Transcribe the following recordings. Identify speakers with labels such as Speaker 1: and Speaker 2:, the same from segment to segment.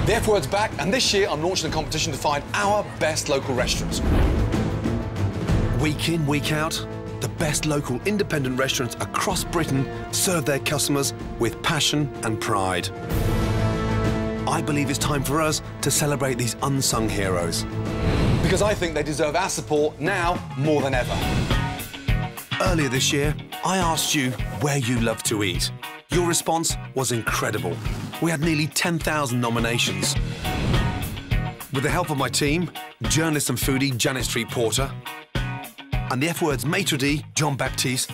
Speaker 1: The F Word's back, and this year I'm launching a competition to find our best local restaurants.
Speaker 2: Week in, week out, the best local independent restaurants across Britain serve their customers with passion and pride. I believe it's time for us to celebrate these unsung heroes.
Speaker 1: Because I think they deserve our support now more than ever.
Speaker 2: Earlier this year, I asked you where you love to eat. Your response was incredible. We had nearly 10,000 nominations. With the help of my team, journalist and foodie Janet Street Porter, and the F Word's maitre d', John Baptiste,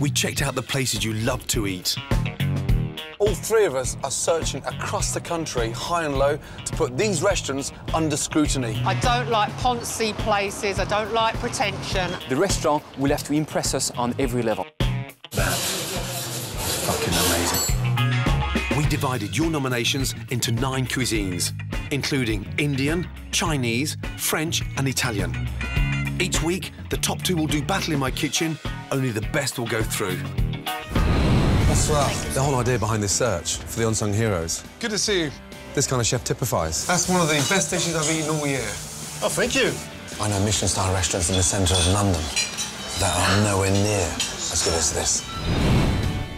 Speaker 2: we checked out the places you love to eat.
Speaker 1: All three of us are searching across the country, high and low, to put these restaurants under scrutiny.
Speaker 3: I don't like poncy places, I don't like pretension.
Speaker 4: The restaurant will have to impress us on every level.
Speaker 2: That's fucking amazing. We divided your nominations into 9 cuisines, including Indian, Chinese, French and Italian. Each week, the top 2 will do battle in my kitchen, only the best will go through.
Speaker 5: That's right. The whole idea behind this search for the unsung heroes.
Speaker 1: Good to see you.
Speaker 5: This kind of chef typifies.
Speaker 1: That's one of the best dishes I've eaten all year.
Speaker 6: Oh, thank you.
Speaker 7: I know Michelin-star restaurants in the centre of London that are nowhere near as good as this.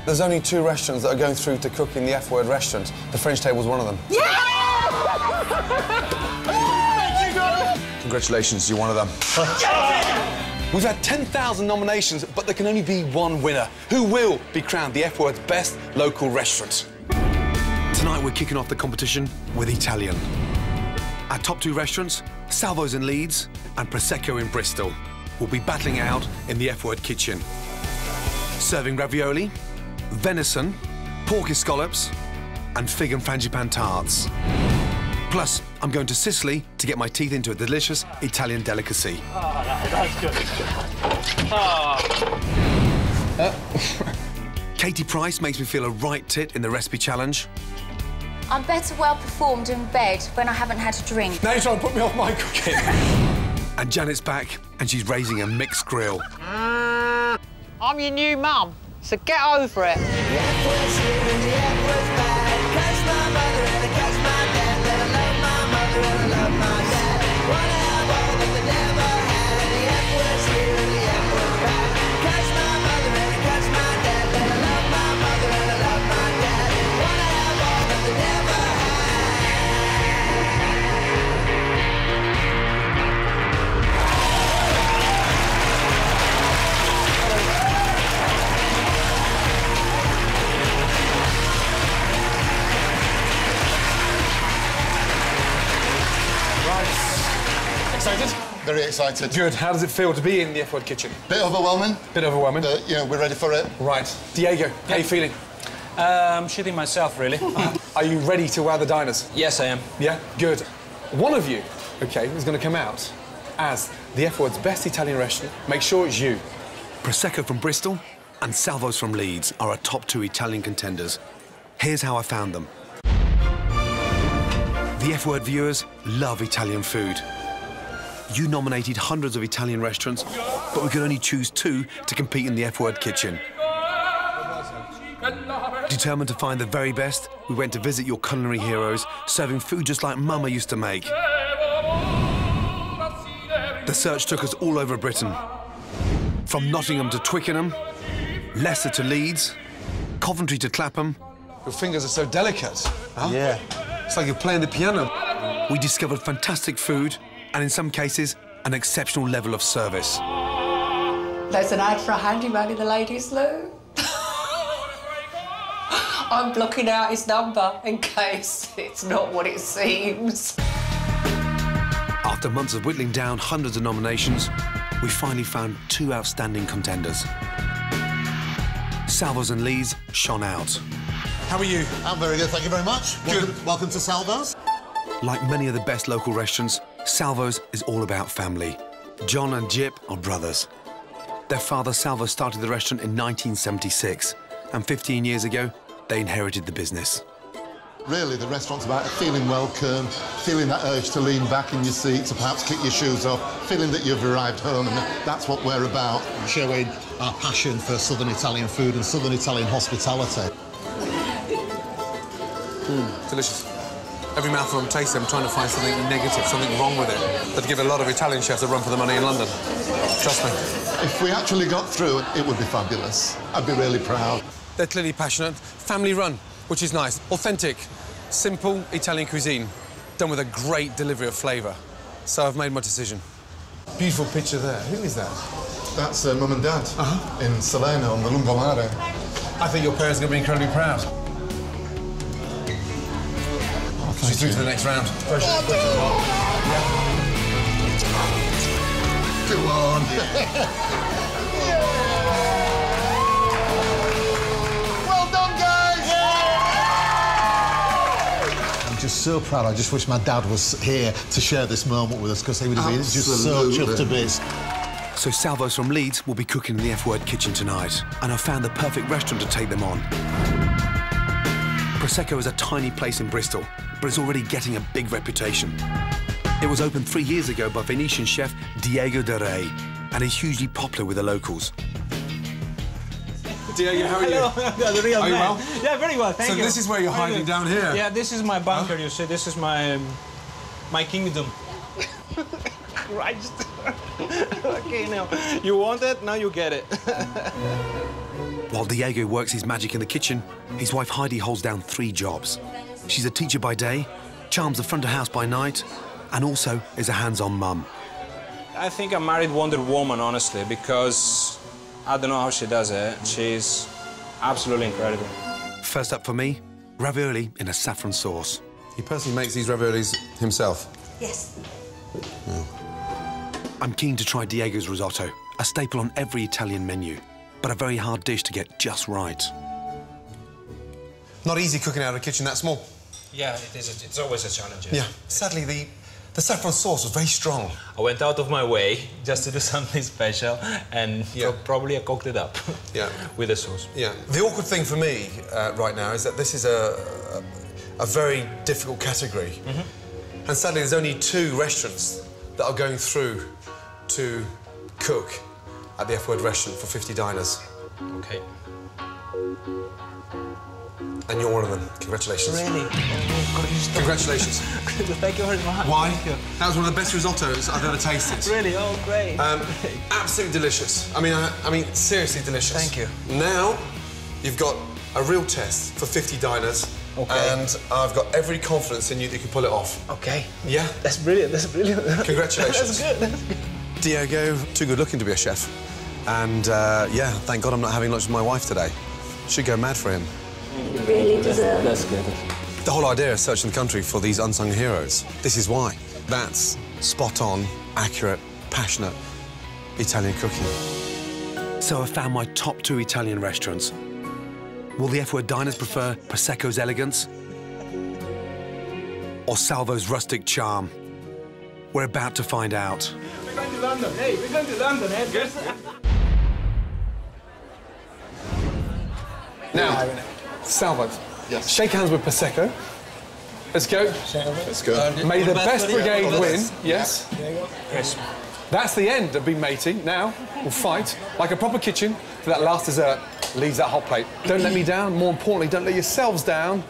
Speaker 1: There's only 2 restaurants that are going through to cook in the F Word restaurant. The French table's one of them.
Speaker 5: Congratulations, you're one of them.
Speaker 1: We've had 10,000 nominations, but there can only be one winner. Who will be crowned the F Word's best local restaurant?
Speaker 2: Tonight, we're kicking off the competition with Italian. Our top 2 restaurants, Salvo's in Leeds and Prosecco in Bristol, will be battling out in the F Word kitchen. Serving ravioli, venison, pork escallops and fig and frangipan tarts. Plus, I'm going to Sicily to get my teeth into a delicious Italian delicacy.
Speaker 6: Oh, that's good. Oh.
Speaker 2: Katie Price makes me feel a right tit in the recipe challenge.
Speaker 8: I'm better well performed in bed when I haven't had a drink.
Speaker 1: Now you're trying to put me off my cooking.
Speaker 2: And Janet's back, and she's raising a mixed grill.
Speaker 3: I'm your new mum, so get over it.
Speaker 1: Excited?
Speaker 6: Very excited.
Speaker 1: Good. How does it feel to be in the F Word kitchen?
Speaker 6: Bit overwhelming.
Speaker 1: Bit overwhelming.
Speaker 6: You know, we're ready for it.
Speaker 1: Right. Diego, how are you feeling?
Speaker 9: I'm shitting myself, really.
Speaker 1: Are you ready to wow the diners?
Speaker 9: Yes, I am.
Speaker 1: Yeah? Good. One of you, OK, is going to come out as the F Word's best Italian restaurant. Make sure it's you.
Speaker 2: Prosecco from Bristol and Salvo's from Leeds are our top 2 Italian contenders. Here's how I found them. The F Word viewers love Italian food. You nominated hundreds of Italian restaurants, but we could only choose 2 to compete in the F Word kitchen. Determined to find the very best, we went to visit your culinary heroes, serving food just like Mama used to make. The search took us all over Britain. From Nottingham to Twickenham, Leicester to Leeds, Coventry to Clapham.
Speaker 1: Your fingers are so delicate. Huh?
Speaker 5: Yeah.
Speaker 1: It's like you're playing the piano.
Speaker 2: We discovered fantastic food and, in some cases, an exceptional level of service.
Speaker 10: There's an ad for a handyman in the ladies' loo. I'm blocking out his number in case it's not what it seems.
Speaker 2: After months of whittling down hundreds of nominations, we finally found 2 outstanding contenders. Salvo's and Leeds shone out.
Speaker 1: How are you?
Speaker 6: I'm very good, thank you very much. Welcome to Salvo's.
Speaker 2: Like many of the best local restaurants, Salvo's is all about family. John and Jip are brothers. Their father, Salvo, started the restaurant in 1976, and 15 years ago, they inherited the business.
Speaker 6: Really, the restaurant's about feeling welcome, feeling that urge to lean back in your seat, to perhaps kick your shoes off, feeling that you've arrived home, and that's what we're about. Showing our passion for Southern Italian food and Southern Italian hospitality.
Speaker 1: Delicious.
Speaker 5: Every mouthful I'm tasting, I'm trying to find something negative, something wrong with it, that give a lot of Italian chefs a run for the money in London. Trust me.
Speaker 6: If we actually got through, it would be fabulous. I'd be really proud.
Speaker 5: They're clearly passionate, family-run, which is nice. Authentic, simple Italian cuisine, done with a great delivery of flavour. So I've made my decision. Beautiful picture there. Who is that?
Speaker 6: That's Mum and Dad in Salerno on the Lungomare.
Speaker 5: I think your parents are going to be incredibly proud. She's through to the next round.
Speaker 6: Come on. Well done, guys! I'm just so proud. I just wish my dad was here to share this moment with us, because he would have been just so chuffed to bits.
Speaker 2: So Salvo's from Leeds will be cooking in the F-Word kitchen tonight, and I've found the perfect restaurant to take them on. Prosecco is a tiny place in Bristol, but it's already getting a big reputation. It was opened 3 years ago by Venetian chef Diego de Rey, and is hugely popular with the locals.
Speaker 5: Diego, how are you?
Speaker 9: Hello, the real
Speaker 5: are you
Speaker 9: man.
Speaker 5: well?
Speaker 9: Yeah, very well, thank you.
Speaker 5: So this is where you're hiding down here?
Speaker 9: Yeah, this is my bunker, you see. This is my kingdom. Christ. Okay, now, you want it, now you get it.
Speaker 2: While Diego works his magic in the kitchen, his wife Heidi holds down 3 jobs. She's a teacher by day, charms the front of house by night, and also is a hands-on mum.
Speaker 9: I think I married Wonder Woman, honestly, because I don't know how she does it. She's absolutely incredible.
Speaker 2: First up for me, ravioli in a saffron sauce.
Speaker 5: He personally makes these raviolis himself?
Speaker 8: Yes.
Speaker 5: Yeah.
Speaker 2: I'm keen to try Diego's risotto, a staple on every Italian menu, but a very hard dish to get just right.
Speaker 5: Not easy cooking out of a kitchen that small.
Speaker 9: Yeah, it is. It's always a challenge.
Speaker 5: Yeah. Sadly, the saffron sauce was very strong.
Speaker 9: I went out of my way just to do something special, and probably I cooked it up.
Speaker 5: Yeah.
Speaker 9: With the sauce.
Speaker 5: Yeah. The awkward thing for me right now is that this is a very difficult category, and sadly, there's only 2 restaurants that are going through to cook at the F-Word restaurant for 50 diners.
Speaker 9: Okay.
Speaker 5: And you're one of them. Congratulations.
Speaker 9: Really? Oh, God,
Speaker 5: congratulations.
Speaker 9: Thank you very much.
Speaker 5: Why? That was one of the best risottos I've ever tasted.
Speaker 9: Really? Oh, great.
Speaker 5: Absolutely delicious. I mean, seriously delicious.
Speaker 9: Thank you.
Speaker 5: Now, you've got a real test for 50 diners.
Speaker 9: Okay.
Speaker 5: And I've got every confidence in you that you can pull it off.
Speaker 9: Okay.
Speaker 5: Yeah?
Speaker 9: That's brilliant. That's brilliant.
Speaker 5: Congratulations.
Speaker 9: That's good. That's good.
Speaker 5: Diego, too good looking to be a chef. And, yeah, thank God I'm not having lunch with my wife today. She'd go mad for him.
Speaker 8: You really deserve it.
Speaker 4: That's good.
Speaker 5: The whole idea is searching the country for these unsung heroes. This is why. That's spot-on, accurate, passionate Italian cooking.
Speaker 2: So I found my top 2 Italian restaurants. Will the F-Word diners prefer Prosecco's elegance or Salvo's rustic charm? We're about to find out.
Speaker 9: We're going to London. Hey, we're going to London, eh? Good.
Speaker 1: Now, Salvo,
Speaker 6: Yes.
Speaker 1: shake hands with Prosecco. Let's go.
Speaker 6: Let's go.
Speaker 1: May the best brigade win. Yes.
Speaker 9: Yes.
Speaker 1: That's the end of being matey. Now, we'll fight like a proper kitchen for that last dessert. Leaves that hot plate. Don't let me down. More importantly, don't let yourselves down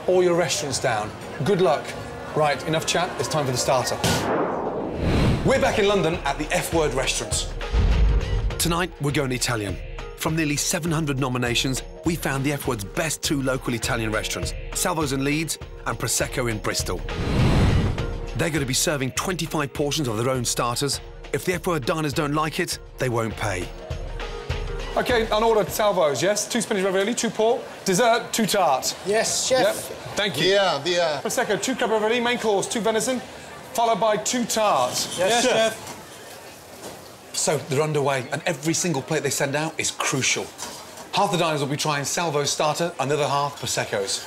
Speaker 1: or your restaurants down. Good luck. Right, enough chat. It's time for the starter. We're back in London at the F-Word restaurant.
Speaker 2: Tonight, we're going Italian. From nearly 700 nominations, we found the F-Word's best 2 local Italian restaurants, Salvo's in Leeds and Prosecco in Bristol. They're going to be serving 25 portions of their own starters. If the F-Word diners don't like it, they won't pay.
Speaker 1: OK, unordered Salvo's, yes? 2 spinach ravioli, 2 pork, dessert, 2 tart.
Speaker 3: Yes, chef.
Speaker 1: Yep, thank you.
Speaker 6: Yeah,
Speaker 1: Prosecco, 2 club ravioli, main course, 2 venison, followed by 2 tarts.
Speaker 9: Yes, chef.
Speaker 1: So they're underway, and every single plate they send out is crucial. Half the diners will be trying Salvo's starter, another half Prosecco's.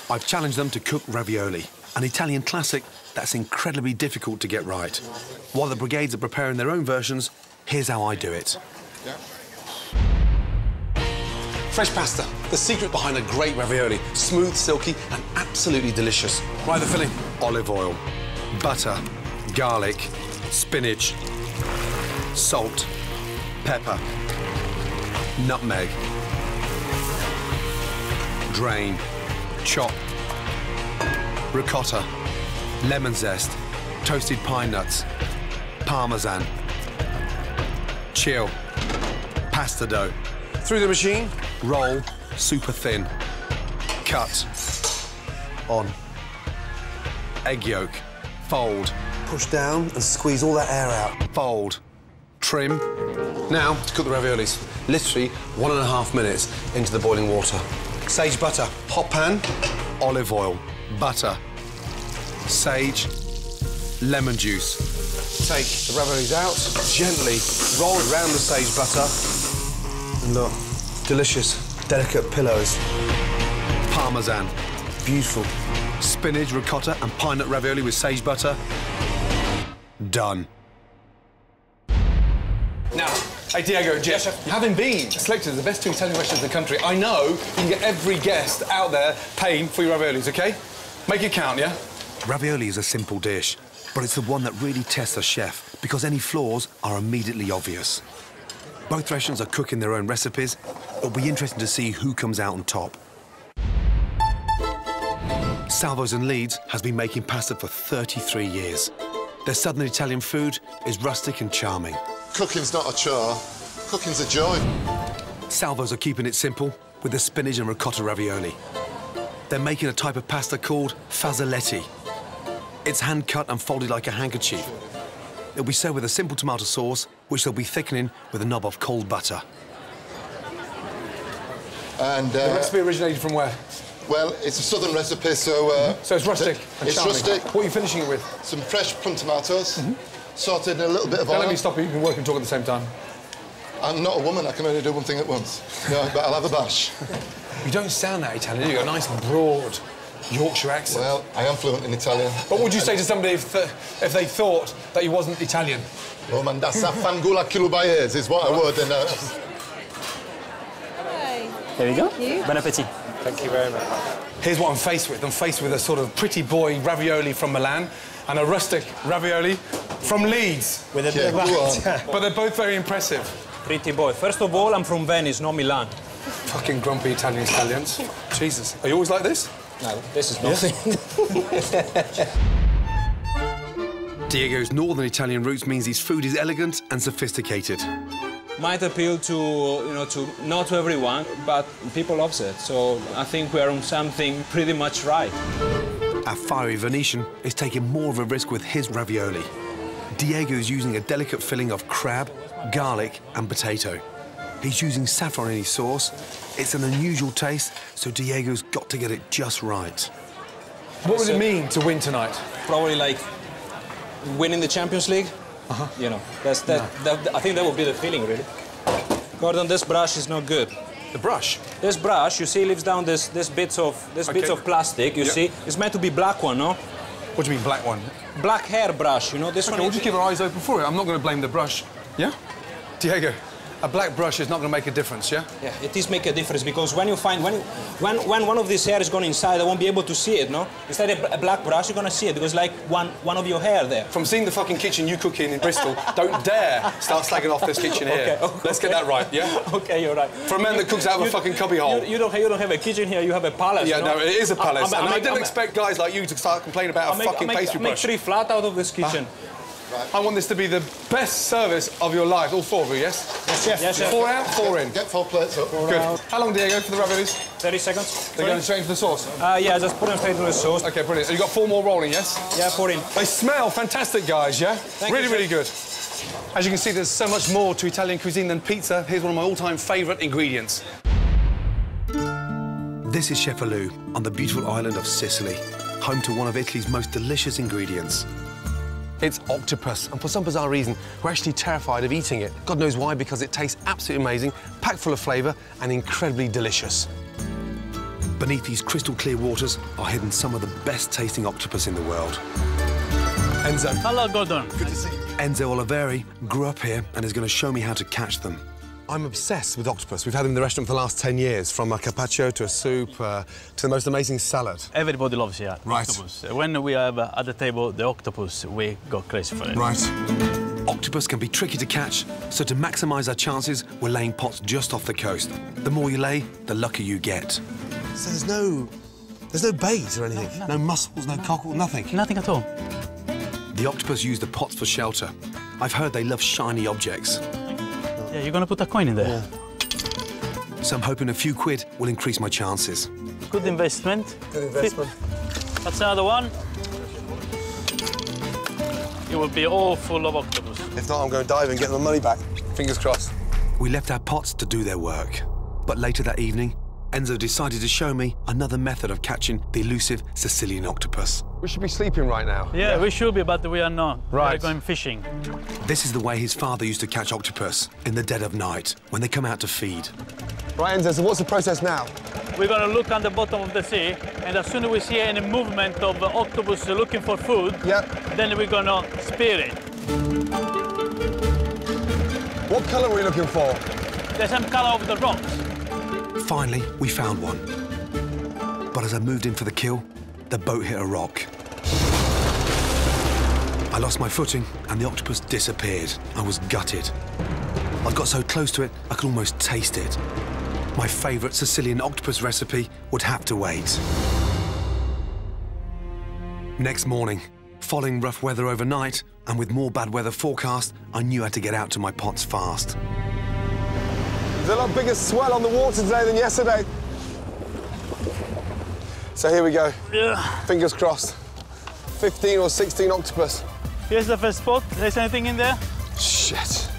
Speaker 2: I've challenged them to cook ravioli, an Italian classic that's incredibly difficult to get right. While the brigades are preparing their own versions, here's how I do it.
Speaker 1: Fresh pasta, the secret behind a great ravioli. Smooth, silky, and absolutely delicious.
Speaker 2: Right, the filling. Olive oil, butter, garlic, spinach, salt, pepper, nutmeg, drain, chop, ricotta, lemon zest, toasted pine nuts, parmesan, chill, pasta dough.
Speaker 5: Through the machine.
Speaker 2: Roll, super thin. Cut. On. Egg yolk. Fold.
Speaker 5: Push down and squeeze all that air out.
Speaker 2: Fold. Trim.
Speaker 5: Now, to cook the raviolis, literally 1.5 minutes into the boiling water. Sage butter, hot pan.
Speaker 2: Olive oil, butter, sage, lemon juice.
Speaker 5: Take the raviolis out, gently roll it around the sage butter. And look, delicious, delicate pillows.
Speaker 2: Parmesan.
Speaker 5: Beautiful.
Speaker 2: Spinach, ricotta and pine nut ravioli with sage butter. Done.
Speaker 1: Now, hey Diego, Jeff, having been selected as the best 2 Italian restaurants in the country, I know you can get every guest out there paying for your raviolis, OK? Make it count, yeah?
Speaker 2: Ravioli is a simple dish, but it's the one that really tests a chef because any flaws are immediately obvious. Both restaurants are cooking their own recipes. It'll be interesting to see who comes out on top. Salvo's in Leeds has been making pasta for 33 years. Their southern Italian food is rustic and charming.
Speaker 6: Cooking's not a chore, cooking's a joy.
Speaker 2: Salvo's are keeping it simple with the spinach and ricotta ravioli. They're making a type of pasta called fazzoletti. It's hand-cut and folded like a handkerchief. It'll be served with a simple tomato sauce, which they'll be thickening with a knob of cold butter.
Speaker 6: And
Speaker 1: the recipe originated from where?
Speaker 6: Well, it's a southern recipe, so...
Speaker 1: So it's rustic and
Speaker 6: it's
Speaker 1: charming.
Speaker 6: Rustic.
Speaker 1: What are you finishing it with?
Speaker 6: Some fresh plum tomatoes, sautéed in a little bit of oil.
Speaker 1: Don't let me stop you, you can work and talk at the same time.
Speaker 6: I'm not a woman, I can only do one thing at once. No, but I'll have a bash.
Speaker 1: You don't sound that Italian, you've got a nice, broad Yorkshire accent.
Speaker 6: Well, I am fluent in Italian.
Speaker 1: What would you say to somebody if they thought that you wasn't Italian?
Speaker 6: Oh, man, that's a fangula kilobayes is what I would. And,
Speaker 4: There we go. Bon appetit.
Speaker 5: Thank you very much.
Speaker 1: Here's what I'm faced with. I'm faced with a sort of pretty boy ravioli from Milan and a rustic ravioli from Leeds.
Speaker 4: With a bit of
Speaker 1: But they're both very impressive.
Speaker 9: Pretty boy. First of all, I'm from Venice, not Milan.
Speaker 1: Fucking grumpy Italians. Jesus. Are you always like this?
Speaker 9: No, this is nothing.
Speaker 2: Diego's northern Italian roots means his food is elegant and sophisticated.
Speaker 9: Might appeal to, to not to everyone, but people love it. So I think we're on something pretty much right.
Speaker 2: Our fiery Venetian is taking more of a risk with his ravioli. Diego's using a delicate filling of crab, garlic and potato. He's using saffron in his sauce. It's an unusual taste, so Diego's got to get it just right.
Speaker 1: What would it mean to win tonight?
Speaker 9: Probably like winning the Champions League. You know, I think that would be the feeling, really. Gordon, this brush is not good.
Speaker 1: The brush?
Speaker 9: This brush, you see, leaves down this bits of plastic. You see, it's meant to be black one, no?
Speaker 1: What do you mean black one?
Speaker 9: Black hair brush, you know. This one.
Speaker 1: We'll just keep our eyes open for it. I'm not going to blame the brush. Yeah? Diego, a black brush is not going to make a difference, yeah?
Speaker 9: Yeah, it is make a difference because when you find when one of these hair is gone inside, I won't be able to see it, no? Instead of a black brush, you're going to see it because like one of your hair there.
Speaker 1: From seeing the fucking kitchen you cook in Bristol, don't dare start slagging off this kitchen here.
Speaker 9: Okay.
Speaker 1: Let's get that right, yeah?
Speaker 9: Okay, you're right.
Speaker 1: For a man that cooks out of a fucking cubby hole.
Speaker 9: You don't have a kitchen here. You have a palace.
Speaker 1: Yeah,
Speaker 9: no,
Speaker 1: it is a palace. I didn't expect guys like you to start complaining about a fucking pastry brush.
Speaker 9: Make 3 flat out of this kitchen.
Speaker 1: I want this to be the best service of your life. All 4 of you, yes?
Speaker 6: Yes, chef.
Speaker 9: Yes, chef.
Speaker 1: 4 out, 4 in.
Speaker 6: Get 4 plates up.
Speaker 1: Good. How long, Diego, for the raviolis?
Speaker 9: 30 seconds.
Speaker 1: They're going straight into the sauce?
Speaker 9: Yeah, just put them straight into the sauce.
Speaker 1: OK, brilliant. You got 4 more rolling, yes?
Speaker 9: Yeah, 4 in.
Speaker 1: They smell fantastic, guys, yeah? Really, really good. As you can see, there's so much more to Italian cuisine than pizza. Here's one of my all-time favourite ingredients.
Speaker 2: This is Cefalù on the beautiful island of Sicily, home to one of Italy's most delicious ingredients.
Speaker 5: It's octopus, and for some bizarre reason, we're actually terrified of eating it. God knows why, because it tastes absolutely amazing, packed full of flavour, and incredibly delicious.
Speaker 2: Beneath these crystal clear waters are hidden some of the best tasting octopus in the world.
Speaker 1: Enzo.
Speaker 11: Hello, Gordon.
Speaker 6: Good to see you.
Speaker 2: Enzo Oliveri grew up here and is going to show me how to catch them.
Speaker 5: I'm obsessed with octopus. We've had them in the restaurant for the last 10 years, from a carpaccio to a soup to the most amazing salad.
Speaker 11: Everybody loves here,
Speaker 5: Right.
Speaker 11: octopus. When we have at the table the octopus, we go crazy for it.
Speaker 5: Right.
Speaker 2: Octopus can be tricky to catch, so to maximise our chances, we're laying pots just off the coast. The more you lay, the luckier you get.
Speaker 5: So there's no There's no bays or anything? No mussels, no cockle, nothing?
Speaker 11: Nothing at all.
Speaker 2: The octopus use the pots for shelter. I've heard they love shiny objects.
Speaker 11: Yeah, you're gonna put a coin in there.
Speaker 2: Yeah. So I'm hoping a few quid will increase my chances.
Speaker 11: Good investment.
Speaker 5: Good investment.
Speaker 11: That's another one. It will be all full of octopus.
Speaker 5: If not, I'm going to dive and get my money back. Fingers crossed.
Speaker 2: We left our pots to do their work. But later that evening, Enzo decided to show me another method of catching the elusive Sicilian octopus.
Speaker 1: We should be sleeping right now.
Speaker 11: Yeah, we should be, but we are not.
Speaker 1: Right.
Speaker 11: We're going fishing.
Speaker 2: This is the way his father used to catch octopus in the dead of night when they come out to feed.
Speaker 1: Right, Enzo, so what's the process now?
Speaker 11: We're going to look on the bottom of the sea, and as soon as we see any movement of octopus looking for food, then we're going to spear it.
Speaker 1: What colour are we looking for?
Speaker 11: The same colour of the rocks.
Speaker 2: Finally, we found one. But as I moved in for the kill, the boat hit a rock. I lost my footing and the octopus disappeared. I was gutted. I got so close to it, I could almost taste it. My favourite Sicilian octopus recipe would have to wait. Next morning, following rough weather overnight and with more bad weather forecast, I knew I had to get out to my pots fast.
Speaker 1: There's a lot bigger swell on the water today than yesterday. So here we go.
Speaker 11: Yeah.
Speaker 1: Fingers crossed. 15 or 16 octopus.
Speaker 11: Here's the first spot. There's anything in there?
Speaker 1: Shit.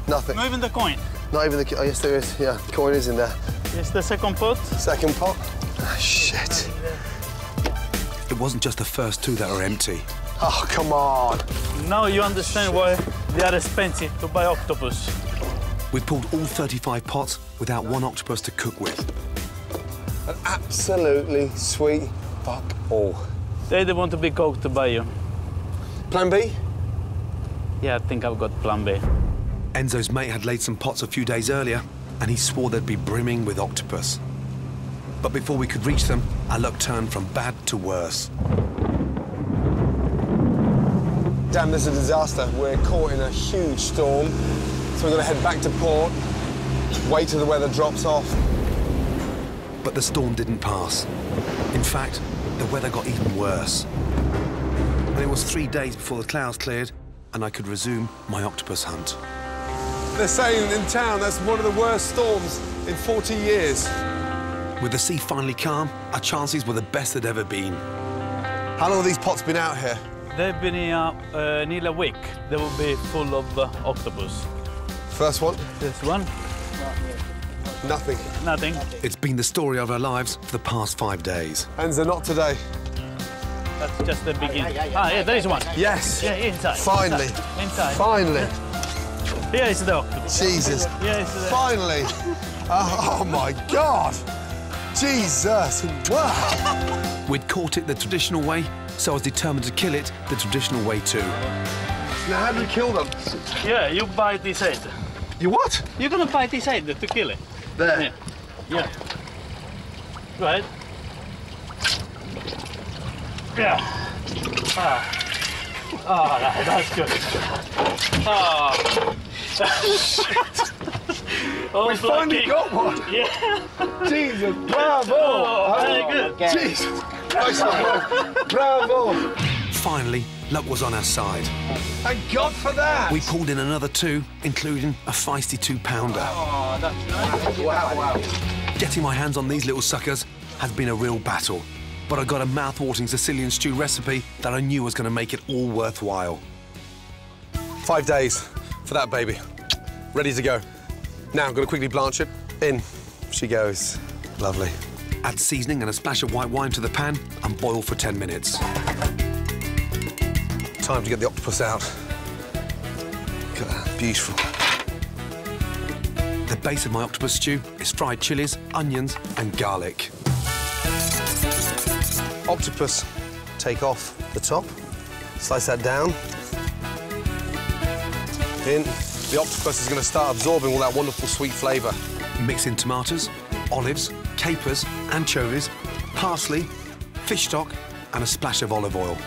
Speaker 1: Nothing.
Speaker 11: Not even the coin.
Speaker 1: Not even the... Oh, yes, there is. Yeah, coin is in there.
Speaker 11: Here's the second pot.
Speaker 1: Second pot. Oh, shit.
Speaker 2: It wasn't just the first two that were empty.
Speaker 1: Oh, come on.
Speaker 11: Now you understand why they are expensive to buy octopus.
Speaker 2: We pulled all 35 pots without one octopus to cook with.
Speaker 1: An absolutely sweet fuck all.
Speaker 11: They don't want to be cooked by you.
Speaker 1: Plan B?
Speaker 11: Yeah, I think I've got plan B.
Speaker 2: Enzo's mate had laid some pots a few days earlier, and he swore they'd be brimming with octopus. But before we could reach them, our luck turned from bad to worse.
Speaker 1: Damn, this is a disaster. We're caught in a huge storm, so we're going to head back to port, wait till the weather drops off.
Speaker 2: But the storm didn't pass. In fact, the weather got even worse. And it was 3 days before the clouds cleared and I could resume my octopus hunt.
Speaker 1: They're saying in town that's one of the worst storms in 40 years.
Speaker 2: With the sea finally calm, our chances were the best they'd ever been.
Speaker 1: How long have these pots been out here?
Speaker 11: They've been here nearly a week. They will be full of octopus.
Speaker 1: First one?
Speaker 11: This one.
Speaker 1: Nothing.
Speaker 11: Nothing.
Speaker 2: It's been the story of our lives for the past 5 days.
Speaker 1: Enzo, not today.
Speaker 11: That's just the beginning. Ah, yeah, there is one.
Speaker 1: Yes.
Speaker 11: Yeah, inside.
Speaker 1: Finally.
Speaker 11: Inside.
Speaker 1: Finally.
Speaker 11: Here is the octopus.
Speaker 1: Jesus.
Speaker 11: Yeah, it's the...
Speaker 1: Finally. Oh, my God. Jesus. Wow.
Speaker 2: We'd caught it the traditional way, so I was determined to kill it the traditional way too.
Speaker 1: Now, how do we kill them?
Speaker 11: Yeah, you bite this head.
Speaker 1: You what?
Speaker 11: You're gonna bite this head to kill it.
Speaker 1: There.
Speaker 11: Yeah. Yeah. Right. Yeah. Ah, that's good. Ah. Oh,
Speaker 1: we finally got one.
Speaker 11: Yeah.
Speaker 1: Jesus, bravo.
Speaker 11: Oh, very good.
Speaker 1: Jesus. Nice one. Bravo.
Speaker 2: Finally, luck was on our side.
Speaker 1: Thank God for that.
Speaker 2: We pulled in another 2, including a feisty 2-pounder.
Speaker 11: Oh, that's nice.
Speaker 1: Wow.
Speaker 2: Getting my hands on these little suckers has been a real battle, but I got a mouth-watering Sicilian stew recipe that I knew was going to make it all worthwhile.
Speaker 5: 5 days for that baby. Ready to go. Now I'm going to quickly blanch it. In she goes. Lovely.
Speaker 2: Add seasoning and a splash of white wine to the pan and boil for 10 minutes.
Speaker 5: Time to get the octopus out. Look at that, beautiful.
Speaker 2: The base of my octopus stew is fried chilies, onions and garlic.
Speaker 5: Octopus, take off the top, slice that down. In. The octopus is going to start absorbing all that wonderful sweet flavour.
Speaker 2: Mix in tomatoes, olives, capers, anchovies, parsley, fish stock and a splash of olive oil.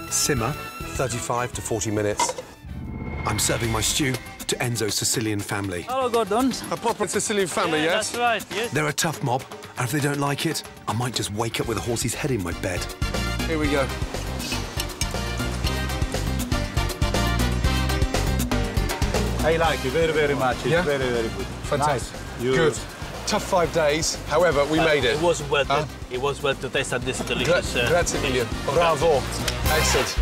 Speaker 2: Simmer
Speaker 5: 35 to 40 minutes.
Speaker 2: I'm serving my stew to Enzo's Sicilian family.
Speaker 11: Hello, Gordon.
Speaker 1: A proper Sicilian family, yes?
Speaker 11: That's right, yes.
Speaker 2: They're a tough mob, And if they don't like it, I might just wake up with a horse's head in my bed.
Speaker 1: Here we go.
Speaker 12: I like it very, very much. It's
Speaker 1: Yeah?
Speaker 12: very, very good.
Speaker 1: Fantastic.
Speaker 12: Nice.
Speaker 1: Good. Tough 5 days. However, we made it.
Speaker 11: It was worth it. It was worth to taste this delicious...
Speaker 1: Grazie mille. Bravo. Excellent.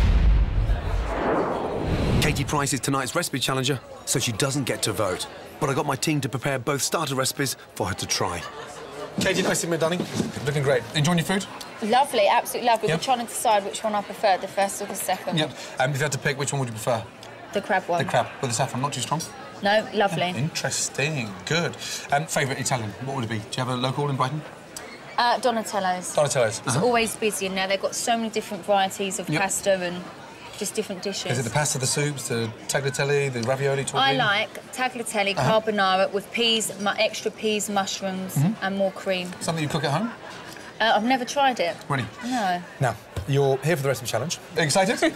Speaker 2: Katie Price is tonight's recipe challenger, so she doesn't get to vote. But I got my team to prepare both starter recipes for her to try.
Speaker 1: Katie, nice to meet you, darling. Looking great. Enjoying your food?
Speaker 8: Lovely, absolutely lovely.
Speaker 1: Yep.
Speaker 8: We're trying to decide which one I prefer, the first or the second.
Speaker 1: Yep. If you had to pick, which one would you prefer?
Speaker 8: The crab one.
Speaker 1: The crab with the saffron, not too strong?
Speaker 8: No, lovely.
Speaker 1: Interesting. Good. Favourite Italian, what would it be? Do you have a local in Brighton?
Speaker 8: Donatello's.
Speaker 1: Donatello's.
Speaker 8: It's always busy in there. They've got so many different varieties of pasta and just different dishes.
Speaker 1: Is it the pasta, the soups, the tagliatelle, the ravioli, tortellini?
Speaker 8: I like tagliatelle carbonara with peas, extra peas, mushrooms and more cream.
Speaker 1: Something you cook at home?
Speaker 8: I've never tried it.
Speaker 1: Really?
Speaker 8: No.
Speaker 1: Now, you're here for the recipe challenge. Excited?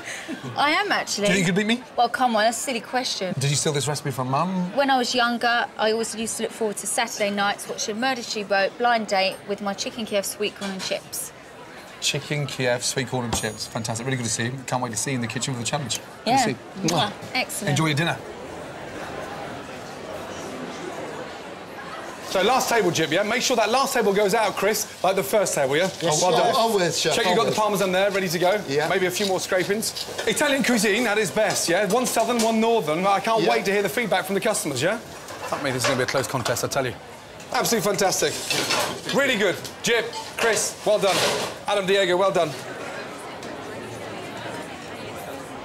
Speaker 8: I am, actually.
Speaker 1: Do you think you could beat me?
Speaker 8: Well, come on, that's a silly question.
Speaker 1: Did you steal this recipe from Mum?
Speaker 8: When I was younger, I always used to look forward to Saturday nights watching Murder, She Wrote, Blind Date with my chicken Kiev sweet corn and chips.
Speaker 1: Chicken Kiev, sweet corn and chips. Fantastic. Really good to see you. Can't wait to see you in the kitchen for the challenge.
Speaker 8: Yeah.
Speaker 1: Good to see you.
Speaker 8: Excellent.
Speaker 1: Enjoy your dinner. So last table, Jib, yeah? Make sure that last table goes out, Chris, like the first table, yeah?
Speaker 6: Yes.
Speaker 1: Well done.
Speaker 6: Always, Chef.
Speaker 1: Check you've got the parmesan there, ready to go.
Speaker 6: Yeah.
Speaker 1: Maybe a few more scrapings. Italian cuisine at its best, yeah? One southern, one northern. I can't wait to hear the feedback from the customers, yeah? Fuck me, this is going to be a close contest, I tell you. Absolutely fantastic. Really good. Jib, Chris, well done. Adam, Diego, well done.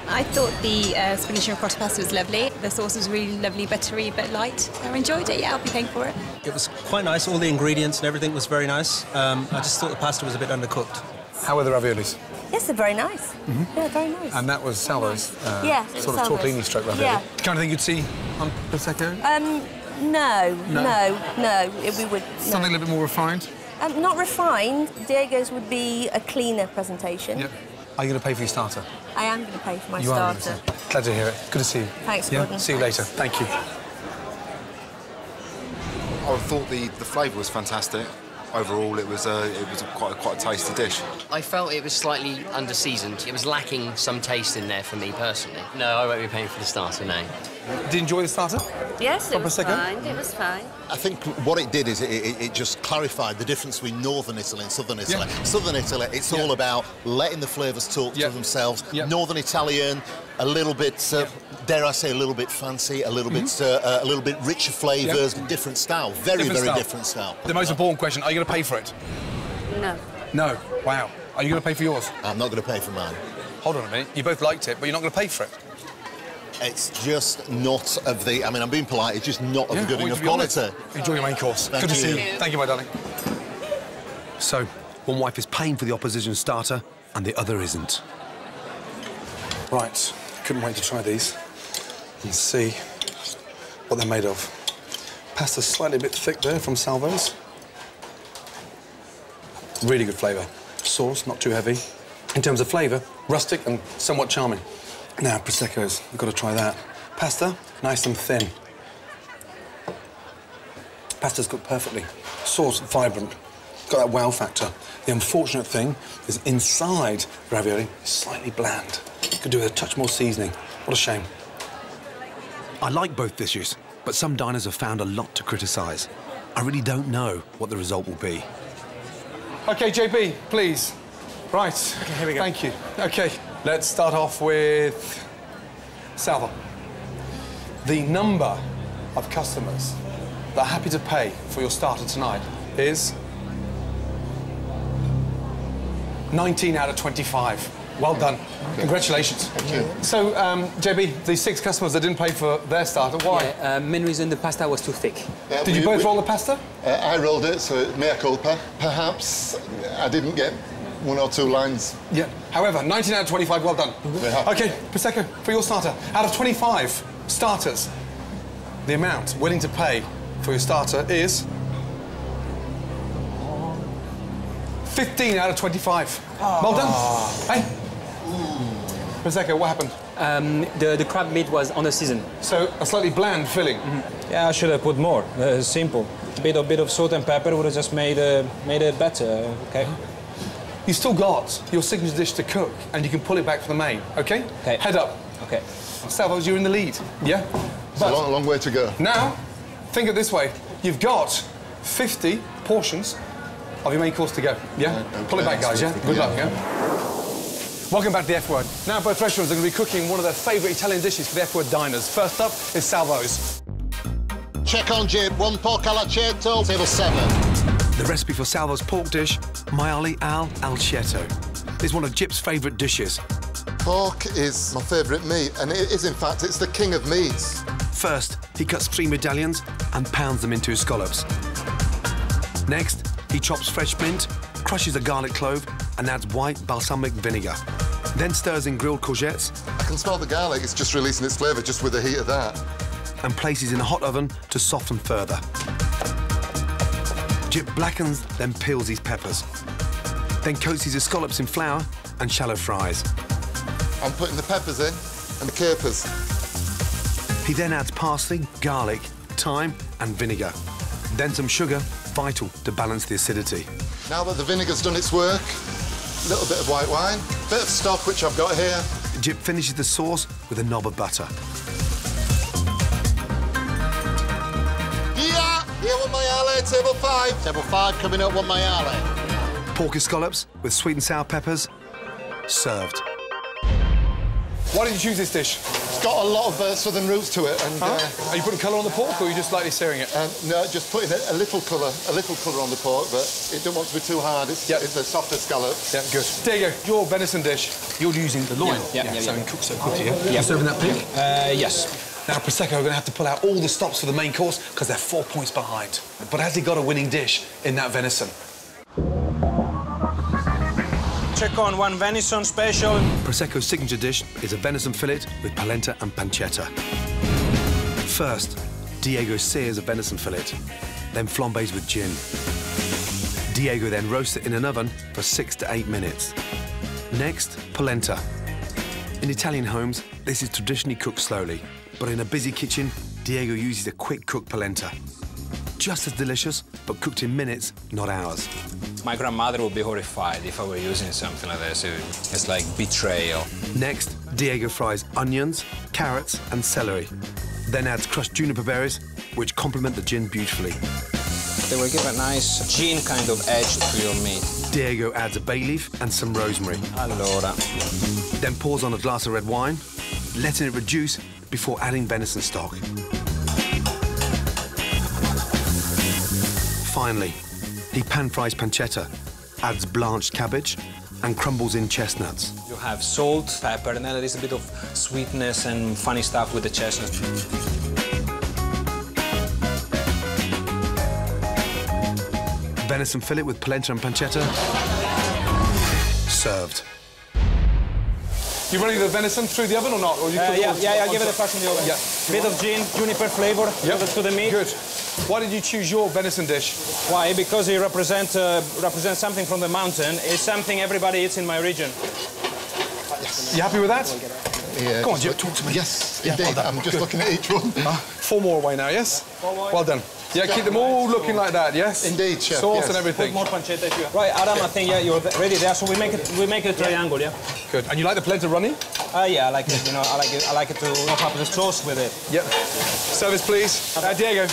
Speaker 13: I thought the spinach and ricotta pasta was lovely. The sauce was really lovely, buttery, but light. I enjoyed it, yeah, I'll be paying for it.
Speaker 14: It was quite nice. All the ingredients and everything was very nice. I just thought the pasta was a bit undercooked.
Speaker 1: How were the raviolis?
Speaker 15: Yes, they're very nice. Yeah, very nice.
Speaker 1: And that was Salvo's
Speaker 15: yeah,
Speaker 1: sort of
Speaker 15: Salvo's.
Speaker 1: tortellini stroke ravioli.
Speaker 15: Yeah.
Speaker 1: The kind of thing you'd see on Prosecco?
Speaker 15: No. We would.
Speaker 1: Something a little bit more refined?
Speaker 15: Not refined. Diego's would be a cleaner presentation.
Speaker 1: Yep. Are you going to pay for your starter?
Speaker 15: I am going to pay for my
Speaker 1: You
Speaker 15: starter.
Speaker 1: are. Glad to hear it. Good to see you.
Speaker 15: Thanks,
Speaker 1: Yeah?
Speaker 15: Gordon.
Speaker 1: See you later. Thank you.
Speaker 16: I thought the flavour was fantastic. Overall, it was quite a tasty dish.
Speaker 17: I felt it was slightly under-seasoned. It was lacking some taste in there for me personally. No, I won't be paying for the starter, no.
Speaker 1: Did you enjoy the starter?
Speaker 15: Yes, it was
Speaker 1: Prosecco?
Speaker 15: fine. It was fine.
Speaker 18: I think what it did is it just clarified the difference between Northern Italy and Southern Italy.
Speaker 1: Yeah.
Speaker 18: Southern Italy, it's all about letting the flavours talk to themselves.
Speaker 1: Yeah.
Speaker 18: Northern Italian, a little bit, dare I say, a little bit fancy, a little bit richer flavours, different style, very different style.
Speaker 1: The most important question, are you going to pay for it?
Speaker 15: No.
Speaker 1: No. Wow. Are you going to pay for yours?
Speaker 18: I'm not going to pay for mine.
Speaker 1: Hold on a minute. You both liked it, but you're not going to pay for it.
Speaker 18: It's just not of the... I mean, I'm being polite, it's just not of good enough
Speaker 1: to be honest.
Speaker 18: quality.
Speaker 1: Enjoy your main course.
Speaker 18: Thank
Speaker 1: Good to see
Speaker 18: you.
Speaker 1: you. Thank you, my darling.
Speaker 2: So, one wife is paying for the opposition starter and the other isn't.
Speaker 1: Right. Couldn't wait to try these and see what they're made of. Pasta's slightly a bit thick there from Salvo's. Really good flavour. Sauce, not too heavy. In terms of flavour, rustic and somewhat charming. Now, Prosecco's, we've got to try that. Pasta, nice and thin. Pasta's cooked perfectly. Sauce, vibrant. Got that wow factor. The unfortunate thing is inside the ravioli, it's slightly bland. Could do with a touch more seasoning. What a shame.
Speaker 2: I like both dishes, but some diners have found a lot to criticise. I really don't know what the result will be.
Speaker 1: OK, JB, please. Right.
Speaker 4: OK, here we go.
Speaker 1: Thank you. OK, let's start off with Salvo. The number of customers that are happy to pay for your starter tonight is 19 out of 25. Well done. Congratulations.
Speaker 6: Thank you.
Speaker 1: So, JB, the 6 customers that didn't pay for their starter, why?
Speaker 4: Yeah, main reason the pasta was too thick.
Speaker 1: Did you both roll the pasta?
Speaker 6: I rolled it, so mea culpa. Perhaps I didn't get 1 or 2 lines.
Speaker 1: Yeah. However, 19 out of 25, well done.
Speaker 6: Yeah.
Speaker 1: OK, Prosecco, for your starter. Out of 25 starters, the amount willing to pay for your starter is 15 out of 25. Well done. Hey? Prosecco, what happened?
Speaker 4: The crab meat was under season.
Speaker 1: So, a slightly bland filling.
Speaker 9: Yeah, I should have put more. Simple. A bit of salt and pepper would have just made it better, okay?
Speaker 1: You still got your signature dish to cook, and you can pull it back from the main, okay?
Speaker 9: Okay.
Speaker 1: Head up.
Speaker 9: Okay.
Speaker 1: Salvos, you're in the lead, yeah?
Speaker 6: It's a long way to go.
Speaker 1: Now, think of it this way. You've got 50 portions of your main course to go, yeah?
Speaker 6: Okay.
Speaker 1: Pull it back, guys, yeah? Good luck, yeah? Welcome back to the F Word. Now, both restaurants are going to be cooking one of their favourite Italian dishes for the F Word diners. First up is Salvos.
Speaker 6: Check on Jib, 1 pork all'aceto, table 7.
Speaker 2: The recipe for Salvo's pork dish, maiali al aceto, is one of Jip's favourite dishes.
Speaker 6: Pork is my favourite meat, and it is, in fact, it's the king of meats.
Speaker 2: First, he cuts 3 medallions and pounds them into scallops. Next, he chops fresh mint, crushes a garlic clove, and adds white balsamic vinegar. Then stirs in grilled courgettes.
Speaker 6: I can smell the garlic, it's just releasing its flavour just with the heat of that.
Speaker 2: And places in a hot oven to soften further. Jip blackens, then peels these peppers. Then coats his scallops in flour and shallow fries.
Speaker 6: I'm putting the peppers in and the capers.
Speaker 2: He then adds parsley, garlic, thyme and vinegar. Then some sugar, vital to balance the acidity.
Speaker 6: Now that the vinegar's done its work, a little bit of white wine, bit of stock, which I've got here.
Speaker 2: Jip finishes the sauce with a knob of butter.
Speaker 6: Yeah! Here with maiale, table 5. Table 5 coming up with maiale.
Speaker 2: Pork scallops with sweet and sour peppers, served.
Speaker 1: Why did you choose this dish?
Speaker 6: It's got a lot of southern roots to it, and
Speaker 1: are you putting colour on the pork, or are you just lightly searing it?
Speaker 6: No, just putting a little colour on the pork, but it don't want to be too hard. It's a softer scallop.
Speaker 1: Yeah, good. There you go. Your venison dish. You're using the loin.
Speaker 9: Yeah.
Speaker 1: So so quickly, yeah? You're serving that pig?
Speaker 9: Yes.
Speaker 1: Now, Prosecco are going to have to pull out all the stops for the main course because they're 4 points behind. But has he got a winning dish in that venison?
Speaker 9: Check on one venison special.
Speaker 2: Prosecco's signature dish is a venison fillet with polenta and pancetta. First, Diego sears a venison fillet, then flambés with gin. Diego then roasts it in an oven for 6 to 8 minutes. Next, polenta. In Italian homes, this is traditionally cooked slowly, but in a busy kitchen, Diego uses a quick-cooked polenta. Just as delicious, but cooked in minutes, not hours.
Speaker 9: My grandmother would be horrified if I were using something like this. It's like betrayal.
Speaker 2: Next, Diego fries onions, carrots and celery. Then adds crushed juniper berries, which complement the gin beautifully.
Speaker 9: They will give a nice gin kind of edge to your meat.
Speaker 2: Diego adds a bay leaf and some rosemary.
Speaker 9: Allora.
Speaker 2: Then pours on a glass of red wine, letting it reduce before adding venison stock. Finally, he pan-fries pancetta, adds blanched cabbage, and crumbles in chestnuts.
Speaker 9: You have salt, pepper, and then there is a bit of sweetness and funny stuff with the chestnuts.
Speaker 2: Venison fillet with polenta and pancetta, served.
Speaker 1: You running the venison through the oven or not? Or you
Speaker 9: I'll give it a pass in the oven.
Speaker 1: Yeah.
Speaker 9: Bit of gin, juniper flavour to the meat.
Speaker 1: Good. Why did you choose your venison dish?
Speaker 9: Why? Because it represents something from the mountain. It's something everybody eats in my region.
Speaker 1: You happy with that?
Speaker 6: Yeah.
Speaker 1: Go on, Jip, talk to me.
Speaker 6: Yes,
Speaker 1: Yeah,
Speaker 6: indeed.
Speaker 1: well done.
Speaker 6: I'm just looking at each one.
Speaker 1: 4 more away now, yes? Well done. Yeah, keep them all looking like that, yes?
Speaker 6: Indeed, chef.
Speaker 1: Sauce
Speaker 6: yes.
Speaker 1: and everything.
Speaker 9: Put more pancetta if you right, Adam, I think you're ready there. So we make it a triangle, yeah.
Speaker 1: Good. And you like the polenta runny?
Speaker 9: Yeah, I like it. You know, I like it to top up the sauce with it.
Speaker 1: Yep. Service, please. Diego.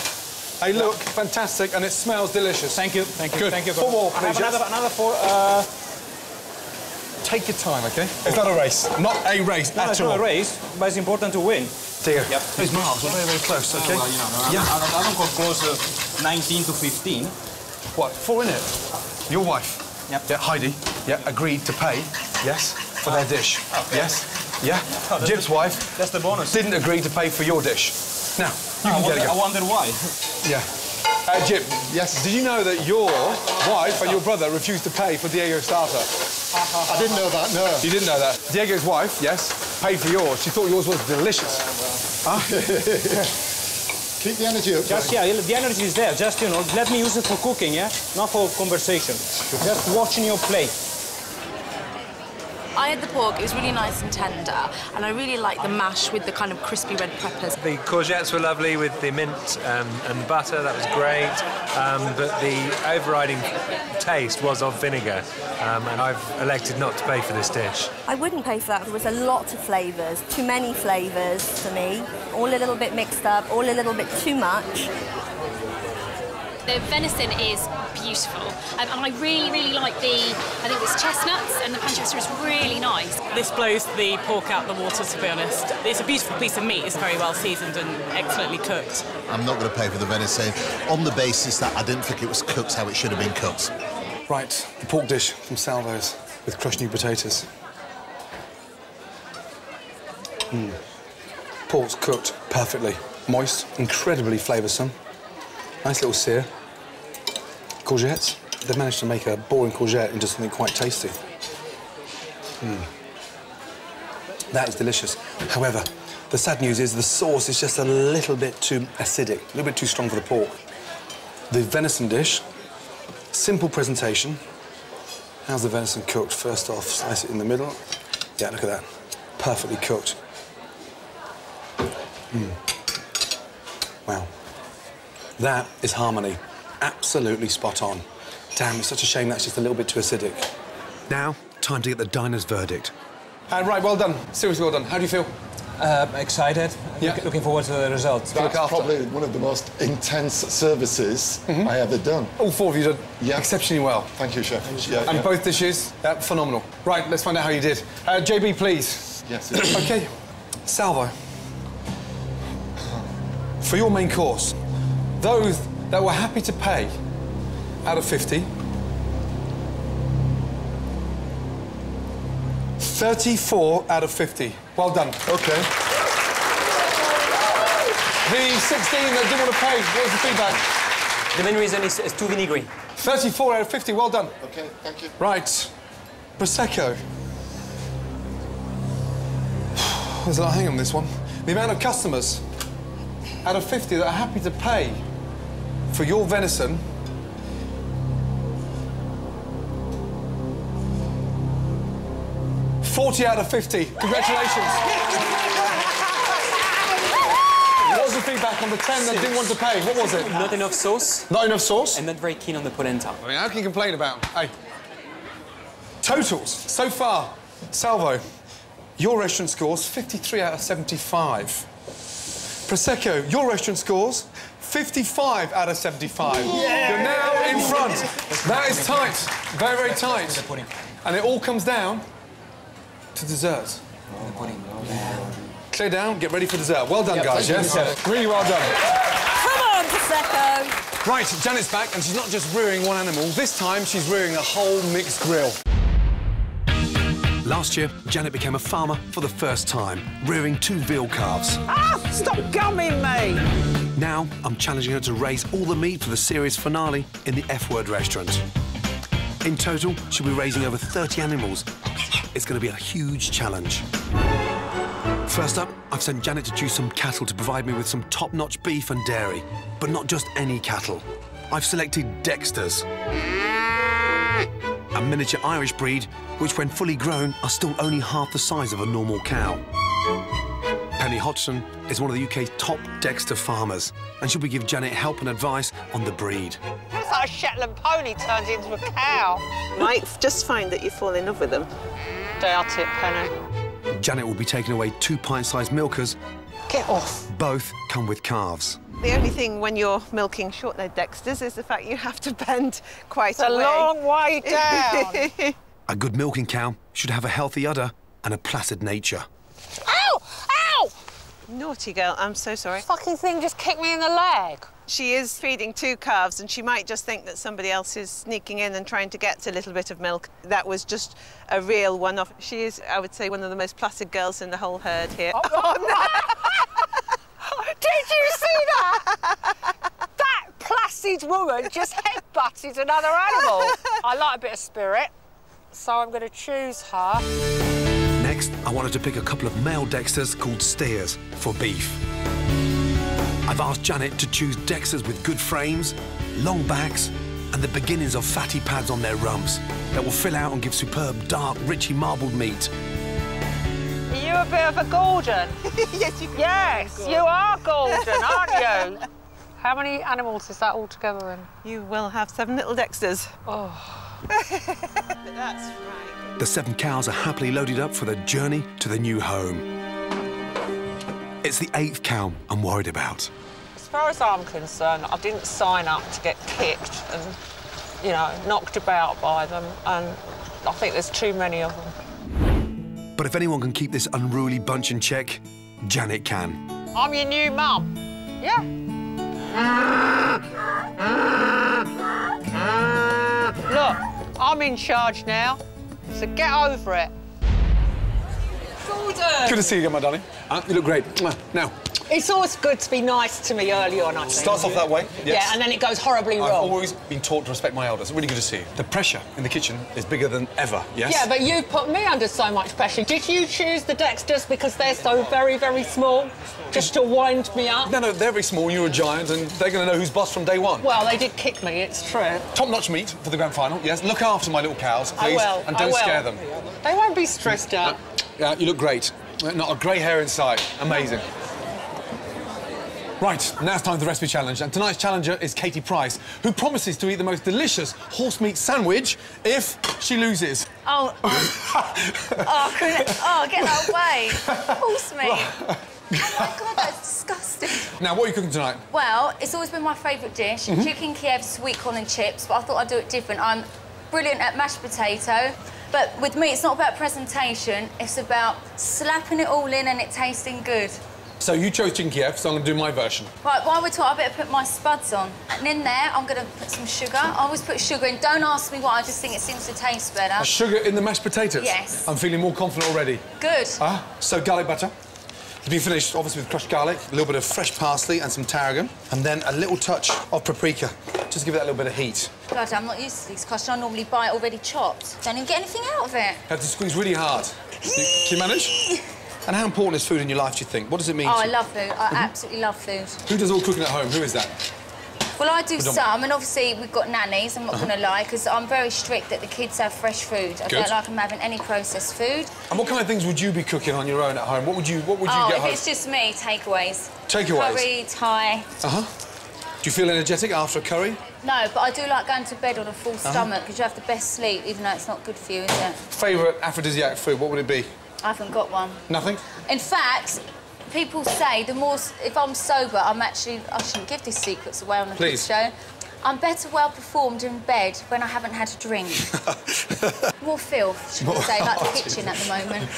Speaker 1: They look fantastic and it smells delicious.
Speaker 9: Thank you. Thank you.
Speaker 1: Good.
Speaker 9: Thank you.
Speaker 1: 4 more,
Speaker 9: I
Speaker 1: please.
Speaker 9: have another 4.
Speaker 1: Take your time, OK? It's not a race. Not a race
Speaker 9: No,
Speaker 1: at
Speaker 9: it's
Speaker 1: all.
Speaker 9: not a race, but it's important to win.
Speaker 1: Diego.
Speaker 9: Yep.
Speaker 1: These marks are very, very close, OK?
Speaker 9: Well, you know, I don't go close 19 to 15.
Speaker 1: What, 4 in it? Your wife?
Speaker 9: Yep.
Speaker 1: Yeah, Heidi, agreed to pay, yes, for their dish.
Speaker 9: Okay.
Speaker 1: Yes? Yeah? Jib's wife...
Speaker 9: That's the bonus.
Speaker 1: ...didn't agree to pay for your dish. Now, you can get it.
Speaker 9: I wonder why.
Speaker 1: Yeah. Jib, yes. Did you know that your wife and your brother refused to pay for Diego's starter?
Speaker 6: I didn't know that, no.
Speaker 1: You didn't know that? Diego's wife, yes, paid for yours. She thought yours was delicious. Huh?
Speaker 6: Keep the energy up.
Speaker 9: Just, the energy is there. Just, you know, let me use it for cooking, yeah? Not for conversation. Just watching your plate.
Speaker 19: I had the pork, it was really nice and tender, and I really liked the mash with the kind of crispy red peppers.
Speaker 20: The courgettes were lovely with the mint and butter, that was great, but the overriding taste was of vinegar, and I've elected not to pay for this dish.
Speaker 15: I wouldn't pay for that. There was a lot of flavours, too many flavours for me, all a little bit mixed up, all a little bit too much.
Speaker 21: The venison is beautiful, and I really like I think it's chestnuts, and the pancetta is really nice.
Speaker 22: This blows the pork out the water, to be honest. It's a beautiful piece of meat. It's very well seasoned and excellently cooked.
Speaker 18: I'm not going to pay for the venison on the basis that I didn't think it was cooked how it should have been cooked.
Speaker 1: Right, the pork dish from Salvo's with crushed new potatoes. Pork's cooked perfectly. Moist, incredibly flavoursome. Nice little sear. Courgettes. They've managed to make a boring courgette into something quite tasty. That is delicious. However, the sad news is the sauce is just a little bit too acidic, a little bit too strong for the pork. The venison dish, simple presentation. How's the venison cooked? First off, slice it in the middle. Yeah, look at that. Perfectly cooked. Wow. That is harmony. Absolutely spot on. Damn, it's such a shame that's just a little bit too acidic.
Speaker 2: Now, time to get the diner's verdict.
Speaker 1: Right, well done. Seriously well done. How do you feel?
Speaker 9: Excited.
Speaker 1: Yeah.
Speaker 9: Looking forward to the results.
Speaker 6: That's probably one of the most intense services I ever done.
Speaker 1: All four of you did exceptionally well.
Speaker 6: Thank you, Chef.
Speaker 1: And both dishes, phenomenal. Right, let's find out how you did. JB, please.
Speaker 6: Yes.
Speaker 1: OK. Salvo. For your main course, those that were happy to pay out of 50, 34 out of 50. Well done.
Speaker 6: OK.
Speaker 1: The 16 that didn't want to pay, what was the feedback?
Speaker 4: The main reason is too vinegary.
Speaker 1: 34 out of 50, well done.
Speaker 6: OK, thank you.
Speaker 1: Right. Prosecco. There's a lot of hang on this one. The amount of customers out of 50 that are happy to pay for your venison. $40 out of 50. Congratulations. What was the feedback on the 10 that didn't want to pay? What was it?
Speaker 4: Not enough sauce.
Speaker 1: Not enough sauce?
Speaker 4: And not very keen on the polenta.
Speaker 1: I mean, how can you complain about? Hey. Totals. So far, Salvo, your restaurant scores 53 out of 75. Prosecco, your restaurant scores 55 out of 75. Yeah. You're now in front. That is tight. Very, very tight. And it all comes down to dessert. Clear down, get ready for dessert. Well done, guys, yes? Really well done.
Speaker 15: Come on, Prosecco.
Speaker 1: Right, Janet's back, and she's not just rearing one animal. This time, she's rearing a whole mixed grill.
Speaker 2: Last year, Janet became a farmer for the first time, rearing 2 veal calves.
Speaker 3: Ah! Stop gumming me!
Speaker 2: Now, I'm challenging her to raise all the meat for the series finale in the F-Word restaurant. In total, she'll be raising over 30 animals. It's going to be a huge challenge. First up, I've sent Janet to choose some cattle to provide me with some top-notch beef and dairy. But not just any cattle. I've selected Dexters, a miniature Irish breed, which when fully grown are still only half the size of a normal cow. Penny Hodgson is one of the UK's top Dexter farmers, and she'll be giving Janet help and advice on the breed.
Speaker 3: It's like a Shetland pony turned into a cow.
Speaker 23: Might just find that you fall in love with them.
Speaker 3: Doubt it, Penny.
Speaker 2: Janet will be taking away 2 pint-sized milkers.
Speaker 3: Get off.
Speaker 2: Both come with calves.
Speaker 23: The only thing when you're milking short-legged Dexters is the fact you have to bend quite a way.
Speaker 3: It's a long way down.
Speaker 2: A good milking cow should have a healthy udder and a placid nature.
Speaker 3: Ow! Ow!
Speaker 23: Naughty girl, I'm so sorry.
Speaker 3: Fucking thing just kicked me in the leg.
Speaker 23: She is feeding 2 calves, and she might just think that somebody else is sneaking in and trying to get a little bit of milk. That was just a real one-off. She is, I would say, one of the most placid girls in the whole herd here.
Speaker 3: Oh, no! Did you see that? That placid woman just headbutted another animal. I like a bit of spirit, so I'm going to choose her.
Speaker 2: Next, I wanted to pick a couple of male Dexters called steers for beef. I've asked Janet to choose Dexters with good frames, long backs, and the beginnings of fatty pads on their rumps that will fill out and give superb, dark, richly marbled meat.
Speaker 3: Are you a bit of a Gordon?
Speaker 23: Yes,
Speaker 3: you are Gordon, aren't you? How many animals is that all together in?
Speaker 23: You will have 7 little Dexters.
Speaker 3: Oh.
Speaker 23: That's right.
Speaker 2: The 7 cows are happily loaded up for the journey to the new home. It's the 8th cow I'm worried about.
Speaker 3: As far as I'm concerned, I didn't sign up to get kicked and, you know, knocked about by them, and I think there's too many of them.
Speaker 2: But if anyone can keep this unruly bunch in check, Janet can.
Speaker 3: I'm your new mum. Yeah. Look, I'm in charge now, so get over it. Gordon!
Speaker 1: Good to see you again, my darling. You look great. Now.
Speaker 3: It's always good to be nice to me early on, I think.
Speaker 1: Starts off that way, yes.
Speaker 3: Yeah, and then it goes horribly wrong.
Speaker 1: I've always been taught to respect my elders. Really good to see you. The pressure in the kitchen is bigger than ever, yes?
Speaker 3: Yeah, but you put me under so much pressure. Did you choose the Dexters because they're so very, very small, just to wind me up?
Speaker 1: No, they're very small, you're a giant, and they're going to know who's boss from day one.
Speaker 3: Well, they did kick me, it's true.
Speaker 1: Top-notch meat for the grand final, yes. Look after my little cows, please.
Speaker 3: I will.
Speaker 1: And don't scare them.
Speaker 3: They won't be stressed out.
Speaker 1: Yeah, you look great. Not a grey hair inside. Amazing. Right, now it's time for the recipe challenge, and tonight's challenger is Katie Price, who promises to eat the most delicious horse meat sandwich if she loses.
Speaker 8: Oh, get that away. Horse meat. Oh, my God, that's disgusting.
Speaker 1: Now, what are you cooking tonight?
Speaker 8: Well, it's always been my favourite dish, chicken Kiev, sweet corn and chips, but I thought I'd do it different. I'm brilliant at mashed potato, but with me, it's not about presentation, it's about slapping it all in and it tasting good.
Speaker 1: So you chose chicken Kiev, so I'm going to do my version.
Speaker 8: Right, while we're talking, I better put my spuds on. And in there, I'm going to put some sugar. I always put sugar in. Don't ask me why, I just think it seems to taste better.
Speaker 1: Sugar in the mashed potatoes?
Speaker 8: Yes.
Speaker 1: I'm feeling more confident already.
Speaker 8: Good.
Speaker 1: So garlic butter. To be finished, obviously, with crushed garlic, a little bit of fresh parsley and some tarragon, and then a little touch of paprika. Just give it that little bit of heat.
Speaker 8: God, I'm not used to these crushed. I normally buy it already chopped. Don't even get anything out of it.
Speaker 1: You have to squeeze really hard. Can you manage? And how important is food in your life, do you think? What does it mean?
Speaker 8: Oh, I love food. I absolutely love food.
Speaker 1: Who does all cooking at home? Who is that?
Speaker 8: Well, I do some, and obviously we've got nannies, I'm not going to lie, because I'm very strict that the kids have fresh food. I don't like them having any processed food. And
Speaker 1: what kind of things would you be cooking on your own at home? What would you get home?
Speaker 8: If it's just me, takeaways.
Speaker 1: Takeaways?
Speaker 8: Curry, Thai.
Speaker 1: Do you feel energetic after a curry?
Speaker 8: No, but I do like going to bed on a full stomach, because you have the best sleep, even though it's not good for you, is it?
Speaker 1: Favourite aphrodisiac food, what would it be?
Speaker 8: I haven't got one.
Speaker 1: Nothing?
Speaker 8: In fact, people say if I'm sober, I shouldn't give these secrets away on the kids show. I'm better well performed in bed when I haven't had a drink. More filth, should we say, like the kitchen at the moment.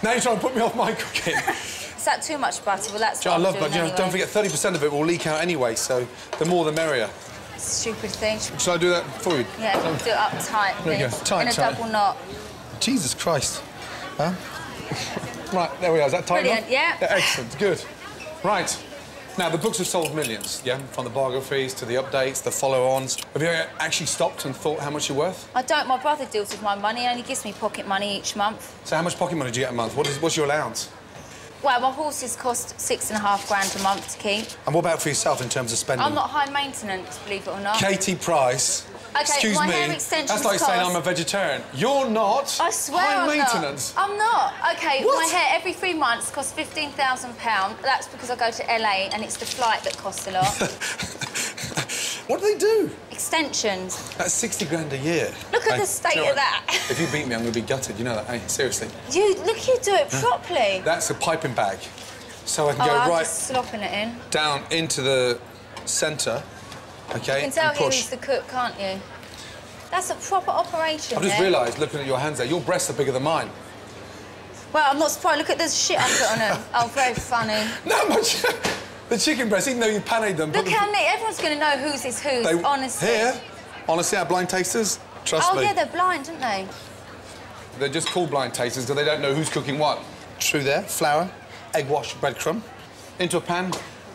Speaker 1: Now you're trying to put me off my cooking.
Speaker 8: Is that too much butter? Well, that's what
Speaker 1: I love
Speaker 8: I'm doing
Speaker 1: butter.
Speaker 8: anyway.
Speaker 1: Don't forget, 30% of it will leak out anyway, so the more the merrier.
Speaker 8: Stupid thing.
Speaker 1: Shall I do that for you?
Speaker 8: Yeah, do it up tight, please.
Speaker 1: There you go. Tight,
Speaker 8: in a double knot.
Speaker 1: Jesus Christ. Right, there we are. Is that tight
Speaker 8: Brilliant,
Speaker 1: enough?
Speaker 8: yeah.
Speaker 1: Excellent, good. Right. Now, the books have sold millions, yeah? From the biographies to the updates, the follow-ons. Have you ever actually stopped and thought how much you're worth?
Speaker 8: I don't. My brother deals with my money. He only gives me pocket money each month.
Speaker 1: So how much pocket money do you get a month? What's your allowance?
Speaker 8: Well, my horses cost £6.5 grand a month to keep.
Speaker 1: And what about for yourself in terms of spending?
Speaker 8: I'm not high maintenance, believe it or not.
Speaker 1: Katie Price.
Speaker 8: Okay,
Speaker 1: excuse
Speaker 8: my
Speaker 1: me.
Speaker 8: hair extensions
Speaker 1: That's like saying I'm a vegetarian. You're not.
Speaker 8: I swear
Speaker 1: high maintenance.
Speaker 8: I'm not. Okay,
Speaker 1: What?
Speaker 8: my hair every 3 months costs £15,000. That's because I go to LA and it's the flight that costs a lot.
Speaker 1: What do they do?
Speaker 8: Extensions.
Speaker 1: That's 60 grand a year.
Speaker 8: Look at the state of that.
Speaker 1: If you beat me, I'm going to be gutted. You know that, hey? Seriously.
Speaker 8: You do it properly.
Speaker 1: That's a piping bag. So I can go
Speaker 8: I'm
Speaker 1: right
Speaker 8: just slopping it in.
Speaker 1: down into the centre, OK,
Speaker 8: You can tell
Speaker 1: and push.
Speaker 8: who's the cook, can't you? That's a proper operation.
Speaker 1: I've just realised, looking at your hands there, your breasts are bigger than mine.
Speaker 8: Well, I'm not surprised. Look at the shit I put on them. Oh, very funny.
Speaker 1: No, much. The chicken breasts, even though you panade them...
Speaker 8: Look how neat. Everyone's going to know whose is whose, honestly.
Speaker 1: Here, honestly, our blind tasters, trust me.
Speaker 8: Oh, yeah, they're blind, aren't they?
Speaker 1: They're just called blind tasters because they don't know who's cooking what. Through there, flour, egg wash, breadcrumb, into a pan,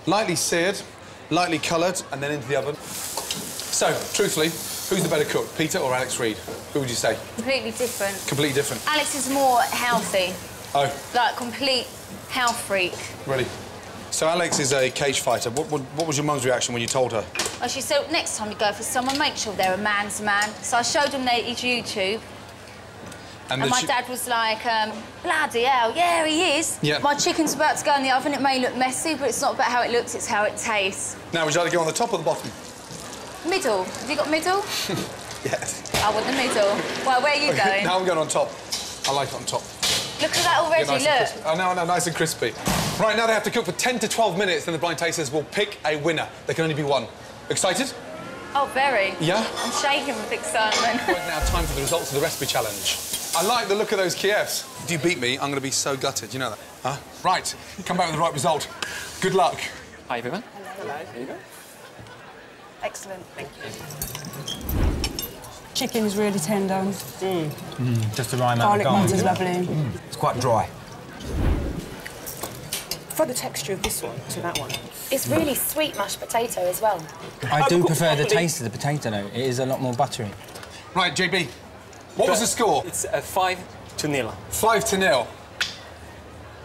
Speaker 1: lightly seared, lightly coloured, and then into the oven. So, truthfully, who's the better cook, Peter or Alex Reid? Who would you say?
Speaker 8: Completely different.
Speaker 1: Completely different.
Speaker 8: Alex is more healthy.
Speaker 1: Oh.
Speaker 8: Like, complete health freak.
Speaker 1: Ready. So Alex is a cage fighter. What was your mum's reaction when you told her?
Speaker 8: Oh, she said, next time you go for someone, make sure they're a man's man. So I showed him his YouTube. And my dad was like, bloody hell, yeah, he is.
Speaker 1: Yeah.
Speaker 8: My chicken's about to go in the oven. It may look messy, but it's not about how it looks, it's how it tastes.
Speaker 1: Now, would you like to go on the top or the bottom?
Speaker 8: Middle. Have you got middle?
Speaker 1: Yes.
Speaker 8: I want the middle. Well, where are you going?
Speaker 1: Now I'm going on top. I like it on top.
Speaker 8: Look at that already,
Speaker 1: nice
Speaker 8: look.
Speaker 1: Oh, no, nice and crispy. Right, now they have to cook for 10 to 12 minutes, then the blind tasters will pick a winner. There can only be one. Excited?
Speaker 8: Oh, very.
Speaker 1: Yeah?
Speaker 8: I'm shaking with excitement.
Speaker 1: Right now, time for the results of the recipe challenge. I like the look of those Kievs. If you beat me, I'm going to be so gutted, you know that? Huh? Right, come back with the right result. Good luck.
Speaker 4: Hi, everyone.
Speaker 23: Hello.
Speaker 4: There you go.
Speaker 23: Excellent, thank you.
Speaker 5: Chicken's really tender.
Speaker 12: Just the right amount
Speaker 5: Garlic
Speaker 12: of
Speaker 5: butter's lovely.
Speaker 12: It's quite dry.
Speaker 23: For the texture of this one to that one.
Speaker 7: It's really sweet mashed potato as well.
Speaker 12: I do prefer the taste of the potato, though. It is a lot more buttery.
Speaker 1: Right, JB, what was the score?
Speaker 4: It's 5-0.
Speaker 1: 5-0.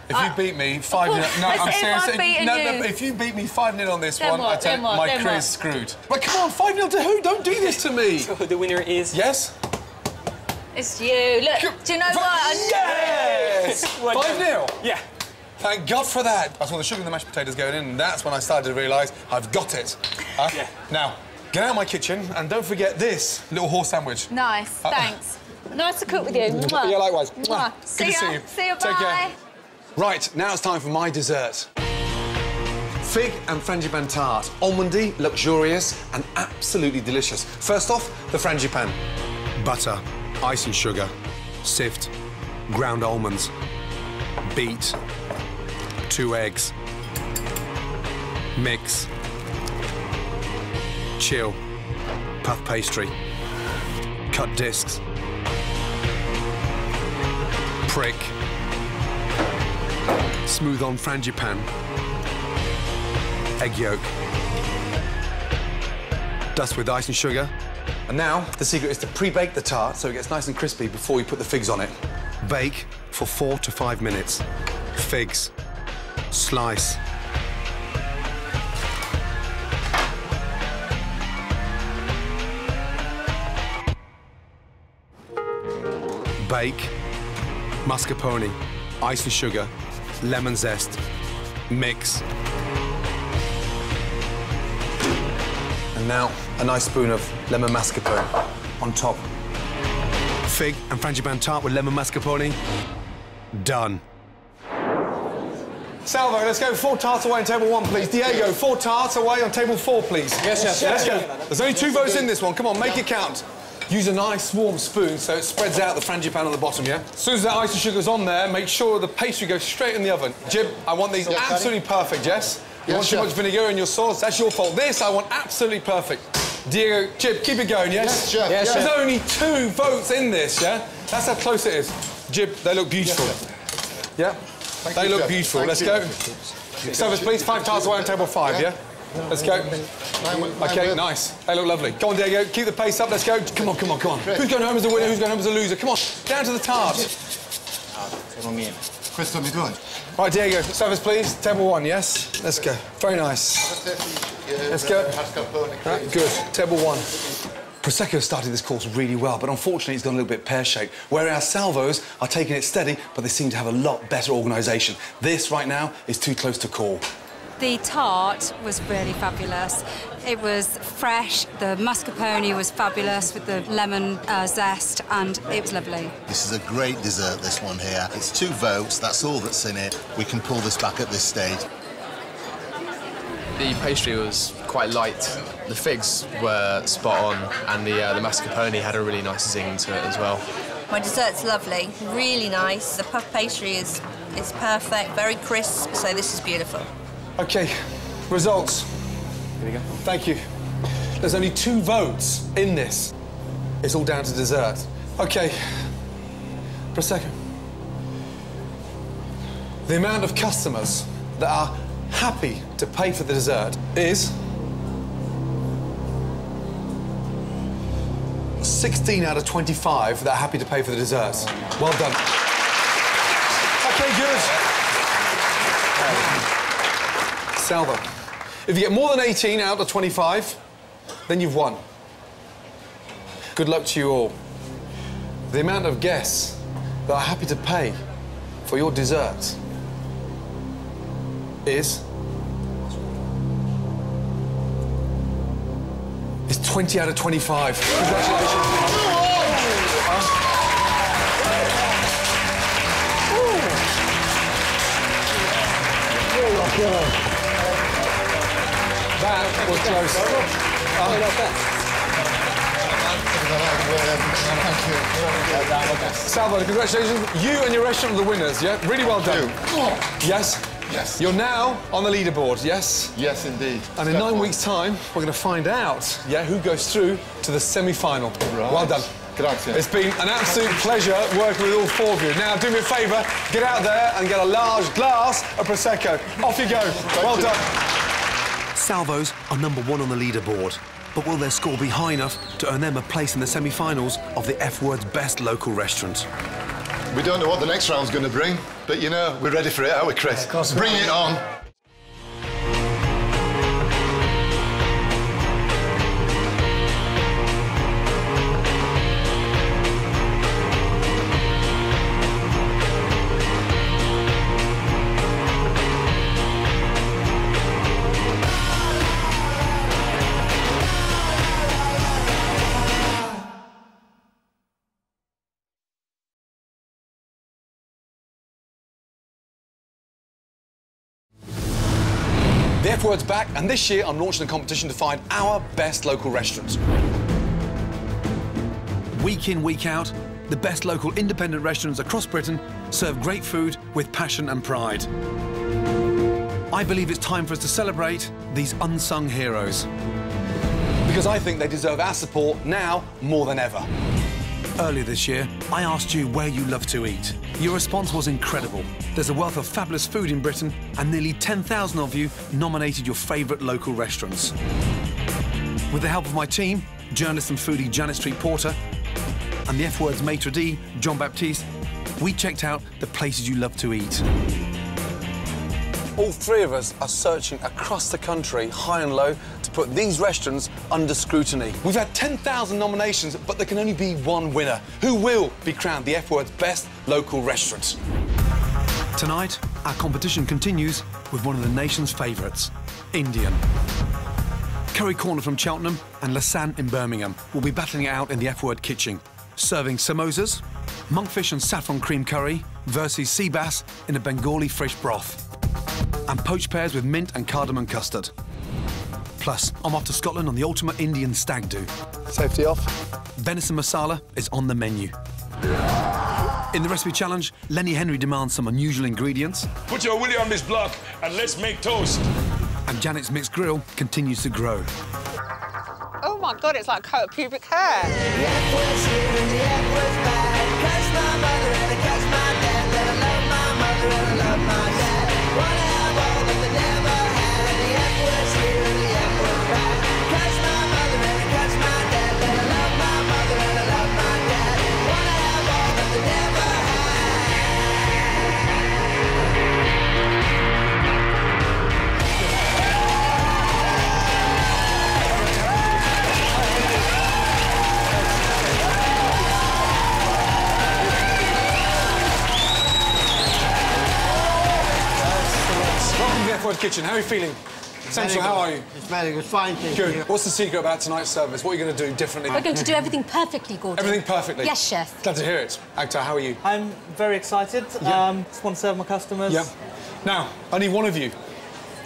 Speaker 1: If you beat me 5-0... No, I'm serious. No, if you beat me 5-0 on this one, I tell you, my career's screwed. But come on, 5-0 to who? Don't do this to me.
Speaker 4: So the winner is...
Speaker 1: Yes?
Speaker 8: It's you. Look, do you know what?
Speaker 1: Yes! 5-0?
Speaker 4: Yeah.
Speaker 1: Thank God for that. I saw the sugar and the mashed potatoes going in, and that's when I started to realise I've got it. Yeah. Now, get out of my kitchen, and don't forget this little horse sandwich.
Speaker 8: Nice, thanks. Nice to cook with you. Mwah.
Speaker 1: Yeah, likewise.
Speaker 8: Mwah.
Speaker 1: Good
Speaker 8: See
Speaker 1: to
Speaker 8: ya.
Speaker 1: see you.
Speaker 8: See you,
Speaker 1: Take
Speaker 8: bye.
Speaker 1: care. Right, now it's time for my dessert. Fig and frangipan tart. Almondy, luxurious, and absolutely delicious. First off, the frangipan.
Speaker 2: Butter, icing sugar, sift, ground almonds, beat, 2 eggs, mix, chill, puff pastry, cut discs, prick, smooth on frangipan, egg yolk, dust with icing sugar.
Speaker 1: And now, the secret is to pre-bake the tart so it gets nice and crispy before you put the figs on it.
Speaker 2: Bake for 4 to 5 minutes. Figs. Slice. Bake. Mascarpone. Ice and sugar. Lemon zest. Mix.
Speaker 1: And now, a nice spoon of lemon mascarpone on top.
Speaker 2: Fig and frangipan tart with lemon mascarpone. Done.
Speaker 1: Salvo, let's go 4 tarts away on table 1, please. Diego, 4 tarts away on table 4, please.
Speaker 9: Yes, yes.
Speaker 1: Let's go. There's only 2 votes in this one. Come on, make it count. Use a nice warm spoon so it spreads out the frangipan on the bottom, yeah? As soon as that ice and sugar's on there, make sure the pastry goes straight in the oven. Jib, I want these absolutely perfect, Jess? You want too much vinegar in your sauce? That's your fault. This, I want absolutely perfect. Diego, Jib, keep it going, yes?
Speaker 6: Yes, chef.
Speaker 1: Yes, There's only 2 votes in this, yeah? That's how close it is. Jib, they look beautiful. Yeah? They look beautiful. Let's go. Service, please. 5 tarts away on table 5, yeah? Let's go. OK, nice. They look lovely. Go on, Diego. Keep the pace up. Let's go. Come on, come on, come on. Who's going home as a winner? Who's going home as a loser? Come on. Down to the tart.
Speaker 6: Questo mi piace.
Speaker 1: Right, Diego. Service, please. Table 1, yes? Let's go. Very nice. Let's go. Right, good. Table 1. Prosecco started this course really well, but unfortunately it's gone a little bit pear-shaped, whereas Salvos are taking it steady, but they seem to have a lot better organisation. This, right now, is too close to call.
Speaker 13: The tart was really fabulous. It was fresh, the mascarpone was fabulous with the lemon zest, and it was lovely.
Speaker 18: This is a great dessert, this one here. It's 2 votes, that's all that's in it. We can pull this back at this stage.
Speaker 10: The pastry was quite light. The figs were spot on, and the mascarpone had a really nice zing to it as well.
Speaker 15: My dessert's lovely, really nice. The puff pastry is perfect, very crisp, so this is beautiful.
Speaker 1: OK, results.
Speaker 4: Here we go.
Speaker 1: Thank you. There's only 2 votes in this. It's all down to dessert. OK, Prosecco. The amount of customers that are happy to pay for the dessert is 16 out of 25 that are happy to pay for the dessert. Well done. OK, good. Salvo, if you get more than 18 out of 25, then you've won. Good luck to you all. The amount of guests that are happy to pay for your dessert is 20 out of 25. Congratulations. That was close. Salvo, congratulations. You and your restaurant are the winners, yeah? Really well done. Yes?
Speaker 6: Yes.
Speaker 1: You're now on the leaderboard, yes?
Speaker 6: Yes, indeed.
Speaker 1: And in 9 weeks' time, we're going to find out, yeah, who goes through to the semi-final. Right. Well done.
Speaker 6: Grazie.
Speaker 1: It's been an absolute pleasure working with all four of you. Now, do me a favour, get out there and get a large glass of Prosecco. Off you go. Well done.
Speaker 2: Salvos are #1 on the leaderboard, but will their score be high enough to earn them a place in the semi-finals of the F Word's best local restaurant?
Speaker 6: We don't know what the next round's going to bring, but you know, we're ready for it, aren't we, Chris? Bring it on.
Speaker 1: The F Word's back, and this year I'm launching a competition to find our best local restaurants.
Speaker 2: Week in, week out, the best local independent restaurants across Britain serve great food with passion and pride. I believe it's time for us to celebrate these unsung heroes.
Speaker 1: Because I think they deserve our support now more than ever.
Speaker 2: Earlier this year, I asked you where you love to eat. Your response was incredible. There's a wealth of fabulous food in Britain, and nearly 10,000 of you nominated your favourite local restaurants. With the help of my team, journalist and foodie Janet Street Porter, and the F Word's maitre d', John Baptiste, we checked out the places you love to eat.
Speaker 1: All three of us are searching across the country, high and low, to put these restaurants under scrutiny. We've had 10,000 nominations, but there can only be one winner. Who will be crowned the F Word's best local restaurant?
Speaker 2: Tonight, our competition continues with one of the nation's favourites, Indian. Curry Corner from Cheltenham and Lausanne in Birmingham will be battling it out in the F Word kitchen, serving samosas, monkfish and saffron cream curry versus sea bass in a Bengali fish broth, and poached pears with mint and cardamom custard. Plus, I'm off to Scotland on the ultimate Indian stag do.
Speaker 1: Safety off.
Speaker 2: Venison masala is on the menu. In the recipe challenge, Lenny Henry demands some unusual ingredients.
Speaker 11: Put your willy on this block and let's make toast.
Speaker 2: And Janet's mixed grill continues to grow.
Speaker 3: Oh my God, it's like a coat of pubic hair. The F Word's here and the F Word's back. Catch my mother and I catch my dad. Let I love my mother and I love my dad. Wanna have all that they never had. The F Word's here and the F Word's back. Catch my mother and I catch my dad. Let I love my mother and I love my dad. Wanna have all that they never had.
Speaker 1: Welcome to the F Word kitchen. How are you feeling? Central, how are you?
Speaker 14: It's very good, fine, thank
Speaker 1: Good.
Speaker 14: you.
Speaker 1: What's the secret about tonight's service? What are you going to do differently?
Speaker 16: We're going to do everything perfectly, Gordon.
Speaker 1: Everything perfectly?
Speaker 16: Yes, chef.
Speaker 1: Glad to hear it. Akhtar, how are you?
Speaker 24: I'm very excited.
Speaker 1: Yeah.
Speaker 24: Just want to serve my customers.
Speaker 1: Yeah. Now, only one of you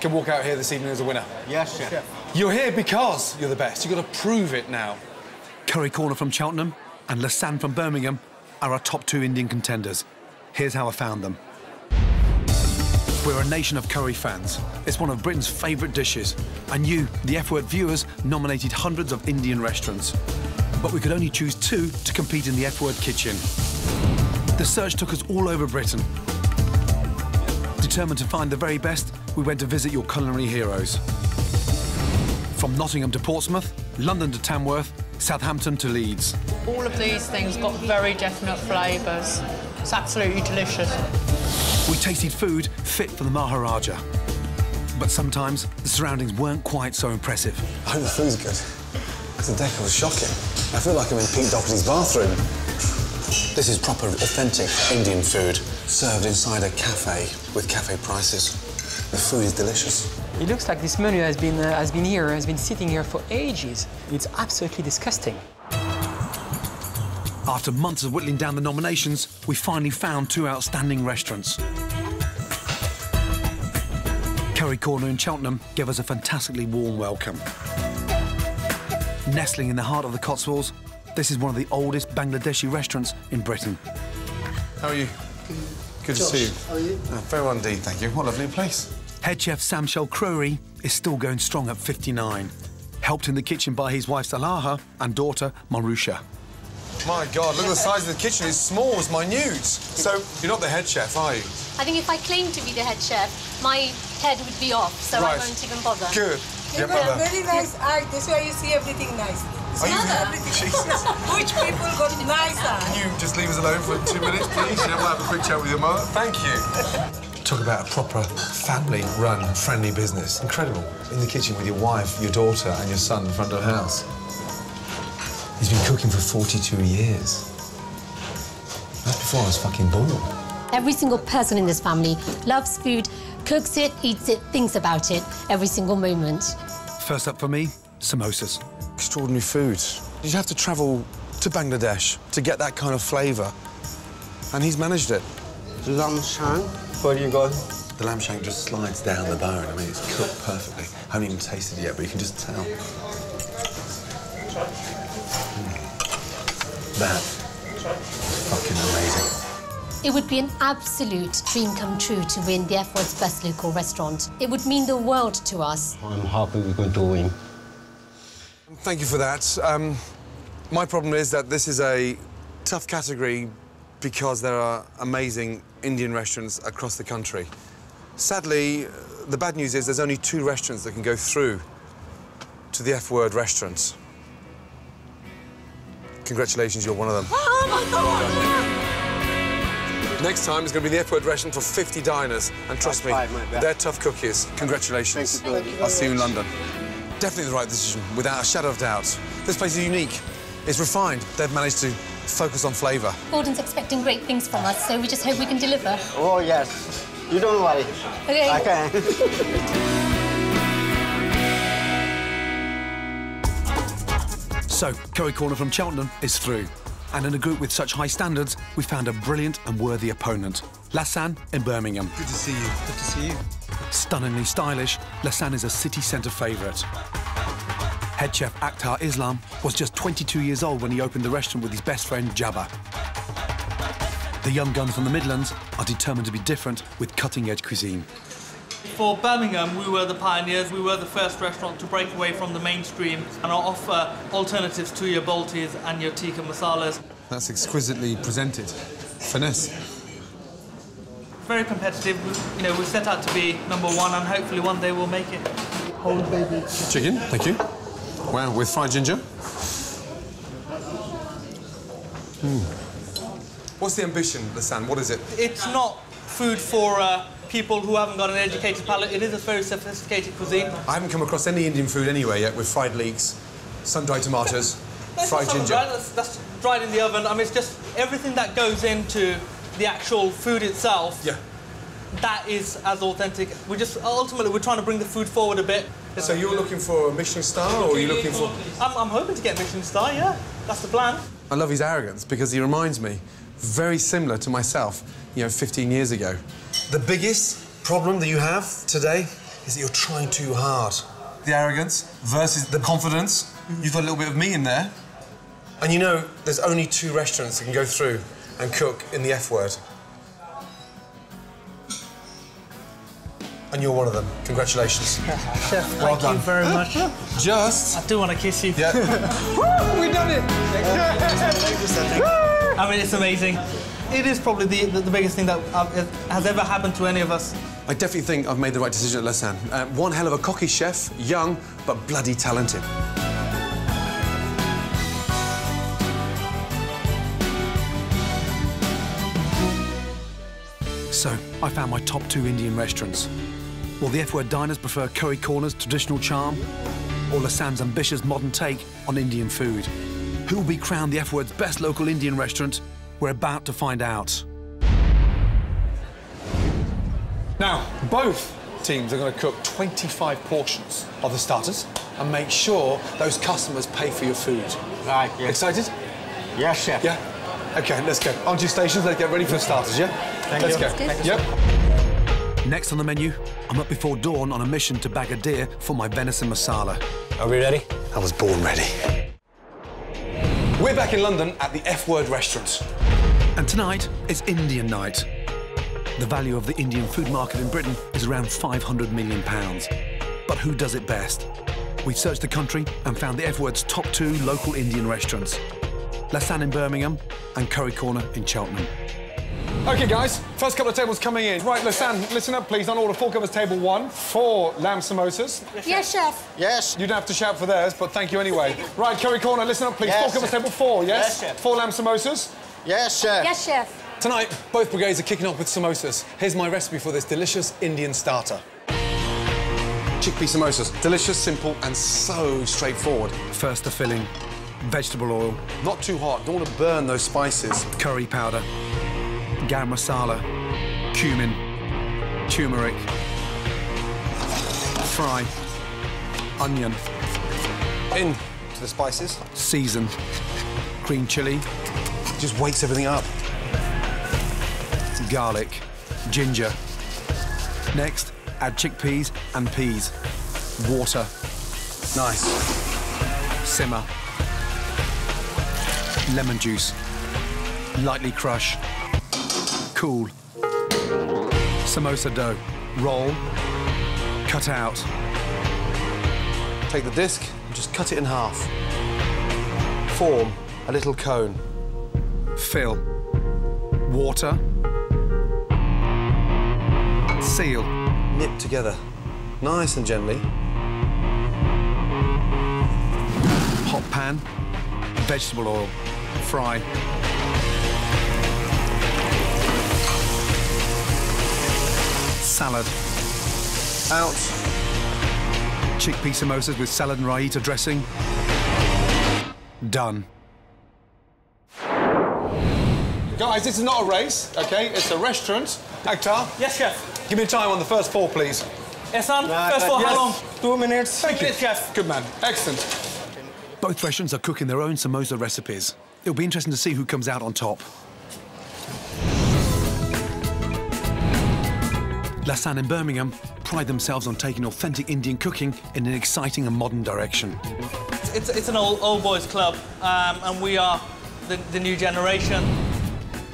Speaker 1: can walk out here this evening as a winner.
Speaker 14: Yes, chef.
Speaker 1: You're here because you're the best. You've got to prove it now.
Speaker 2: Curry Corner from Cheltenham and Lausanne from Birmingham are our top 2 Indian contenders. Here's how I found them. We're a nation of curry fans. It's one of Britain's favourite dishes. And you, the F Word viewers, nominated hundreds of Indian restaurants. But we could only choose 2 to compete in the F Word kitchen. The search took us all over Britain. Determined to find the very best, we went to visit your culinary heroes. From Nottingham to Portsmouth, London to Tamworth, Southampton to Leeds.
Speaker 25: All of these things got very definite flavours. It's absolutely delicious.
Speaker 2: We tasted food fit for the Maharaja. But sometimes the surroundings weren't quite so impressive.
Speaker 1: I hope the food's good. The decor was shocking. I feel like I'm in Pete Doherty's bathroom. This is proper, authentic Indian food, served inside a cafe with cafe prices. The food is delicious.
Speaker 14: It looks like this menu has been sitting here for ages. It's absolutely disgusting.
Speaker 2: After months of whittling down the nominations, we finally found 2 outstanding restaurants. Curry Corner in Cheltenham gave us a fantastically warm welcome. Nestling in the heart of the Cotswolds, this is one of the oldest Bangladeshi restaurants in Britain.
Speaker 1: How are you? Good to see you.
Speaker 17: How are you?
Speaker 1: Very well indeed, thank you. What a lovely place.
Speaker 2: Head chef Sam Shelcrory is still going strong at 59. Helped in the kitchen by his wife Salaha and daughter Marusha.
Speaker 1: My God, look at the size of the kitchen. It's small, it's minute. So, you're not the head chef, are you?
Speaker 16: I think if I claimed to be the head chef, my head would be off, so I won't even bother.
Speaker 1: Good.
Speaker 19: You got a very nice eye. That's why you see everything nice.
Speaker 1: Are you?
Speaker 19: Everything.
Speaker 1: Jesus.
Speaker 19: Which people got nice eyes?
Speaker 1: Can you just leave us alone for 2 minutes, please? Yeah, we'll have a quick chat with your mother. Thank you. Talk about a proper family-run, friendly business. Incredible. In the kitchen with your wife, your daughter and your son in front of the house. He's been cooking for 42 years. That's before I was fucking born.
Speaker 16: Every single person in this family loves food, cooks it, eats it, thinks about it every single moment.
Speaker 2: First up for me, samosas.
Speaker 1: Extraordinary food. You'd have to travel to Bangladesh to get that kind of flavour. And he's managed it.
Speaker 17: Lamb shank. Where do you go?
Speaker 1: The lamb shank just slides down the bone. I mean, it's cooked perfectly. I haven't even tasted it yet, but you can just tell. That's fucking amazing.
Speaker 16: It would be an absolute dream come true to win the F-Word's Best Local Restaurant. It would mean the world to us.
Speaker 17: I'm happy we're going to win.
Speaker 1: Thank you for that. My problem is that this is a tough category because there are amazing Indian restaurants across the country. Sadly, the bad news is there's only 2 restaurants that can go through to the F-Word restaurants. Congratulations, you're one of them.
Speaker 19: Oh, my God!
Speaker 1: Next time, it's going to be the F-Word restaurant for 50 diners. And trust me, they're tough cookies. Congratulations.
Speaker 17: Thank you.
Speaker 1: I'll see you in London. Definitely the right decision, without a shadow of doubt. This place is unique. It's refined. They've managed to focus on flavour.
Speaker 16: Gordon's expecting great things from us, so we just hope we can deliver.
Speaker 17: Oh, yes. You don't worry.
Speaker 16: Okay.
Speaker 17: I can.
Speaker 2: So, Curry Corner from Cheltenham is through. And in a group with such high standards, we found a brilliant and worthy opponent. Lassan in Birmingham.
Speaker 1: Good to see you. Good to see you.
Speaker 2: Stunningly stylish, Lassan is a city centre favourite. Head chef Akhtar Islam was just 22 years old when he opened the restaurant with his best friend Jabba. The young guns from the Midlands are determined to be different with cutting-edge cuisine.
Speaker 24: For Birmingham, we were the pioneers. We were the first restaurant to break away from the mainstream and offer alternatives to your boltis and your tikka masalas.
Speaker 1: That's exquisitely presented. Finesse.
Speaker 24: Very competitive. We set out to be #1, and hopefully one day we'll make it.
Speaker 17: Whole baby.
Speaker 1: Chicken, thank you. Wow, with fried ginger. What's the ambition, Lassan? What is it?
Speaker 24: It's not food for people who haven't got an educated palate. It is a very sophisticated cuisine.
Speaker 1: I haven't come across any Indian food anywhere yet with fried leeks, sun-dried tomatoes, fried ginger.
Speaker 24: That's dried in the oven. I mean, it's just everything that goes into the actual food itself.
Speaker 1: Yeah.
Speaker 24: That is as authentic. Ultimately, we're trying to bring the food forward a bit.
Speaker 1: So you're looking for a Michelin star, or are you looking for...
Speaker 24: I'm hoping to get a Michelin star, yeah. That's the plan.
Speaker 1: I love his arrogance because he reminds me very similar to myself, 15 years ago. The biggest problem that you have today is that you're trying too hard. The arrogance versus the confidence. You've got a little bit of me in there. And there's only 2 restaurants that can go through and cook in the F-word. And you're one of them. Congratulations.
Speaker 24: Chef, thank you very much.
Speaker 1: Just...
Speaker 24: I do want to kiss you.
Speaker 1: Yeah. Woo! We've done it!
Speaker 24: I mean, it's amazing. It is probably the biggest thing that has ever happened to any of us.
Speaker 1: I definitely think I've made the right decision at Lassan. One hell of a cocky chef, young, but bloody talented.
Speaker 2: So, I found my top 2 Indian restaurants. Will the F-Word diners prefer Curry Corner's traditional charm, or Lasanne's ambitious modern take on Indian food? Who will be crowned the F Word's best local Indian restaurant? We're about to find out.
Speaker 1: Now, both teams are going to cook 25 portions of the starters and make sure those customers pay for your food.
Speaker 17: Right, yes.
Speaker 1: Excited?
Speaker 17: Yes, chef.
Speaker 1: Yeah? OK, let's go. On to your stations, let's get ready for the starters, yeah? Let's go. Yep.
Speaker 2: Next on the menu, I'm up before dawn on a mission to bag a deer for my venison masala.
Speaker 12: Are we ready?
Speaker 1: I was born ready. We're back in London at the F Word restaurant.
Speaker 2: And tonight is Indian night. The value of the Indian food market in Britain is around £500 million. But who does it best? We've searched the country and found the F Word's top 2 local Indian restaurants. Lasanne in Birmingham and Curry Corner in Cheltenham.
Speaker 1: OK, guys, first couple of tables coming in. Right, Lasanne, listen up, please. On order, 4 covers, table 1, 4 lamb samosas.
Speaker 15: Yes, chef.
Speaker 17: Yes.
Speaker 1: You don't have to shout for theirs, but thank you anyway. Right, Curry Corner, listen up, please.
Speaker 17: Yes.
Speaker 1: 4 covers, table 4, yes?
Speaker 17: Yes, chef.
Speaker 1: 4 lamb samosas.
Speaker 17: Yes, chef.
Speaker 15: Yes, chef.
Speaker 1: Tonight, both brigades are kicking off with samosas. Here's my recipe for this delicious Indian starter. Chickpea samosas. Delicious, simple, and so straightforward.
Speaker 2: First the filling, vegetable oil.
Speaker 1: Not too hot, don't want to burn those spices.
Speaker 2: Curry powder, garam masala, cumin, turmeric, fry, onion.
Speaker 1: In to the spices.
Speaker 2: Season, green chilli.
Speaker 1: Just wakes everything up.
Speaker 2: Garlic, ginger. Next, add chickpeas and peas. Water.
Speaker 1: Nice.
Speaker 2: Simmer. Lemon juice. Lightly crush. Cool. Samosa dough. Roll. Cut out.
Speaker 1: Take the disc and just cut it in half. Form a little cone.
Speaker 2: Fill. Water. Seal.
Speaker 1: Nip together. Nice and gently.
Speaker 2: Hot pan. Vegetable oil. Fry. Salad.
Speaker 1: Out.
Speaker 2: Chickpea samosas with salad and raita dressing. Done.
Speaker 1: Guys, this is not a race, OK? It's a restaurant. Akhtar?
Speaker 9: Yes, chef.
Speaker 1: Give me a time on the first 4, please.
Speaker 9: Ehsan, first of all, how long? 2 minutes.
Speaker 1: Thank you,
Speaker 9: chef.
Speaker 1: Good man. Excellent.
Speaker 2: Both restaurants are cooking their own samosa recipes. It'll be interesting to see who comes out on top. Lasanne in Birmingham pride themselves on taking authentic Indian cooking in an exciting and modern direction.
Speaker 24: It's an old boys club, and we are the new generation.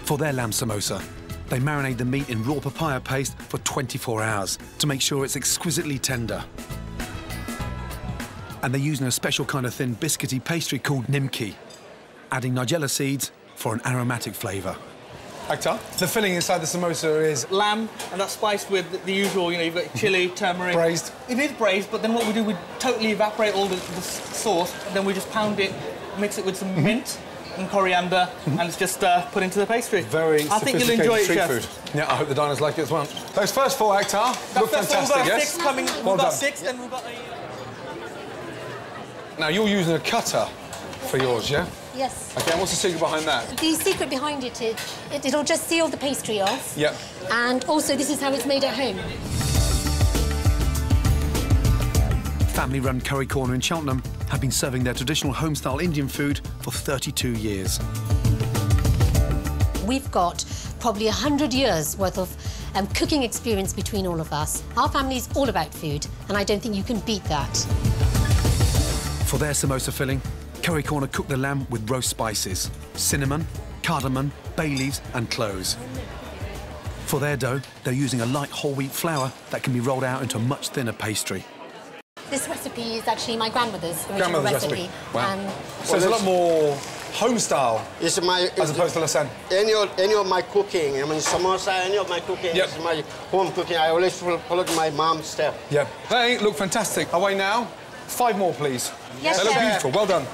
Speaker 2: For their lamb samosa, they marinate the meat in raw papaya paste for 24 hours to make sure it's exquisitely tender. And they're using a special kind of thin biscuity pastry called nimki, adding nigella seeds for an aromatic flavour.
Speaker 1: Akhtar, the filling inside the samosa is
Speaker 24: Lamb, and that's spiced with the usual, you know, you've got chili, turmeric.
Speaker 1: Braised.
Speaker 24: It is braised, but then what we do, we totally evaporate all the sauce, and then we just pound it, mix it with some mint and coriander, and it's just put into the pastry.
Speaker 1: Very
Speaker 24: I think you'll enjoy it,
Speaker 1: street
Speaker 24: chef.
Speaker 1: food. Yeah, I hope the diners like it as well. Those first 4, Akhtar, look fantastic,
Speaker 24: we've got
Speaker 1: yes?
Speaker 24: 6 coming.
Speaker 1: Well
Speaker 24: we've got
Speaker 1: done.
Speaker 24: 6, then we've got
Speaker 1: Now, you're using a cutter for yours, yeah?
Speaker 16: Yes.
Speaker 1: OK, and what's the secret behind that?
Speaker 16: The secret behind it is it'll just seal the pastry off.
Speaker 1: Yep.
Speaker 16: And also, this is how it's made at home.
Speaker 2: Family-run Curry Corner in Cheltenham have been serving their traditional home-style Indian food for 32 years.
Speaker 16: We've got probably 100 years worth of cooking experience between all of us. Our family's all about food, and I don't think you can beat that.
Speaker 2: For their samosa filling, Curry Corner cook the lamb with roast spices, cinnamon, cardamom, bay leaves and cloves. For their dough, they're using a light whole wheat flour that can be rolled out into a much thinner pastry.
Speaker 16: This recipe is actually my grandmother's original recipe.
Speaker 1: Wow. So it's a lot more home style
Speaker 17: It's my,
Speaker 1: as opposed to Lasanne.
Speaker 17: Any of my cooking, I mean, samosa, any of my cooking is my home cooking. I always follow my mom's step.
Speaker 1: Yeah. They look fantastic. Away now. 5 more, please.
Speaker 16: Yes,
Speaker 1: they look
Speaker 16: chef.
Speaker 1: beautiful. Well done.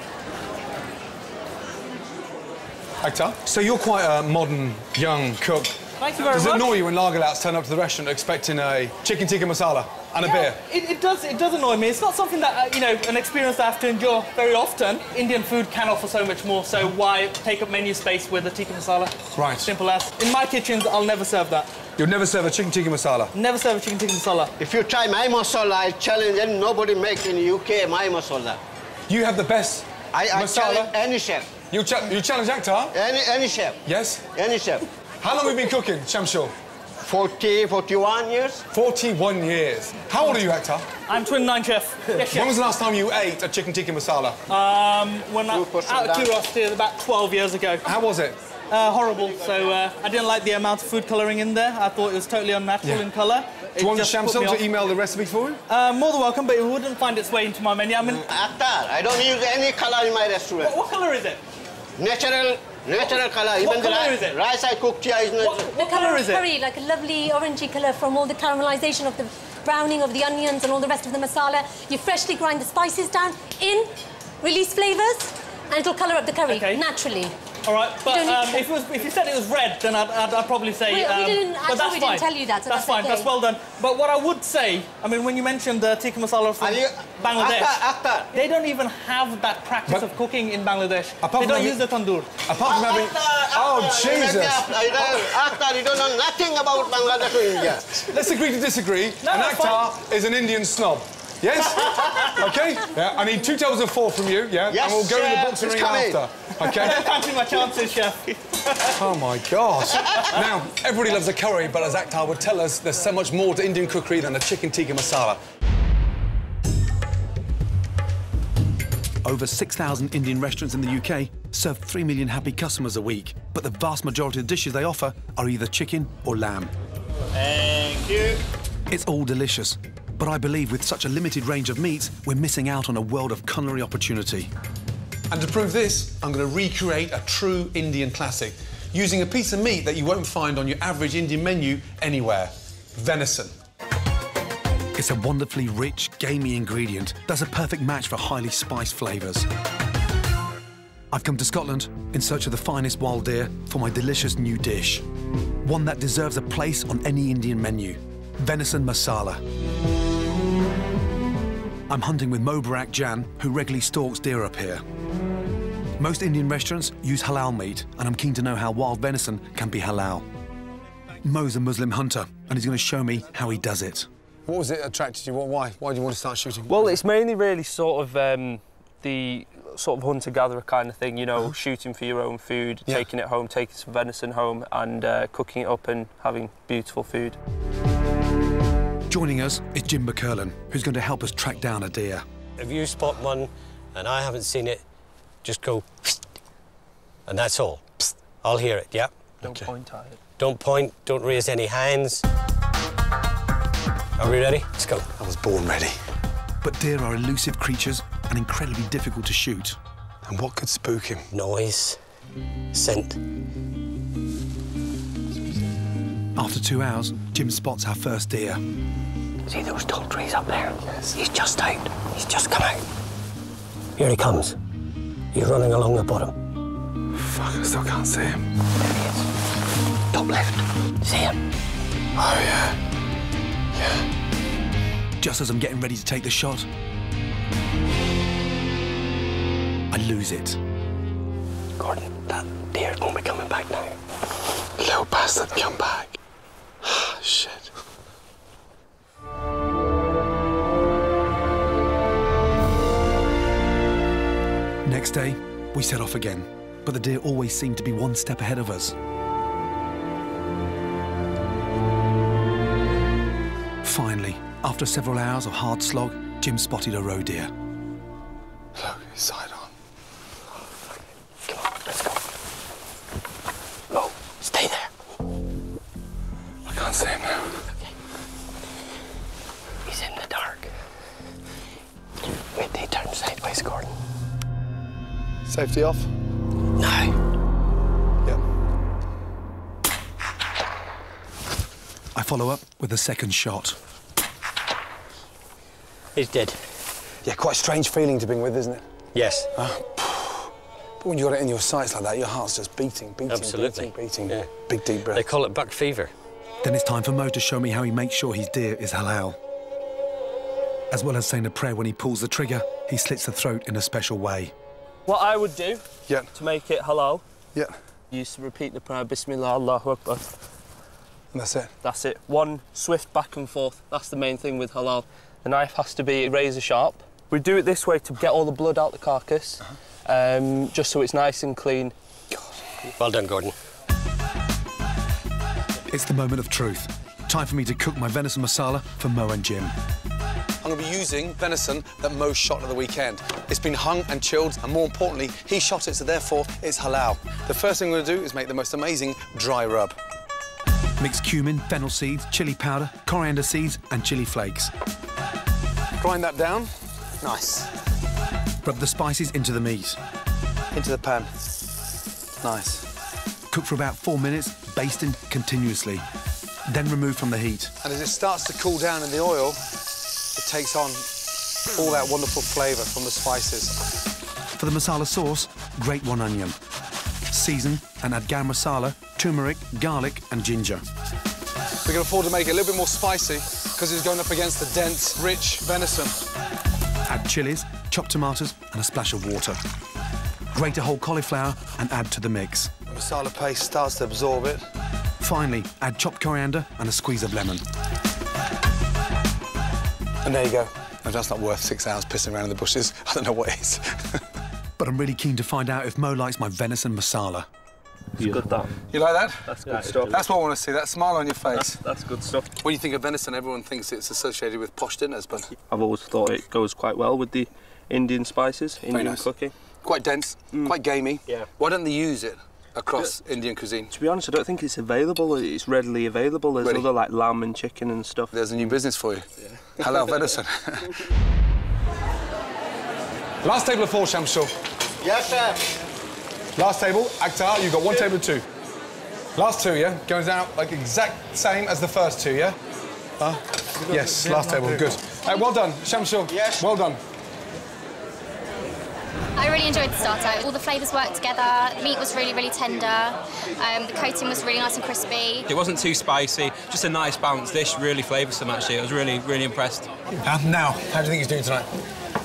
Speaker 1: Akhtar, so you're quite a modern, young cook.
Speaker 24: Thank you very much.
Speaker 1: Does it annoy you when lager louts turn up to the restaurant expecting a chicken tikka masala and a beer?
Speaker 24: It does annoy me. It's not something that, you know, an experience I have to endure very often. Indian food can offer so much more, so why take up menu space with a tikka masala?
Speaker 1: Right.
Speaker 24: Simple as. In my kitchens, I'll never serve that.
Speaker 1: You'll never serve a chicken tikka masala?
Speaker 24: Never serve a chicken tikka masala.
Speaker 17: If you try my masala, I challenge and nobody make in UK my masala.
Speaker 1: You have the best
Speaker 17: I
Speaker 1: masala?
Speaker 17: challenge any chef.
Speaker 1: You challenge Akhtar?
Speaker 17: Any chef.
Speaker 1: Yes?
Speaker 17: Any chef.
Speaker 1: How long have you been cooking, Shamshul?
Speaker 17: 41 years.
Speaker 1: 41 years. How old are you, Akhtar?
Speaker 24: I'm 29, chef. Yes, chef.
Speaker 1: When was the last time you ate a chicken tikka masala?
Speaker 24: Out of curiosity, about 12 years ago.
Speaker 1: How was it?
Speaker 24: Horrible. So I didn't like the amount of food colouring in there. I thought it was totally unnatural in colour.
Speaker 1: Do you want Shamsul to email the recipe for you?
Speaker 24: More than welcome, but it wouldn't find its way into my menu. I mean,
Speaker 17: Akhtar, I don't use any colour in my restaurant.
Speaker 24: What colour is it?
Speaker 17: Natural colour.
Speaker 24: What colour is it?
Speaker 17: Rice I cooked here is natural.
Speaker 24: What colour is it?
Speaker 16: Curry, like a lovely orangey colour from all the caramelisation of the browning of the onions and all the rest of the masala. You freshly grind the spices down in, release flavours, and it'll colour up the curry naturally.
Speaker 24: All right, but if you said it was red, then I'd probably say.
Speaker 16: We didn't.
Speaker 24: But that's
Speaker 16: we
Speaker 24: fine.
Speaker 16: didn't tell you that. So
Speaker 24: that's fine.
Speaker 16: okay.
Speaker 24: That's well done. But what I would say, I mean, when you mentioned the tikka masala from Bangladesh, they don't even have that practice of cooking in Bangladesh. They don't use the tandoor.
Speaker 1: Apart from having, Jesus!
Speaker 17: Akhtar, you don't know nothing about Bangladesh or India.
Speaker 1: Let's agree to disagree. And Akhtar is an Indian snob. Yes? OK? Yeah, I need 2 tables of 4 from you, yeah?
Speaker 17: Yes,
Speaker 1: and we'll go in the boxing ring after. OK?
Speaker 24: I fancy my chances, chef.
Speaker 1: Oh, my gosh. Now, everybody loves a curry, but as Akhtar would tell us, there's so much more to Indian cookery than a chicken tikka masala.
Speaker 2: Over 6,000 Indian restaurants in the UK serve 3 million happy customers a week, but the vast majority of dishes they offer are either chicken or lamb.
Speaker 17: Thank you.
Speaker 2: It's all delicious, but I believe with such a limited range of meats, we're missing out on a world of culinary opportunity.
Speaker 1: And to prove this, I'm going to recreate a true Indian classic, using a piece of meat that you won't find on your average Indian menu anywhere: venison.
Speaker 2: It's a wonderfully rich, gamey ingredient that's a perfect match for highly spiced flavours. I've come to Scotland in search of the finest wild deer for my delicious new dish. One that deserves a place on any Indian menu: venison masala. I'm hunting with Mo Barak Jan, who regularly stalks deer up here. Most Indian restaurants use halal meat, and I'm keen to know how wild venison can be halal. Mo's a Muslim hunter, and he's going to show me how he does it.
Speaker 1: What was it attracted you? Why do you want to start shooting?
Speaker 5: Well, it's mainly really sort of the sort of hunter-gatherer kind of thing, you know, shooting for your own food, taking it home, taking some venison home and cooking it up and having beautiful food.
Speaker 2: Joining us is Jim McCurlin, who's going to help us track down a deer.
Speaker 20: If you spot one and I haven't seen it, just go, and that's all. I'll hear it, yeah?
Speaker 5: Don't point at it.
Speaker 20: Don't point, don't raise any hands. Are we ready? Let's go.
Speaker 1: I was born ready.
Speaker 2: But deer are elusive creatures and incredibly difficult to shoot.
Speaker 1: And what could spook him?
Speaker 20: Noise, scent.
Speaker 2: After 2 hours, Jim spots our first deer.
Speaker 20: See those tall trees up there? Yes. He's just out. He's just come out. Here he comes. He's running along the bottom.
Speaker 1: Fuck, I still can't see him.
Speaker 20: There he is. Top left. See him?
Speaker 1: Oh, yeah. Yeah.
Speaker 2: Just as I'm getting ready to take the shot, I lose it.
Speaker 20: Gordon, that deer won't be coming back now.
Speaker 1: Little bastard, come back. Shit.
Speaker 2: Next day, we set off again, but the deer always seemed to be one step ahead of us. Finally, after several hours of hard slog, Jim spotted a roe deer.
Speaker 1: Look, his side on.
Speaker 20: Come on, let's go. No, stay there.
Speaker 1: I can't see him now.
Speaker 20: Okay. He's in the dark. Wait till he turns sideways, Gordon.
Speaker 1: Safety off?
Speaker 20: No.
Speaker 1: Yep.
Speaker 2: I follow up with a second shot.
Speaker 20: He's dead.
Speaker 1: Yeah, quite a strange feeling to be with, isn't it?
Speaker 20: Yes.
Speaker 1: But when you got it in your sights like that, your heart's just beating, beating. Yeah. Big deep breath.
Speaker 20: They call it back fever.
Speaker 2: Then it's time for Mo to show me how he makes sure his deer is halal. As well as saying a prayer when he pulls the trigger, he slits the throat in a special way.
Speaker 5: What I would do to make it halal,
Speaker 1: you
Speaker 5: used to repeat the prayer, Bismillah, Allahu Akbar.
Speaker 1: And that's it?
Speaker 5: That's it. One swift back and forth. That's the main thing with halal. The knife has to be razor sharp. We do it this way to get all the blood out the carcass, just so it's nice and clean.
Speaker 20: Well done, Gordon.
Speaker 2: It's the moment of truth. Time for me to cook my venison masala for Mo and Jim.
Speaker 1: I'm going to be using venison that Mo shot at the weekend. It's been hung and chilled, and more importantly, he shot it, so therefore it's halal. The first thing we're going to do is make the most amazing dry rub.
Speaker 2: Mix cumin, fennel seeds, chilli powder, coriander seeds and chilli flakes.
Speaker 1: Grind that down. Nice.
Speaker 2: Rub the spices into the meat.
Speaker 1: Into the pan. Nice.
Speaker 2: Cook for about 4 minutes, basting continuously. Then remove from the heat.
Speaker 1: And as it starts to cool down in the oil, it takes on all that wonderful flavour from the spices.
Speaker 2: For the masala sauce, grate 1 onion. Season and add garam masala, turmeric, garlic and ginger.
Speaker 1: We can afford to make it a little bit more spicy because it's going up against the dense, rich venison.
Speaker 2: Add chilies, chopped tomatoes and a splash of water. Grate a whole cauliflower and add to the mix.
Speaker 1: The masala paste starts to absorb it.
Speaker 2: Finally, add chopped coriander and a squeeze of lemon.
Speaker 1: And there you go. No, that's not worth 6 hours pissing around in the bushes. I don't know what is.
Speaker 2: But I'm really keen to find out if Mo likes my venison masala.
Speaker 5: It's good, that.
Speaker 1: You like that?
Speaker 5: That's good stuff.
Speaker 1: That's what I want to see, that smile on your face.
Speaker 5: That's good stuff.
Speaker 1: When you think of venison, everyone thinks it's associated with posh dinners, but...
Speaker 5: I've always thought it goes quite well with the Indian spices, Indian cooking.
Speaker 1: Quite dense, quite gamey. Yeah. Why don't they use it across Indian cuisine?
Speaker 5: To be honest, I don't think it's available. It's readily available. There's other, like, lamb and chicken and stuff.
Speaker 1: There's a new business for you. Yeah. Halal venison. Last table of 4, Shamsul.
Speaker 17: Yes, sir.
Speaker 1: Last table, Akhtar, you've got 1 table of 2. Last 2, yeah? Goes out like exact same as the first 2, yeah? Yes, last table, good. Well done, Shamsul. Yes. Well done.
Speaker 7: I really enjoyed the starter. All the flavours worked together. The meat was really, really tender. The coating was really nice and crispy.
Speaker 9: It wasn't too spicy, just a nice balanced dish, really flavoursome actually. I was really, really impressed.
Speaker 1: Now, how do you think he's doing tonight?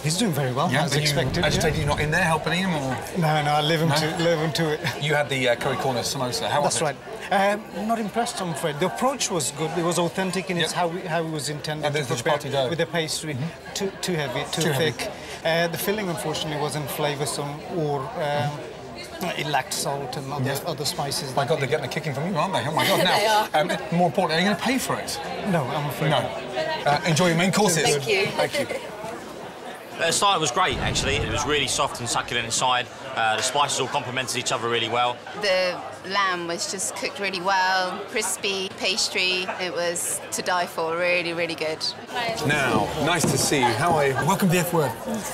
Speaker 8: He's doing very well, as expected.
Speaker 1: Agitated, you're not in there helping him, or...?
Speaker 8: No, I leave him to it.
Speaker 1: You had the curry corner samosa. How was it?
Speaker 8: That's right. Not impressed, I'm afraid. The approach was good. It was authentic in its how it was intended to prepare with the pastry. Too heavy, too thick. The filling, unfortunately, wasn't flavoursome or... it lacked salt and other spices.
Speaker 1: My God, they're getting a kicking from you, aren't they? Oh, my God. Now, more importantly, are you going to pay for it?
Speaker 8: No, I'm afraid
Speaker 1: no. Enjoy your main courses.
Speaker 7: Thank you.
Speaker 1: Thank you.
Speaker 21: The starter was great, actually. It was really soft and succulent inside. The spices all complemented each other really well.
Speaker 22: The lamb was just cooked really well, crispy, pastry. It was to die for, really, really good.
Speaker 1: Now, nice to see you. How are you? Welcome to the F Word.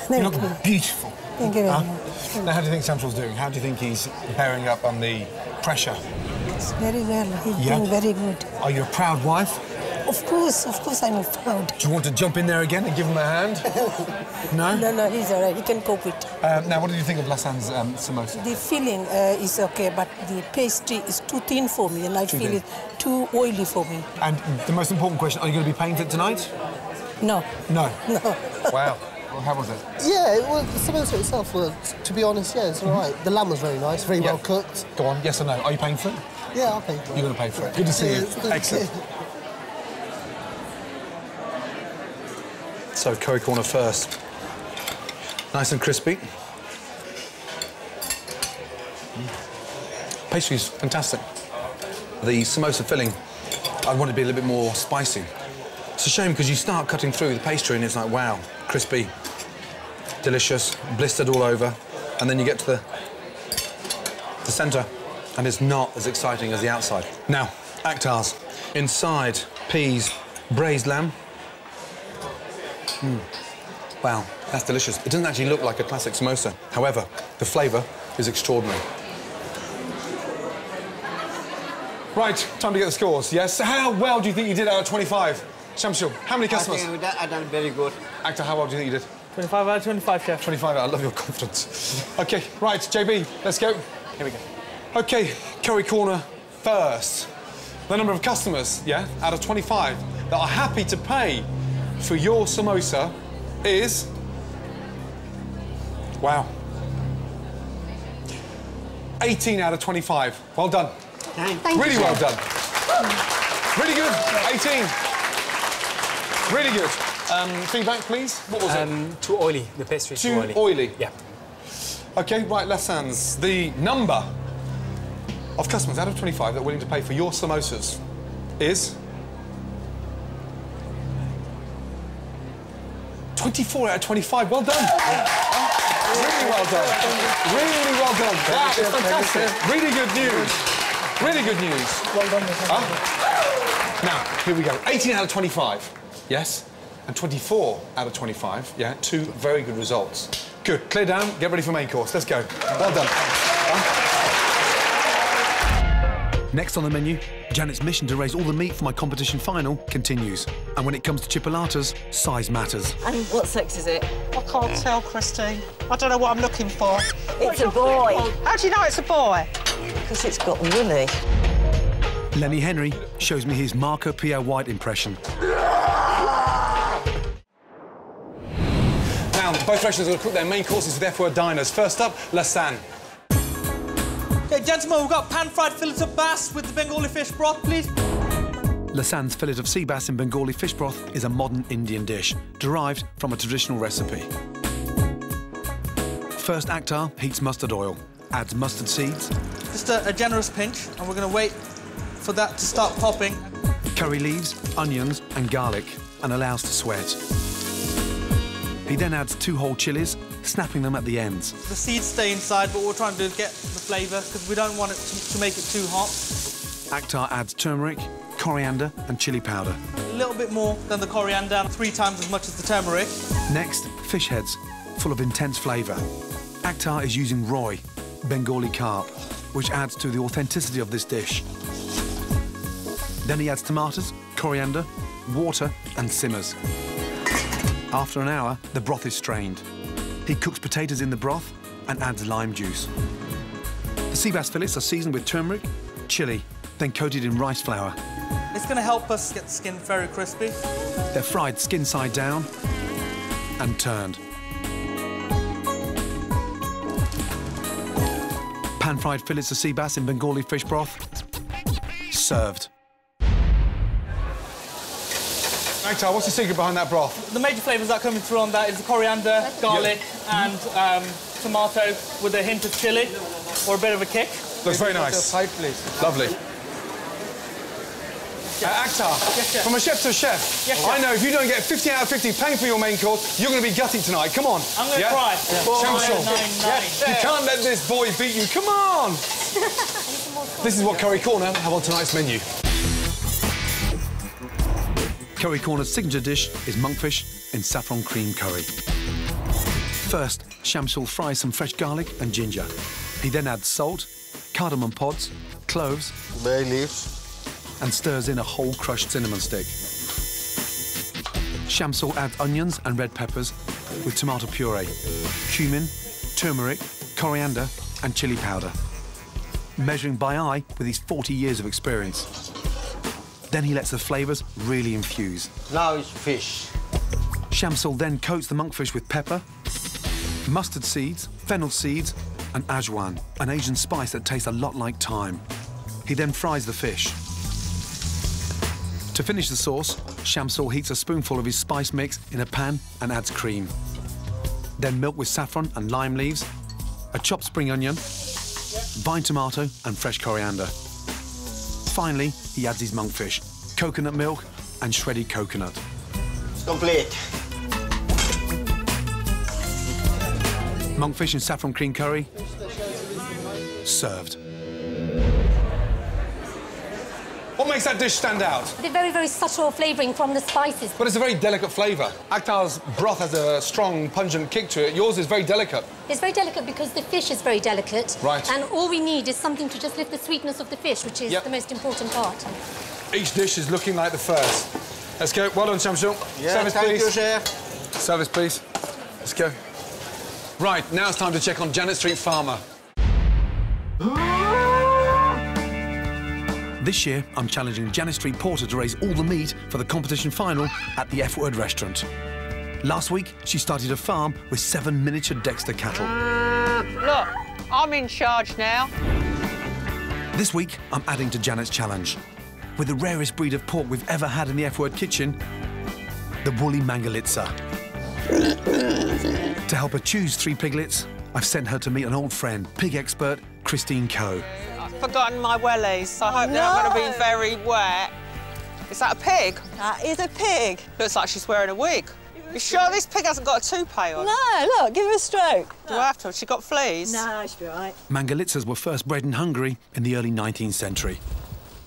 Speaker 1: You look beautiful.
Speaker 23: Thank you very much.
Speaker 1: Now, how do you think Shamsul's doing? How do you think he's bearing up on the pressure?
Speaker 23: It's very well. He's doing very good.
Speaker 1: Are you a proud wife?
Speaker 23: Of course, I'm proud.
Speaker 1: Do you want to jump in there again and give him a hand? No?
Speaker 23: No, he's all right. He can cope with it.
Speaker 1: Now, what did you think of Lassan's samosa?
Speaker 23: The filling is okay, but the pastry is too thin for me, and I feel it's too oily for me.
Speaker 1: And the most important question, are you going to be paying for it tonight?
Speaker 23: No.
Speaker 1: No?
Speaker 23: No.
Speaker 1: Wow. Well, how was it?
Speaker 26: Yeah, the samosa itself was, to be honest, yeah, it's all right. The lamb was very nice, very well cooked.
Speaker 1: Go on, yes or no? Are you paying for it?
Speaker 26: Yeah, I'll pay for it.
Speaker 1: You're going to pay for it. Good to see you. Excellent. So, curry corner first. Nice and crispy. Pastry's fantastic. The samosa filling, I want it to be a little bit more spicy. It's a shame because you start cutting through the pastry and it's like, wow, crispy, delicious, blistered all over, and then you get to the centre and it's not as exciting as the outside. Now, Akhtar's. Inside, peas, braised lamb. Wow, that's delicious. It doesn't actually look like a classic samosa. However, the flavour is extraordinary. Right, time to get the scores, yes? How well do you think you did out of 25? Shamsul, how many customers?
Speaker 26: I think I done very good.
Speaker 1: Akhtar, how well do you think you did?
Speaker 24: 25 out of 25, chef.
Speaker 1: 25 out, I love your confidence. OK, right, JB, let's go.
Speaker 24: Here we go.
Speaker 1: OK, curry corner first. The number of customers, yeah, out of 25 that are happy to pay for your samosa is... Wow. 18 out of 25. Well done.
Speaker 15: Thank
Speaker 1: really
Speaker 15: you.
Speaker 1: Well done. Really good. 18. Really good. Feedback, please. What was it?
Speaker 14: Too oily. The pastry is
Speaker 1: Too
Speaker 14: too oily.
Speaker 1: oily.
Speaker 14: Yeah.
Speaker 1: OK, right, left hands. The number of customers out of 25 that are willing to pay for your samosas is... 24 out of 25. Well done. Really well done. Really well done. That is fantastic. Really good news. Really good news.
Speaker 24: Well done.
Speaker 1: Now, here we go. 18 out of 25. Yes. And 24 out of 25. Yeah, 2 very good results. Good. Clear down. Get ready for main course. Let's go. Well done.
Speaker 2: Next on the menu, Janet's mission to raise all the meat for my competition final continues. And when it comes to chipolatas, size matters.
Speaker 4: And what sex is it?
Speaker 3: I can't tell, Christine. I don't know what I'm looking for.
Speaker 4: It's a boy.
Speaker 3: How do you know it's a boy?
Speaker 4: Because it's got Willy.
Speaker 2: Lenny Henry shows me his Marco Pierre White impression.
Speaker 1: Now, both restaurants are going to cook their main courses with F-word diners. First up, Lasagne.
Speaker 24: Okay, gentlemen, we've got pan-fried fillet of bass with the Bengali fish broth, please.
Speaker 2: Lasagne's fillet of sea bass in Bengali fish broth is a modern Indian dish, derived from a traditional recipe. First, Akhtar heats mustard oil, adds mustard seeds.
Speaker 24: Just a generous pinch, and we're going to wait for that to start popping.
Speaker 2: Curry leaves, onions and garlic, and allows to sweat. He then adds 2 whole chilies, snapping them at the ends.
Speaker 24: The seeds stay inside, but what we're trying to do is get the flavour, because we don't want it to make it too hot.
Speaker 2: Akhtar adds turmeric, coriander and chili powder.
Speaker 24: A little bit more than the coriander, 3 times as much as the turmeric.
Speaker 2: Next, fish heads, full of intense flavour. Akhtar is using Roy, Bengali carp, which adds to the authenticity of this dish. Then he adds tomatoes, coriander, water and simmers. After an hour, the broth is strained. He cooks potatoes in the broth and adds lime juice. The sea bass fillets are seasoned with turmeric, chilli, then coated in rice flour.
Speaker 24: It's going to help us get the skin very crispy.
Speaker 2: They're fried skin side down and turned. Pan-fried fillets of sea bass in Bengali fish broth, served.
Speaker 1: Akhtar, what's the secret behind that broth?
Speaker 24: The major flavours that are coming through on that is the coriander, garlic and tomato with a hint of chilli or a bit of a kick.
Speaker 1: Looks very nice.
Speaker 24: Side, please.
Speaker 1: Lovely. Akhtar,
Speaker 24: yes,
Speaker 1: from a chef to a chef,
Speaker 24: yes,
Speaker 1: I know if you don't get 50 out of 50 paying for your main course, you're going to be gutting tonight. Come on.
Speaker 24: I'm going to try.
Speaker 1: You can't let this boy beat you. Come on. This is what Curry Corner have on tonight's menu.
Speaker 2: Curry Corner's signature dish is monkfish in saffron cream curry. First, Shamsul fries some fresh garlic and ginger. He then adds salt, cardamom pods, cloves,
Speaker 17: bay leaves,
Speaker 2: and stirs in a whole crushed cinnamon stick. Shamsul adds onions and red peppers with tomato puree, cumin, turmeric, coriander and chili powder, measuring by eye with his 40 years of experience. Then he lets the flavours really infuse.
Speaker 17: Now it's fish.
Speaker 2: Shamsul then coats the monkfish with pepper, mustard seeds, fennel seeds and ajwan, an Asian spice that tastes a lot like thyme. He then fries the fish. To finish the sauce, Shamsul heats a spoonful of his spice mix in a pan and adds cream. Then milk with saffron and lime leaves, a chopped spring onion, vine tomato and fresh coriander. Finally, he adds his monkfish, coconut milk and shredded coconut.
Speaker 17: It's complete.
Speaker 2: Monkfish and saffron cream curry, served.
Speaker 1: What makes that dish stand out?
Speaker 16: The very, very subtle flavouring from the spices.
Speaker 1: But it's a very delicate flavour. Akhtar's broth has a strong, pungent kick to it. Yours is very delicate.
Speaker 16: It's very delicate because the fish is very delicate.
Speaker 1: Right.
Speaker 16: And all we need is something to just lift the sweetness of the fish, which is the most important part.
Speaker 1: Each dish is looking like the first. Let's go. Well done, Shamsul.
Speaker 17: Yeah,
Speaker 1: Service,
Speaker 17: thank
Speaker 1: please.
Speaker 17: you, chef.
Speaker 1: Service, please. Let's go. Right, now it's time to check on Janet Street Farmer.
Speaker 2: This year, I'm challenging Janet Street Porter to raise all the meat for the competition final at the F-Word restaurant. Last week, she started a farm with 7 miniature Dexter cattle.
Speaker 3: Look, I'm in charge now.
Speaker 2: This week, I'm adding to Janet's challenge. With the rarest breed of pork we've ever had in the F-Word kitchen, the woolly Mangalitsa. To help her choose 3 piglets, I've sent her to meet an old friend, pig expert Christine Coe.
Speaker 3: I've forgotten my wellies, so I hope they're not going to be very wet. Is that a pig?
Speaker 4: That is a pig.
Speaker 3: Looks like she's wearing a wig. You sure this pig hasn't got a toupee on?
Speaker 4: No, look, give her a stroke.
Speaker 3: Do I have to? Has she got fleas?
Speaker 4: No, she'll be all right.
Speaker 2: Mangalitsas were first bred in Hungary in the early 19th century.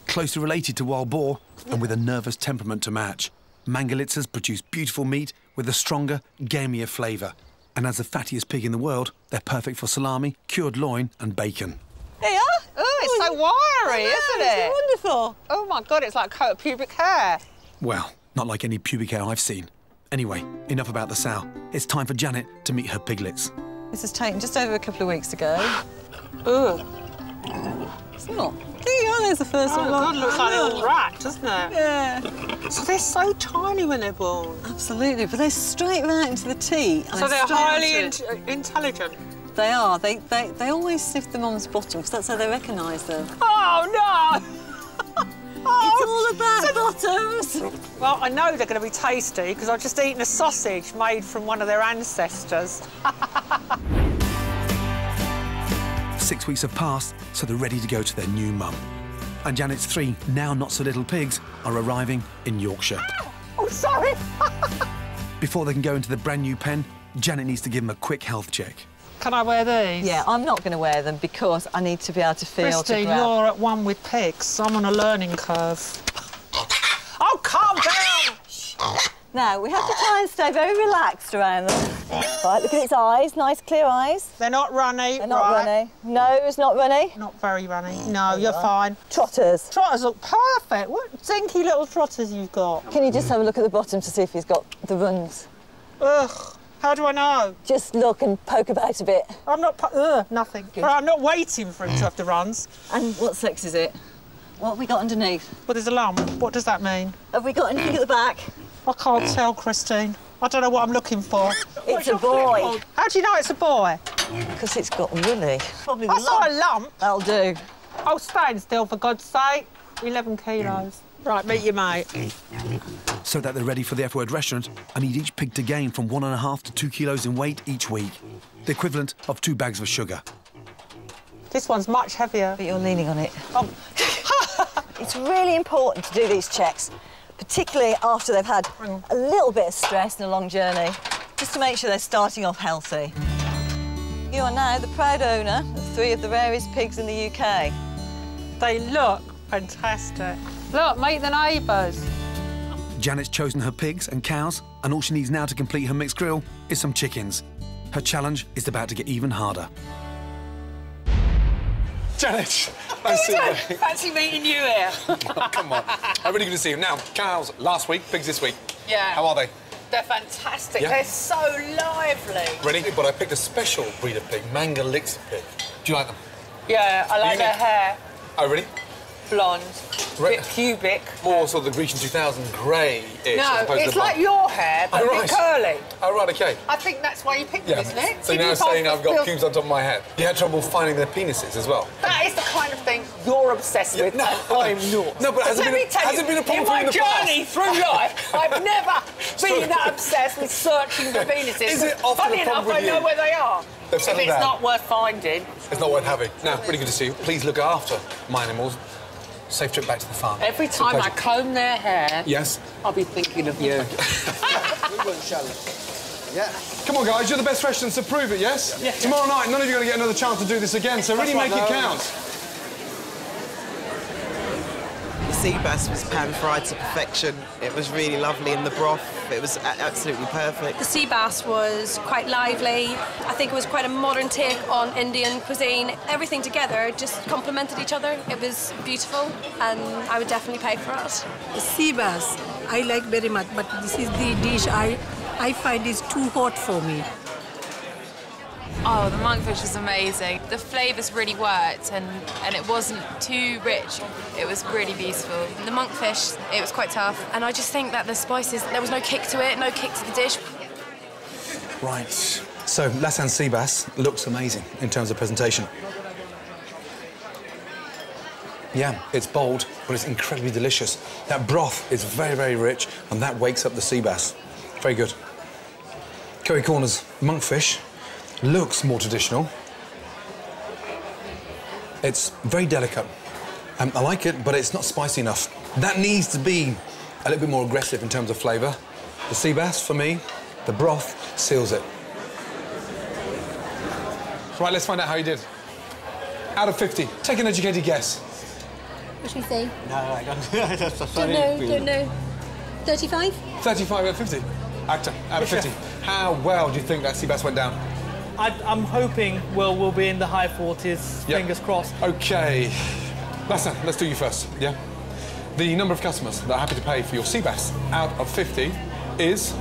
Speaker 2: Closely related to wild boar and with a nervous temperament to match, Mangalitsas produce beautiful meat with a stronger, gamier flavour. And as the fattiest pig in the world, they're perfect for salami, cured loin and bacon.
Speaker 4: There you are.
Speaker 3: Oh, it's so wiry, isn't it?
Speaker 4: It's wonderful.
Speaker 3: Oh, my God, it's like a coat of pubic hair.
Speaker 2: Well, not like any pubic hair I've seen. Anyway, enough about the sow. It's time for Janet to meet her piglets.
Speaker 4: This was taken just over a couple of weeks ago.
Speaker 3: Ugh.
Speaker 4: It's not. There you are, there's the first one.
Speaker 3: Oh, God, looks like a little rat, doesn't it?
Speaker 4: Yeah.
Speaker 3: So they're so tiny when they're born.
Speaker 4: Absolutely, but they're straight right into the teat.
Speaker 3: So they're highly intelligent.
Speaker 4: They are. They always sniff the mum's bottom because that's how they recognise them.
Speaker 3: Oh, no!
Speaker 4: It's all about bottoms.
Speaker 3: Well, I know they're going to be tasty because I've just eaten a sausage made from one of their ancestors.
Speaker 2: 6 weeks have passed, so they're ready to go to their new mum. And Janet's 3 now not-so-little pigs are arriving in Yorkshire.
Speaker 3: Oh, sorry!
Speaker 2: Before they can go into the brand-new pen, Janet needs to give them a quick health check.
Speaker 3: Can I wear these?
Speaker 4: Yeah, I'm not going to wear them because I need to be able to feel
Speaker 3: Christine,
Speaker 4: to grab.
Speaker 3: you're at one with pigs. I'm on a learning curve. Oh, calm down!
Speaker 4: Now, we have to try and stay very relaxed around them. Right, look at its eyes, nice clear eyes.
Speaker 3: They're not runny.
Speaker 4: They're not runny. Nose, not runny.
Speaker 3: Not very runny. No, you're fine.
Speaker 4: Trotters.
Speaker 3: Trotters look perfect. What zinky little trotters you've got.
Speaker 4: Can you just have a look at the bottom to see if he's got the runs?
Speaker 3: Ugh. How do I know?
Speaker 4: Just look and poke about a bit.
Speaker 3: I'm not... nothing. Right, I'm not waiting for him to have the runs.
Speaker 4: And what sex is it? What have we got underneath?
Speaker 3: Well, there's a lump. What does that mean?
Speaker 4: Have we got anything at the back?
Speaker 3: I can't tell, Christine. I don't know what I'm looking for.
Speaker 4: It's a boy.
Speaker 3: How do you know it's a boy?
Speaker 4: Because it's got woolly. Probably the
Speaker 3: I saw a lump.
Speaker 4: That'll do.
Speaker 3: Oh, stand still, for God's sake. 11 kilos. Right, meet your mate.
Speaker 2: So that they're ready for the F-Word restaurant, I need each pig to gain from 1.5 to 2 kilos in weight each week. The equivalent of 2 bags of sugar.
Speaker 3: This one's much heavier.
Speaker 4: But you're leaning on it.
Speaker 3: Oh.
Speaker 4: It's really important to do these checks, particularly after they've had a little bit of stress and a long journey, just to make sure they're starting off healthy. You are now the proud owner of 3 of the rarest pigs in the UK.
Speaker 3: They look fantastic. Look, meet the neighbours.
Speaker 2: Janet's chosen her pigs and cows, and all she needs now to complete her mixed grill is some chickens. Her challenge is about to get even harder.
Speaker 1: Janet, nice to see you.
Speaker 3: Fancy meeting you here.
Speaker 1: Oh, come on. I'm really good to see you. Now, cows last week, pigs this week.
Speaker 3: Yeah.
Speaker 1: How are they?
Speaker 3: They're fantastic.
Speaker 1: Yeah?
Speaker 3: They're so lively.
Speaker 1: Ready? But I picked a special breed of pig, Mangalitsa pig. Do you like them?
Speaker 3: Yeah, I like their hair.
Speaker 1: Oh, really?
Speaker 3: Blonde, bit pubic.
Speaker 1: More sort of the Grecian 2000 grey-ish.
Speaker 3: No, it's like your hair, but a bit curly.
Speaker 1: Oh, right, OK.
Speaker 3: I think that's why you picked them, isn't it?
Speaker 1: So you're now saying I've got pubes on top of my head. You had trouble finding their penises as well?
Speaker 3: That is the kind of thing you're obsessed with.
Speaker 1: No,
Speaker 3: I'm not.
Speaker 1: No, but has it been a problem for you in the past?
Speaker 3: In my journey through life, I've never been that obsessed with searching for penises.
Speaker 1: Is it often
Speaker 3: Funny
Speaker 1: a problem
Speaker 3: enough,
Speaker 1: with you?
Speaker 3: I know where they are.
Speaker 1: They've
Speaker 3: if
Speaker 1: settled
Speaker 3: it's
Speaker 1: down.
Speaker 3: not worth finding.
Speaker 1: It's not worth having. Now, really good to see you. Please look after my animals. Safe trip back to the farm.
Speaker 3: Every time I comb their hair,
Speaker 1: yes,
Speaker 3: I'll be thinking of you.
Speaker 1: Yeah. Come on, guys, you're the best restaurants to prove it, yes?
Speaker 3: Yeah.
Speaker 1: Tomorrow night, none of you are going to get another chance to do this again, so really make it count.
Speaker 6: The sea bass was pan-fried to perfection. It was really lovely in the broth. It was absolutely perfect.
Speaker 16: The sea bass was quite lively. I think it was quite a modern take on Indian cuisine. Everything together just complemented each other. It was beautiful, and I would definitely pay for it.
Speaker 19: The sea bass, I like very much, but this is the dish I find is too hot for me.
Speaker 10: Oh, the monkfish was amazing. The flavours really worked and it wasn't too rich. It was really beautiful. The monkfish, it was quite tough. And I just think that the spices, there was no kick to it, no kick to the dish.
Speaker 1: Right. So, Lassan sea bass looks amazing in terms of presentation. Yeah, it's bold, but it's incredibly delicious. That broth is very, very rich, and that wakes up the sea bass. Very good. Curry Corner's monkfish looks more traditional. It's very delicate. I like it, but it's not spicy enough. That needs to be a little bit more aggressive in terms of flavour. The sea bass, for me, the broth seals it. Right, let's find out how you did. Out of 50, take an educated guess.
Speaker 16: What should we say?
Speaker 26: No, I don't.
Speaker 16: Don't know. 35?
Speaker 1: 35 out of 50. Actor, out of 50. How well do you think that sea bass went down?
Speaker 24: I'm hoping we'll be in the high 40s, fingers crossed. OK. Lassan, let's do you first, yeah? The number of customers that are happy to pay for your sea bass out of 50 is...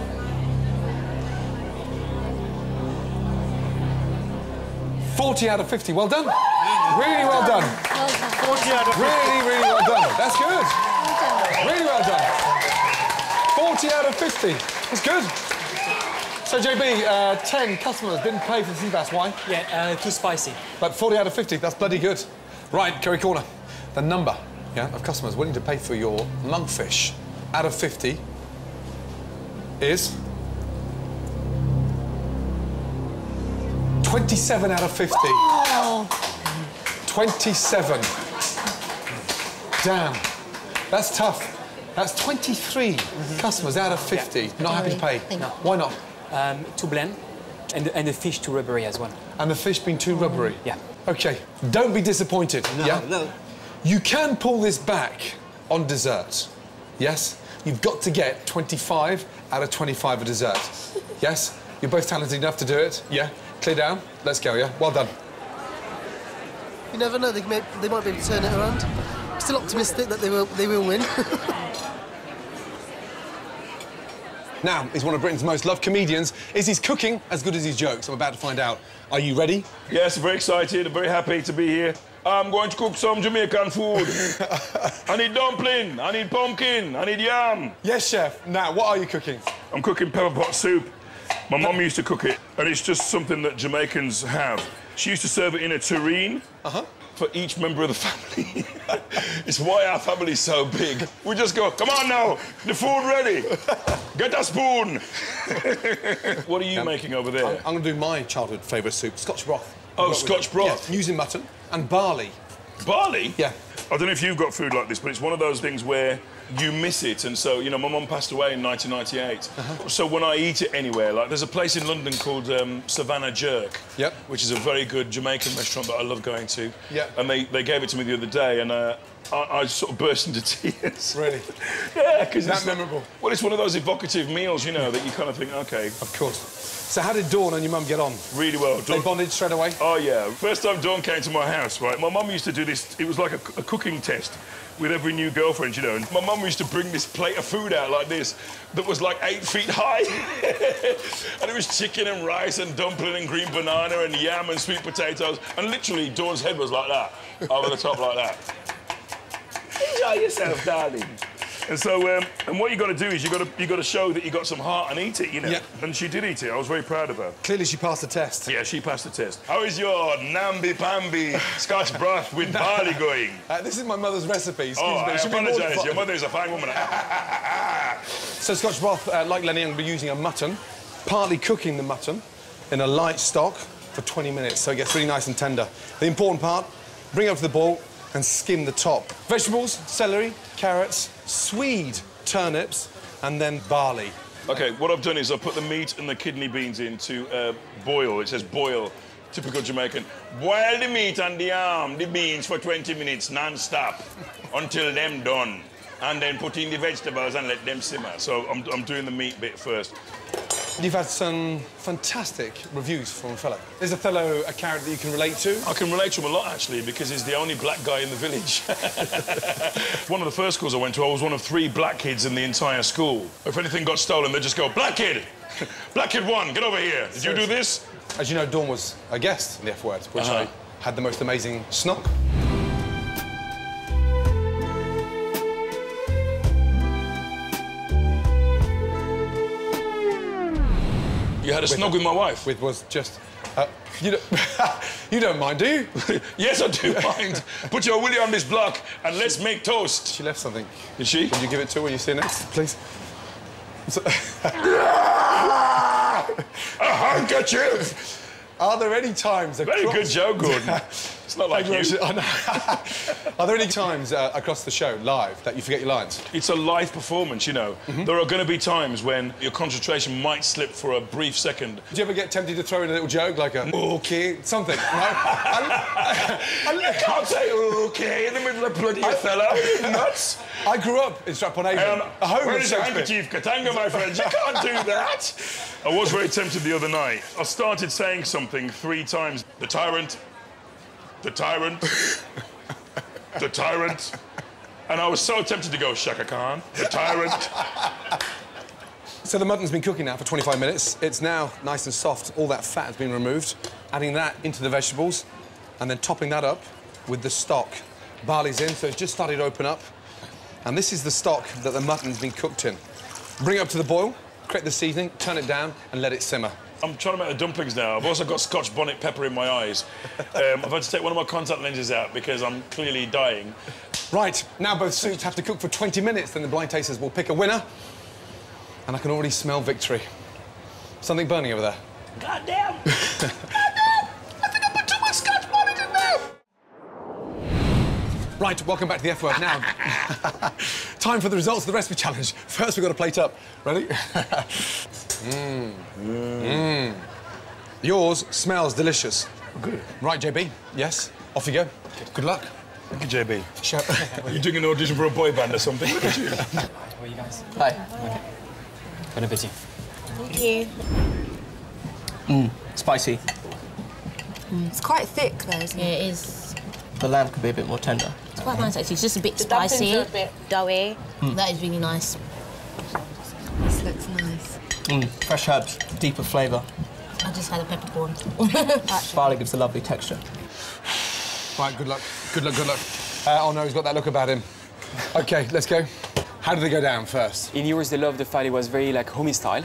Speaker 24: ...40 out of 50. Well done. Really well done.
Speaker 26: 40 out of 50.
Speaker 1: Really, really well done. That's good. Really well done. 40 out of 50. That's good. So, JB, 10 customers didn't pay for the sea bass. Why?
Speaker 14: Yeah, too spicy.
Speaker 1: But 40 out of 50, that's bloody good. Right, Curry Corner. The number of customers willing to pay for your monkfish out of 50 is... 27 out of 50.
Speaker 16: Oh.
Speaker 1: 27. Damn. That's tough. That's 23 customers out of 50 not happy to pay.
Speaker 14: No.
Speaker 1: Why not?
Speaker 14: Too bland, and the fish too rubbery as well.
Speaker 1: And the fish being too rubbery?
Speaker 14: Yeah.
Speaker 1: OK, don't be disappointed,
Speaker 26: No, no.
Speaker 1: You can pull this back on dessert, yes? You've got to get 25 out of 25 for dessert, yes? You're both talented enough to do it, yeah? Clear down, let's go, yeah? Well done.
Speaker 26: You never know, they might be able to turn it around. Still optimistic that they will win.
Speaker 1: Now, he's one of Britain's most loved comedians. Is his cooking as good as his jokes? I'm about to find out. Are you ready?
Speaker 11: Yes, very excited, very happy to be here. I'm going to cook some Jamaican food. I need dumpling, I need pumpkin, I need yam.
Speaker 1: Yes, chef. Now, what are you cooking?
Speaker 11: I'm cooking pepper pot soup. My mum used to cook it, and it's just something that Jamaicans have. She used to serve it in a tureen for each member of the family. It's why our family's so big. We just go, come on now, the food ready. Get a spoon. What are you making over there?
Speaker 1: I'm going to do my childhood favourite soup, Scotch broth.
Speaker 11: Oh, Scotch broth?
Speaker 1: Yeah, using mutton and barley.
Speaker 11: Barley?
Speaker 1: Yeah.
Speaker 11: I don't know if you've got food like this, but it's one of those things where you miss it. And so, you know, my mum passed away in 1998. So when I eat it anywhere, like there's a place in London called Savannah Jerk, which is a very good Jamaican restaurant that I love going to. And they gave it to me the other day, and I sort of burst into tears.
Speaker 1: Really?
Speaker 11: Yeah, because
Speaker 1: it's memorable.
Speaker 11: Well, it's one of those evocative meals, you know, that you kind of think, OK.
Speaker 1: Of course. So how did Dawn and your mum get on?
Speaker 11: Really well.
Speaker 1: They bonded straight away?
Speaker 11: Oh, yeah. First time Dawn came to my house, right, my mum used to do this, it was like a cooking test with every new girlfriend, you know, and my mum used to bring this plate of food out like this that was like 8 feet high. And it was chicken and rice and dumpling and green banana and yam and sweet potatoes. And literally, Dawn's head was like that, over the top like that. Enjoy yourself, darling. And so, and what you got to do is you got to show that you got some heart and eat it, you know. Yeah. And she did eat it. I was very proud of her.
Speaker 1: Clearly, she passed the test.
Speaker 11: Yeah, she passed the test. How is your namby-pamby Scotch broth with barley going?
Speaker 1: This is my mother's recipe. Excuse
Speaker 11: me.
Speaker 1: I
Speaker 11: apologise. Your mother is a fine woman.
Speaker 1: So Scotch broth, like Lenny Henry, we're using a mutton, partly cooking the mutton in a light stock for 20 minutes, so it gets really nice and tender. The important part, bring it up to the boil and skim the top. Vegetables, celery, carrots, swede turnips, and then barley.
Speaker 11: OK, what I've done is I've put the meat and the kidney beans in to boil. It says boil, typical Jamaican. Boil the meat and the beans for 20 minutes non-stop until them done. And then put in the vegetables and let them simmer. So I'm doing the meat bit first.
Speaker 1: You've had some fantastic reviews from Othello. Is Othello a character that you can relate to?
Speaker 11: I can relate to him a lot, actually, because he's the only black guy in the village. One of the first schools I went to, I was one of 3 black kids in the entire school. If anything got stolen, they'd just go, black kid! Black kid 1, get over here. Did you do this?
Speaker 1: As you know, Dawn was a guest in the F Word, which I had the most amazing snog.
Speaker 11: You had a snog with my wife?
Speaker 1: Was just... you don't mind, do you?
Speaker 11: Yes, I do mind. Put your willy on this block and let's make toast.
Speaker 1: She left something.
Speaker 11: Did she?
Speaker 1: Would you give it to her when you see her next, please?
Speaker 11: A handkerchief!
Speaker 1: Are there any times...
Speaker 11: Very good joke, Gordon. It's not like you.
Speaker 1: Are there any times across the show, live, that you forget your lines?
Speaker 11: It's a live performance, you know. There are going to be times when your concentration might slip for a brief second.
Speaker 1: Do you ever get tempted to throw in a little joke, like a okay, something? No?
Speaker 11: You can't say okay in the middle of bloody fella. Nuts.
Speaker 1: I grew up in Stratford-on-Avon.
Speaker 11: Where is the handkerchief? Katanga, my friend. You can't do that. I was very tempted the other night. I started saying something 3 times. The tyrant. The tyrant. The tyrant. And I was so tempted to go, Shaka Khan. The tyrant.
Speaker 1: So the mutton's been cooking now for 25 minutes. It's now nice and soft. All that fat has been removed. Adding that into the vegetables and then topping that up with the stock. Barley's in, so it's just started to open up. And this is the stock that the mutton's been cooked in. Bring it up to the boil, create the seasoning, turn it down and let it simmer.
Speaker 11: I'm trying to make the dumplings now. I've also got Scotch bonnet pepper in my eyes. I've had to take one of my contact lenses out because I'm clearly dying.
Speaker 1: Right, now both soups have to cook for 20 minutes, then the blind tasters will pick a winner. And I can already smell victory. Something burning over there.
Speaker 11: God damn! God damn! I think I put too much Scotch bonnet in there!
Speaker 1: Right, welcome back to the F Word. Now, time for the results of the recipe challenge. First, we've got to plate up. Ready? Yours smells delicious.
Speaker 11: Good.
Speaker 1: Right, JB? Yes? Off you go. Good luck.
Speaker 11: Thank you, JB. Are you doing an audition for a boy band or something?
Speaker 14: How are you guys? Hi. Okay. Bon appetit.
Speaker 15: Thank you.
Speaker 5: Spicy.
Speaker 15: It's quite thick, though, isn't it?
Speaker 12: Yeah, it is.
Speaker 5: The lamb could be a bit more tender.
Speaker 12: It's quite nice, actually. It's just a bit
Speaker 15: The
Speaker 12: spicy.
Speaker 15: dumplings are a bit doughy.
Speaker 12: That is really nice.
Speaker 15: This looks nice.
Speaker 5: Fresh herbs, deeper flavour.
Speaker 12: I just had a peppercorn.
Speaker 5: Barley gives a lovely texture.
Speaker 1: Right, good luck. Good luck, good luck. Oh, no, he's got that look about him. OK, let's go. How did they go down first?
Speaker 14: In yours, they loved the fact it was very, like, homey style.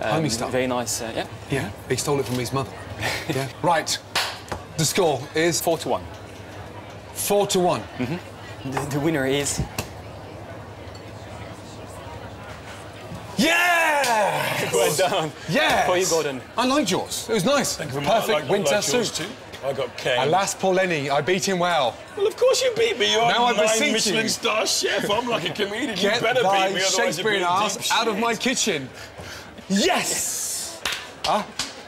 Speaker 1: Homey style?
Speaker 14: Very nice, yeah.
Speaker 1: Yeah, he stole it from his mother. Yeah. Right. The score is?
Speaker 14: 4-1.
Speaker 1: 4-1.
Speaker 14: The winner is...
Speaker 1: Yeah!
Speaker 14: Well done.
Speaker 1: Yeah!
Speaker 14: For you, Gordon.
Speaker 1: I liked yours. It was nice.
Speaker 11: Thank you very much.
Speaker 1: Perfect winter soup.
Speaker 11: Too. I got K.
Speaker 1: Alas, poor Lenny, I beat him well.
Speaker 11: Well, of course you beat me. You're
Speaker 1: now
Speaker 11: a
Speaker 1: I beseech
Speaker 11: 9
Speaker 1: you.
Speaker 11: Michelin star chef. I'm like a comedian.
Speaker 1: Get
Speaker 11: You better beat me,
Speaker 1: thy
Speaker 11: otherwise
Speaker 1: Shakespearean
Speaker 11: you're
Speaker 1: ass
Speaker 11: deep
Speaker 1: out of
Speaker 11: shit.
Speaker 1: my kitchen. Yes! Huh?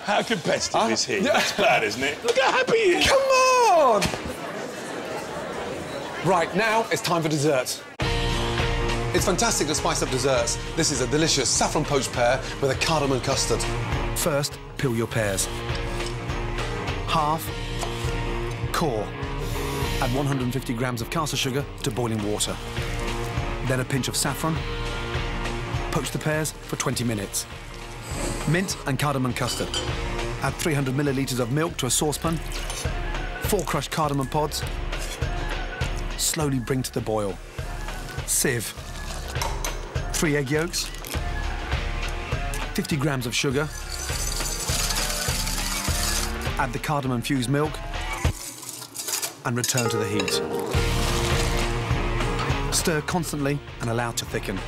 Speaker 11: How competitive is he? It's bad, isn't it? Look how happy he is.
Speaker 1: Come on! Right, now it's time for dessert. It's fantastic to spice up desserts. This is a delicious saffron poached pear with a cardamom custard.
Speaker 2: First, peel your pears. Halve, core. Add 150 grams of caster sugar to boiling water. Then a pinch of saffron. Poach the pears for 20 minutes. Mint and cardamom custard. Add 300 millilitres of milk to a saucepan. 4 crushed cardamom pods. Slowly bring to the boil. Sieve. 3 egg yolks. 50 grams of sugar. Add the cardamom-infused milk and return to the heat. Stir constantly and allow to thicken.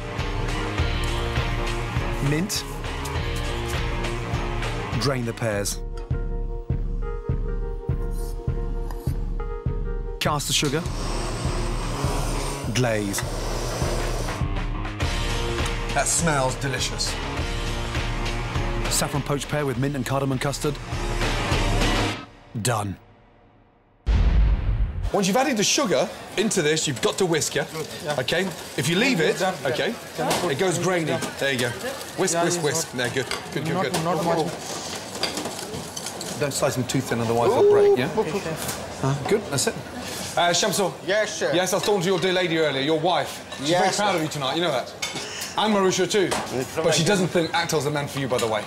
Speaker 2: Mint. Drain the pears. Cast the sugar. Glaze.
Speaker 1: That smells delicious.
Speaker 2: Saffron poached pear with mint and cardamom custard. Done.
Speaker 1: Once you've added the sugar into this, you've got to whisk, yeah? OK? If you leave it, OK, it goes grainy. There you go. Whisk, whisk, whisk. There, good. Good, good, good.
Speaker 8: Not much.
Speaker 1: Don't slice them too thin, otherwise they'll break, yeah? Good, that's it. Shamsul.
Speaker 17: Yes, sir.
Speaker 1: Yes, I was talking to your dear lady earlier, your wife. She's very proud of you tonight, you know that? And Marusha too. But she doesn't think Akhtar's the man for you, by the way.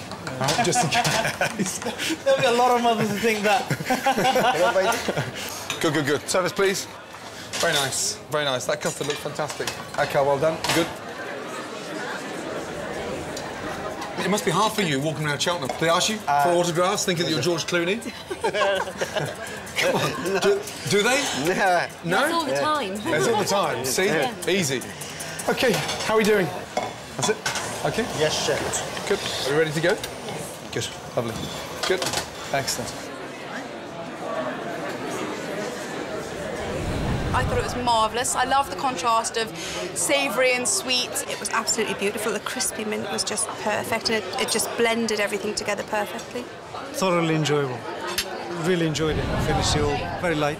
Speaker 1: Just in case.
Speaker 24: There'll be a lot of mothers who think that.
Speaker 1: Good, good, good. Service, please. Very nice, very nice. That custard looks fantastic. OK, well done. Good. It must be hard for you walking around Cheltenham. They ask you for autographs, thinking that you're George Clooney? Come on. Do they?
Speaker 17: No.
Speaker 1: No?
Speaker 16: That's all the time.
Speaker 1: That's all the time. See?
Speaker 16: Yeah.
Speaker 1: Easy. OK, how are we doing? That's it? OK?
Speaker 17: Yes, chef.
Speaker 1: Good. Are we ready to go? Good. Lovely. Good. Excellent.
Speaker 7: I thought it was marvellous. I love the contrast of savoury and sweet. It was absolutely beautiful. The crispy mint was just perfect, and it just blended everything together perfectly.
Speaker 8: Thoroughly enjoyable. Really enjoyed it. I finished it all very light,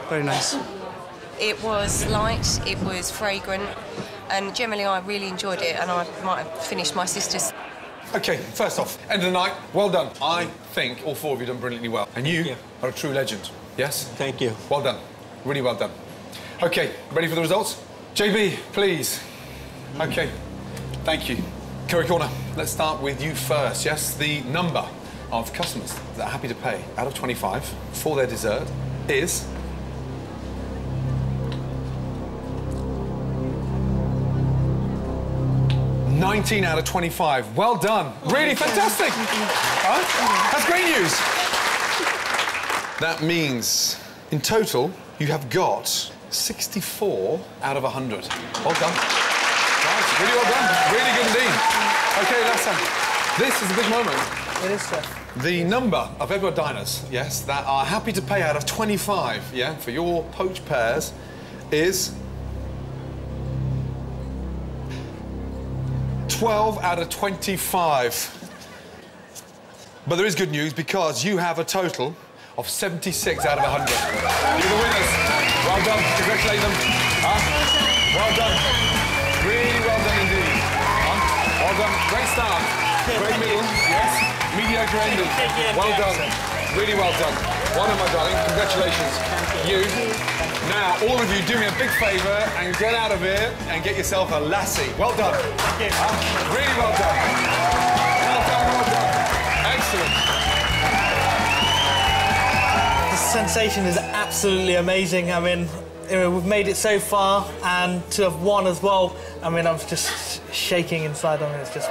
Speaker 8: very nice.
Speaker 9: It was light, it was fragrant, and generally I really enjoyed it, and I might have finished my sister's.
Speaker 1: OK, first off, end of the night, well done. I think all four of you done brilliantly well. And you are a true legend, yes?
Speaker 17: Thank you.
Speaker 1: Well done. Really well done. OK, ready for the results? JB, please. OK, thank you. Curry Corner, let's start with you first, yes? The number of customers that are happy to pay out of 25 for their dessert is... ...19 out of 25. Well done. Really fantastic. Huh? That's great news. That means, in total, you have got 64 out of 100. Well done. Right, really well done. Really good indeed. OK, Lassan, this is a big moment.
Speaker 24: It is, sir.
Speaker 1: The number of Edward diners, yes, that are happy to pay out of 25, yeah, for your poached pears is 12 out of 25. But there is good news because you have a total of 76 out of 100. You're the winners. Well done. Congratulate them. Well done. Really well done indeed. Well done. Great start. Great middle. Yes. Mediocre ending. Well done. Really well done. Well done, my darling. Congratulations. You. Now, all of you, do me a big favour and get out of here and get yourself a lassie. Well done. Thank you. Really well done. Well done, well done. Excellent.
Speaker 24: The sensation is absolutely amazing. I mean, we've made it so far, and to have won as well, I mean, I'm just shaking inside. I mean, it's just...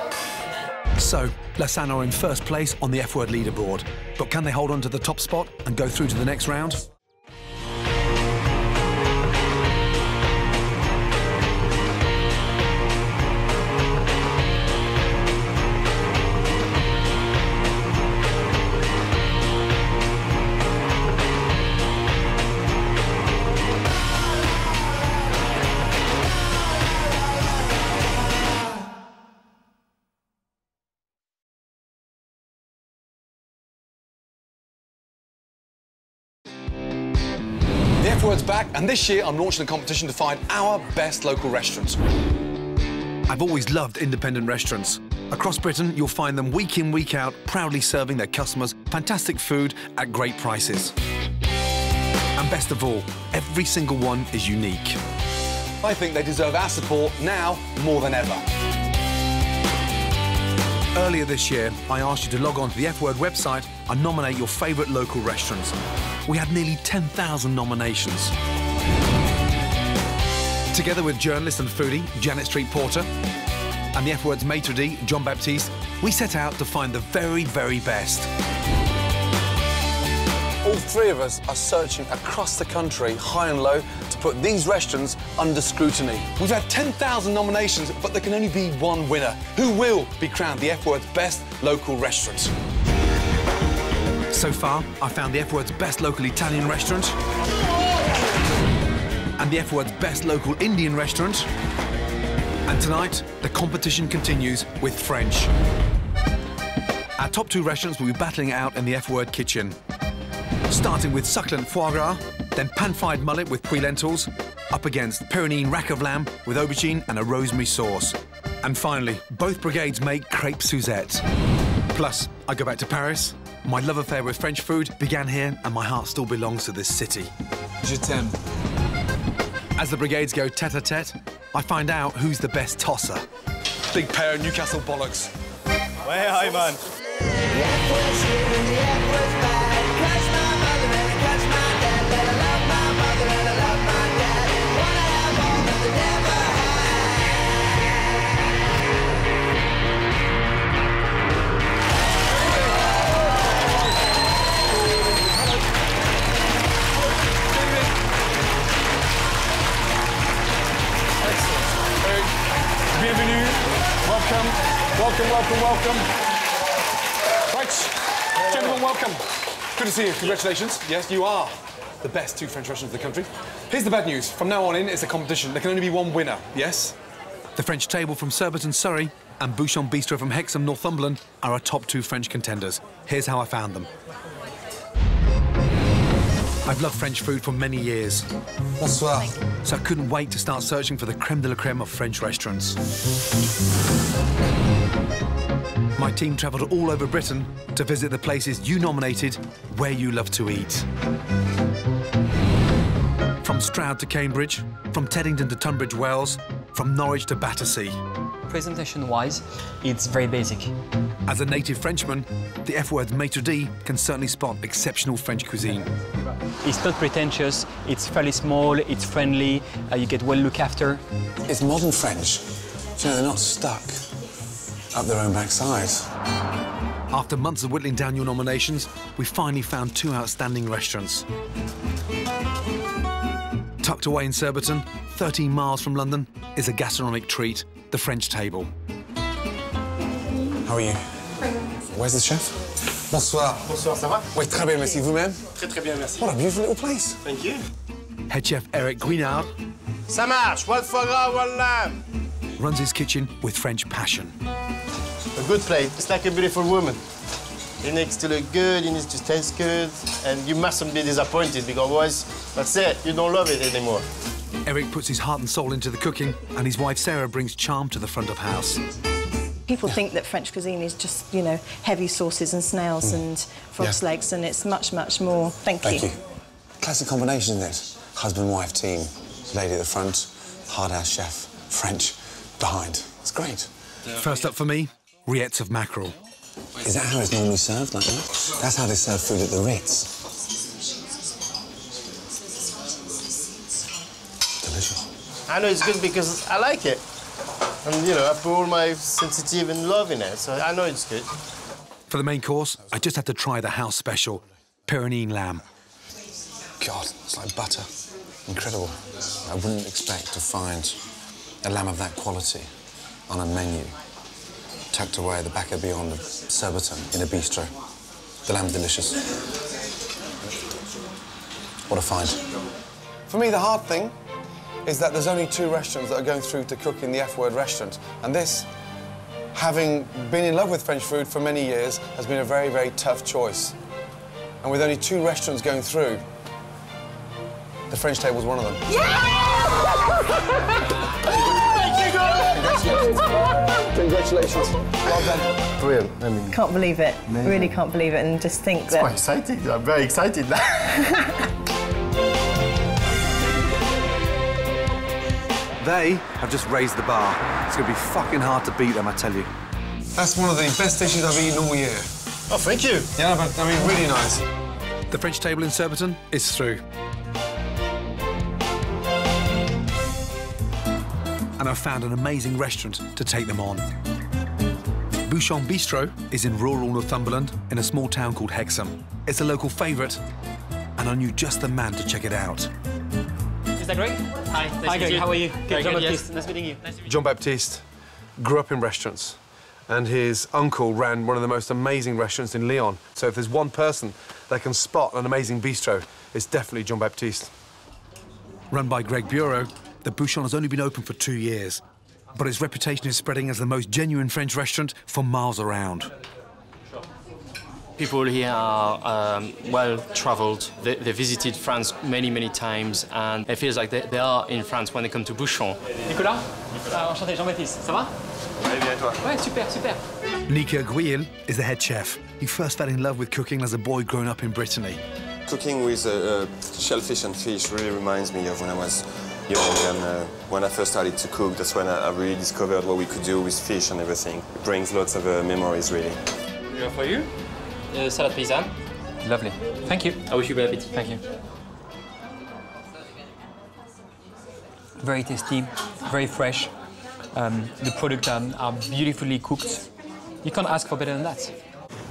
Speaker 2: So, Lassan are in first place on the F-word leaderboard. But can they hold on to the top spot and go through to the next round?
Speaker 1: F-word's back, and this year I'm launching a competition to find our best local restaurants.
Speaker 2: I've always loved independent restaurants. Across Britain, you'll find them week in, week out, proudly serving their customers fantastic food at great prices. And best of all, every single one is unique.
Speaker 1: I think they deserve our support now more than ever.
Speaker 2: Earlier this year, I asked you to log on to the F-word website and nominate your favourite local restaurants. We had nearly 10,000 nominations. Together with journalist and foodie Janet Street Porter and the F-word's maitre d', John Baptiste, we set out to find the very, very best.
Speaker 1: All three of us are searching across the country, high and low, to put these restaurants under scrutiny. We've had 10,000 nominations, but there can only be one winner. Who will be crowned the F-word's best local restaurant?
Speaker 2: So far, I found the F-word's best local Italian restaurant and the F-word's best local Indian restaurant. And tonight, the competition continues with French. Our top two restaurants will be battling it out in the F-word kitchen. Starting with succulent foie gras, then pan-fried mullet with puy lentils, up against Pyrenean rack of lamb with aubergine and a rosemary sauce. And finally, both brigades make crêpes Suzette. Plus, I go back to Paris. My love affair with French food began here, and my heart still belongs to this city.
Speaker 1: Je t'aime.
Speaker 2: As the brigades go tête-à-tête, I find out who's the best tosser.
Speaker 1: Big pair of Newcastle bollocks.
Speaker 13: Way high, man.
Speaker 1: Bienvenue. Welcome. Welcome, welcome, welcome. Right, gentlemen, welcome. Good to see you. Congratulations. Yes, you are the best two French restaurants in the country. Here's the bad news. From now on in, it's a competition. There can only be one winner, yes?
Speaker 2: The French Table from Surbiton, Surrey, and Bouchon Bistro from Hexham, Northumberland, are our top two French contenders. Here's how I found them. I've loved French food for many years.
Speaker 1: Bonsoir.
Speaker 2: So I couldn't wait to start searching for the creme de la creme of French restaurants. My team travelled all over Britain to visit the places you nominated where you love to eat. From Stroud to Cambridge, from Teddington to Tunbridge Wells, from Norwich to Battersea.
Speaker 14: Presentation-wise, it's very basic.
Speaker 2: As a native Frenchman, the F-word's maitre d' can certainly spot exceptional French cuisine.
Speaker 14: It's not pretentious, it's fairly small, it's friendly, you get well looked after.
Speaker 1: It's modern French. You know, they're not stuck up their own backsides.
Speaker 2: After months of whittling down your nominations, we finally found two outstanding restaurants. Tucked away in Surbiton, 13 miles from London, is a gastronomic treat, the French Table.
Speaker 1: How are you? Where's the chef? Bonsoir.
Speaker 17: Bonsoir, ça va?
Speaker 1: Oui, très bien, merci. Vous-même?
Speaker 17: Très, très bien, merci.
Speaker 1: What a beautiful little place.
Speaker 17: Thank you.
Speaker 2: Head chef Eric Guinard
Speaker 17: Ça marche. One foie gras, one lamb.
Speaker 2: runs his kitchen with French passion.
Speaker 17: A good plate. It's like a beautiful woman. It needs to look good, it needs to taste good, and you mustn't be disappointed because otherwise, that's it, you don't love it anymore.
Speaker 2: Eric puts his heart and soul into the cooking, and his wife Sarah brings charm to the front of house.
Speaker 4: People think that French cuisine is just, you know, heavy sauces and snails and frog's legs, and it's much, much more. Thank you.
Speaker 1: Classic combination, isn't it? Husband-wife team. Lady at the front, hard-ass chef, French behind. It's great.
Speaker 2: First up for me, rillettes of mackerel.
Speaker 1: Is that how it's normally served, like that? That's how they serve food at the Ritz. Delicious.
Speaker 17: I know it's good because I like it. And, you know, I put all my sensitive and love in it, so I know it's good.
Speaker 2: For the main course, I just had to try the house special, Pyrenean lamb.
Speaker 1: God, it's like butter. Incredible. I wouldn't expect to find a lamb of that quality on a menu, tucked away at the back of beyond of Surbiton in a bistro. The lamb's delicious. What a find. For me, the hard thing is that there's only two restaurants that are going through to cook in the F-word restaurant. And this, having been in love with French food for many years, has been a very, very tough choice. And with only two restaurants going through, the French Table's one of them. Congratulations. Well done.
Speaker 17: Brilliant. I mean,
Speaker 4: Can't believe it. Really can't believe it, and just think that...
Speaker 17: quite exciting. I'm very excited now.
Speaker 2: They have just raised the bar. It's going to be fucking hard to beat them, I tell you.
Speaker 1: That's one of the best dishes I've eaten all year.
Speaker 17: Oh, thank you.
Speaker 1: Yeah, but I mean, really nice.
Speaker 2: The French Table in Surbiton is through. And I've found an amazing restaurant to take them on. Bouchon Bistro is in rural Northumberland in a small town called Hexham. It's a local favourite, and I knew just the man to check it out.
Speaker 14: Is that great? Hi, nice to meet you. How are you? Good, John Baptiste. Nice meeting you.
Speaker 1: John Baptiste grew up in restaurants, and his uncle ran one of the most amazing restaurants in Lyon. So if there's one person that can spot an amazing bistro, it's definitely John Baptiste.
Speaker 2: Run by Greg Bureau, the Bouchon has only been open for 2 years, but its reputation is spreading as the most genuine French restaurant for miles around.
Speaker 13: People here are well-travelled. They visited France many, many times, and it feels like they are in France when they come to Bouchon.
Speaker 14: Nicolas, enchanté, Jean-Baptiste. Ça va?
Speaker 13: Très bien, toi?
Speaker 14: Ouais, super, super.
Speaker 2: Nika Guil is the head chef. He first fell in love with cooking as a boy growing up in Brittany.
Speaker 18: Cooking with shellfish and fish really reminds me of when I was young, and when I first started to cook, that's when I really discovered what we could do with fish and everything. It brings lots of memories, really.
Speaker 13: Yeah, for you? salad pizza.
Speaker 14: Lovely. Thank you.
Speaker 13: I wish you good appetite.
Speaker 14: Thank you. Very tasty, very fresh. The products are beautifully cooked. You can't ask for better than that.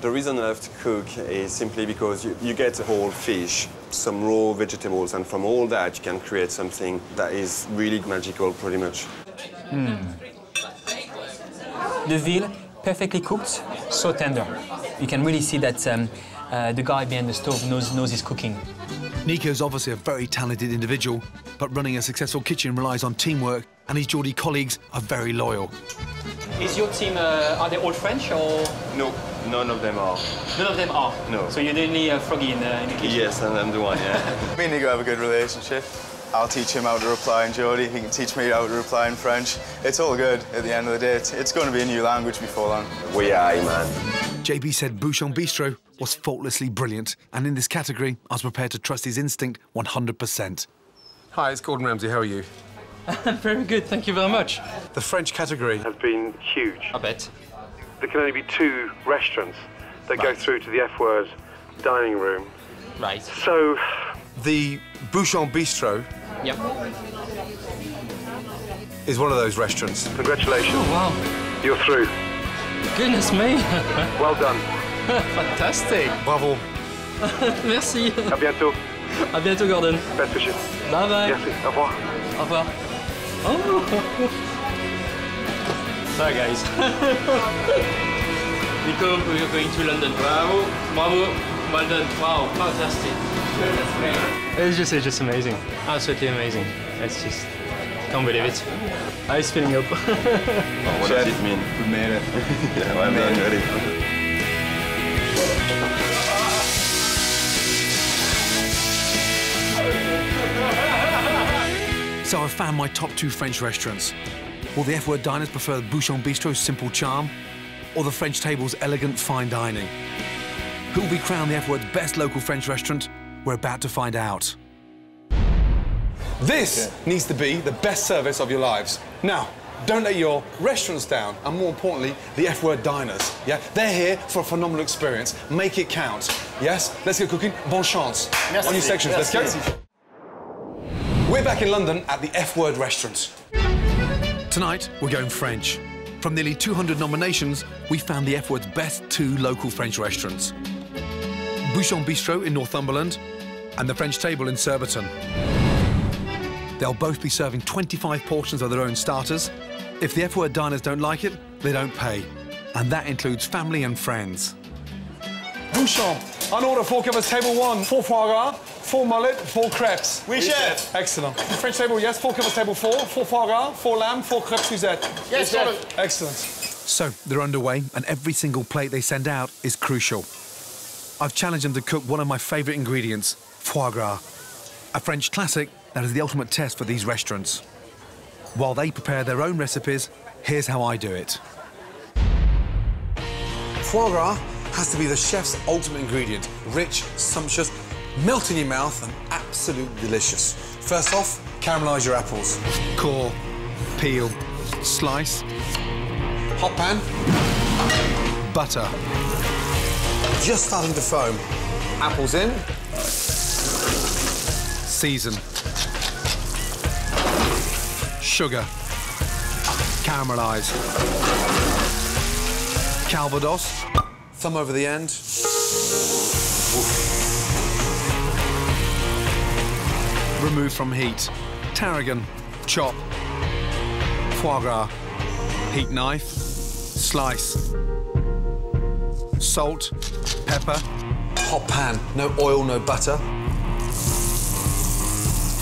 Speaker 18: The reason I have to cook is simply because you get a whole fish, some raw vegetables, and from all that you can create something that is really magical, pretty much.
Speaker 14: The veal, perfectly cooked, so tender. You can really see that the guy behind the stove knows his cooking.
Speaker 2: Nico's obviously a very talented individual, but running a successful kitchen relies on teamwork, and his Geordie colleagues are very loyal.
Speaker 13: Is your team, are they all French or?
Speaker 18: No, none of them are.
Speaker 13: None of them are?
Speaker 18: No.
Speaker 13: So you're the only Froggy in the kitchen?
Speaker 18: Yes, and I'm the one, yeah.
Speaker 3: Me and Nico have a good relationship. I'll teach him how to reply in Geordie, he can teach me how to reply in French. It's all good at the end of the day. It's going to be a new language before long.
Speaker 18: We are, man.
Speaker 2: JB said Bouchon Bistro was faultlessly brilliant, and in this category, I was prepared to trust his instinct 100%.
Speaker 1: Hi, it's Gordon Ramsay. How are you?
Speaker 13: Very good, thank you very much.
Speaker 1: The French category has been huge.
Speaker 13: I bet.
Speaker 1: There can only be 2 restaurants that go through to the F-word dining room.
Speaker 13: Right.
Speaker 1: So, the Bouchon Bistro is one of those restaurants. Congratulations.
Speaker 13: Oh, wow.
Speaker 1: You're through.
Speaker 13: Goodness me.
Speaker 1: Well done.
Speaker 13: Fantastic.
Speaker 1: Bravo.
Speaker 13: Merci.
Speaker 1: À bientôt.
Speaker 13: À bientôt, Gordon.
Speaker 1: Best wishes.
Speaker 13: Bye bye.
Speaker 1: Merci. Au revoir.
Speaker 13: Au revoir. Oh. Sorry, guys. Nico, we are going to London. Bravo. Bravo. Well done. Wow, fantastic. It's just amazing. Absolutely amazing. It's just, can't believe it. Eyes filling up.
Speaker 18: What does it mean?
Speaker 3: We made it.
Speaker 18: Yeah, well done, ready.
Speaker 2: So I've found my top 2 French restaurants. Will the F-word diners prefer the Bouchon Bistro's simple charm, or the French table's elegant fine dining? Who will be crowned the F-word's best local French restaurant? We're about to find out.
Speaker 1: This needs to be the best service of your lives. Now, don't let your restaurants down, and more importantly, the F-word diners. Yeah, they're here for a phenomenal experience. Make it count. Yes, let's get cooking. Bonne chance.
Speaker 17: Merci.
Speaker 1: On your sections, let's go.
Speaker 17: Merci.
Speaker 1: We're back in London at the F-word restaurant.
Speaker 2: Tonight, we're going French. From nearly 200 nominations, we found the F-word's best 2 local French restaurants. Bouchon Bistro in Northumberland and the French Table in Surbiton. They'll both be serving 25 portions of their own starters. If the F-word diners don't like it, they don't pay. And that includes family and friends.
Speaker 1: Bouchon, on order 4 covers table 1, 4 foie gras, 4 mullet, 4 crepes.
Speaker 3: Oui, chef.
Speaker 1: Excellent. French table, yes, 4 covers table 4, 4 foie gras, 4 lamb, 4 crepes Suzette.
Speaker 17: Yes, chef.
Speaker 1: Excellent.
Speaker 2: So they're underway, and every single plate they send out is crucial. I've challenged them to cook one of my favourite ingredients, foie gras, a French classic that is the ultimate test for these restaurants. While they prepare their own recipes, here's how I do it.
Speaker 1: Foie gras has to be the chef's ultimate ingredient. Rich, sumptuous, melt in your mouth, and absolutely delicious. First off, caramelise your apples.
Speaker 2: Core, peel, slice.
Speaker 1: Hot pan.
Speaker 2: Butter.
Speaker 1: Just starting to foam. Apples in.
Speaker 2: Season. Sugar. Caramelise. Calvados.
Speaker 1: Thumb over the end.
Speaker 2: Remove from heat. Tarragon. Chop. Foie gras. Heat knife. Slice. Salt. Pepper.
Speaker 1: Hot pan. No oil, no butter.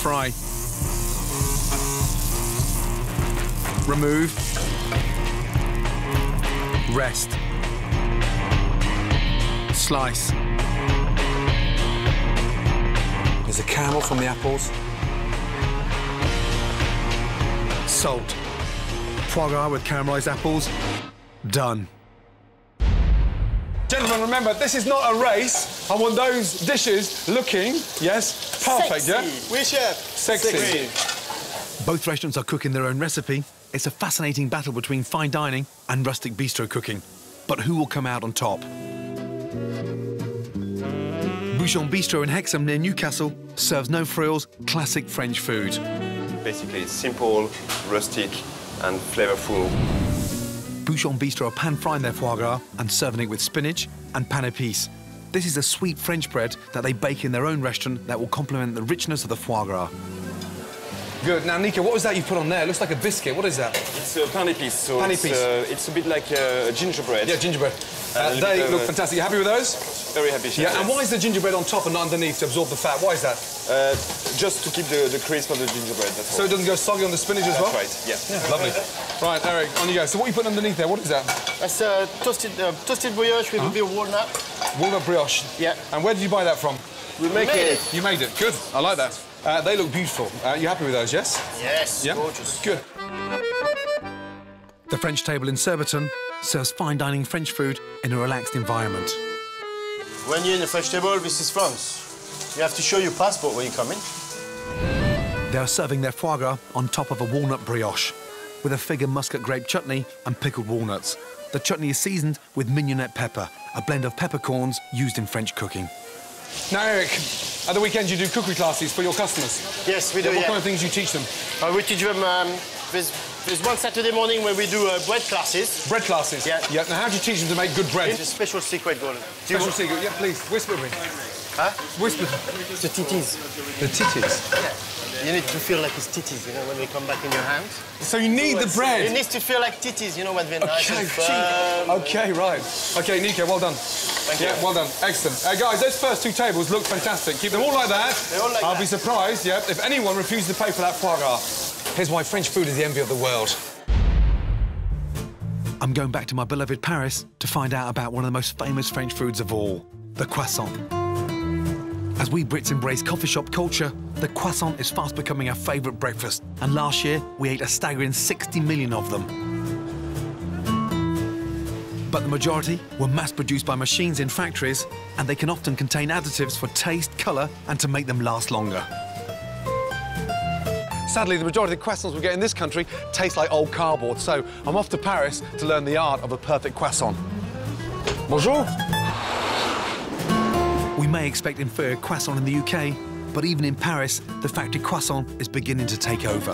Speaker 2: Fry. Remove. Rest. Slice.
Speaker 1: There's a caramel from the apples.
Speaker 2: Salt. Foie gras with caramelised apples. Done.
Speaker 1: Gentlemen, remember, this is not a race. I want those dishes looking, yes, perfect,
Speaker 3: Sexy.
Speaker 1: yeah?
Speaker 3: Oui, chef.
Speaker 1: Sexy.
Speaker 2: Both restaurants are cooking their own recipe. It's a fascinating battle between fine dining and rustic bistro cooking. But who will come out on top? Bouchon Bistro in Hexham near Newcastle serves no frills, classic French food.
Speaker 18: Basically, it's simple, rustic, and flavorful.
Speaker 2: Bouchon Bistro are pan-frying their foie gras and serving it with spinach and pain épice. This is a sweet French bread that they bake in their own restaurant that will complement the richness of the foie gras.
Speaker 1: Good. Now, Nika, what was that you put on there? It looks like a biscuit. What is that?
Speaker 18: It's a pain épice, so
Speaker 1: pain épice.
Speaker 18: It's a bit like a gingerbread.
Speaker 1: Yeah, gingerbread. They look fantastic. You happy with those?
Speaker 18: Very happy, chef.
Speaker 1: Yeah, and why is the gingerbread on top and not underneath to absorb the fat? Why is that?
Speaker 18: Just to keep the crisp of the gingerbread, that's all.
Speaker 1: So it doesn't go soggy on the spinach as well?
Speaker 18: That's right, yeah.
Speaker 1: Lovely. Right, Eric, on you go. So what are you putting underneath there? What is that?
Speaker 17: That's toasted brioche with a bit of walnut.
Speaker 1: Walnut brioche?
Speaker 17: Yeah.
Speaker 1: And where did you buy that from?
Speaker 17: We made it.
Speaker 1: You made it. Good. I like that. They look beautiful. You happy with those, yes?
Speaker 17: Yes,
Speaker 1: yeah?
Speaker 17: gorgeous.
Speaker 1: Good.
Speaker 2: The French table in Surbiton serves fine dining French food in a relaxed environment.
Speaker 17: When you're in the French table, this is France. You have to show your passport when you come in.
Speaker 2: They are serving their foie gras on top of a walnut brioche with a fig and muscat grape chutney and pickled walnuts. The chutney is seasoned with mignonette pepper, a blend of peppercorns used in French cooking.
Speaker 1: Now, Eric, at the weekend you do cookery classes for your customers.
Speaker 17: Yes, we do,
Speaker 1: What kind of things do you teach them?
Speaker 17: We teach them, there's one Saturday morning where we do bread classes.
Speaker 1: Bread classes?
Speaker 17: Yeah.
Speaker 1: Yeah. Now, how do you teach them to make good bread?
Speaker 17: It's a special secret, Gordon.
Speaker 1: Special secret? Yeah, please, whisper me.
Speaker 17: Huh?
Speaker 1: Whisper.
Speaker 17: It's the titties.
Speaker 1: The titties?
Speaker 17: Yeah. You need to feel like it's titties, you know, when they come back in your hands.
Speaker 1: So you need the bread?
Speaker 17: It needs to feel like titties, you know, when they're nice and
Speaker 1: Okay,
Speaker 17: firm.
Speaker 1: okay, right. Okay, Nika, well done.
Speaker 17: Thank you.
Speaker 1: Yeah, well done. Excellent. Guys, those first two tables look fantastic. Keep them all like that.
Speaker 17: They're all like
Speaker 1: I'll
Speaker 17: that.
Speaker 1: be surprised, yeah, if anyone refuses to pay for that foie gras. Here's why French food is the envy of the world.
Speaker 2: I'm going back to my beloved Paris to find out about one of the most famous French foods of all, the croissant. As we Brits embrace coffee shop culture, the croissant is fast becoming our favourite breakfast, and last year we ate a staggering 60 million of them. But the majority were mass-produced by machines in factories, and they can often contain additives for taste, colour, and to make them last longer.
Speaker 1: Sadly, the majority of the croissants we get in this country taste like old cardboard, so I'm off to Paris to learn the art of a perfect croissant. Bonjour.
Speaker 2: We may expect inferior croissant in the UK, but even in Paris, the factory croissant is beginning to take over.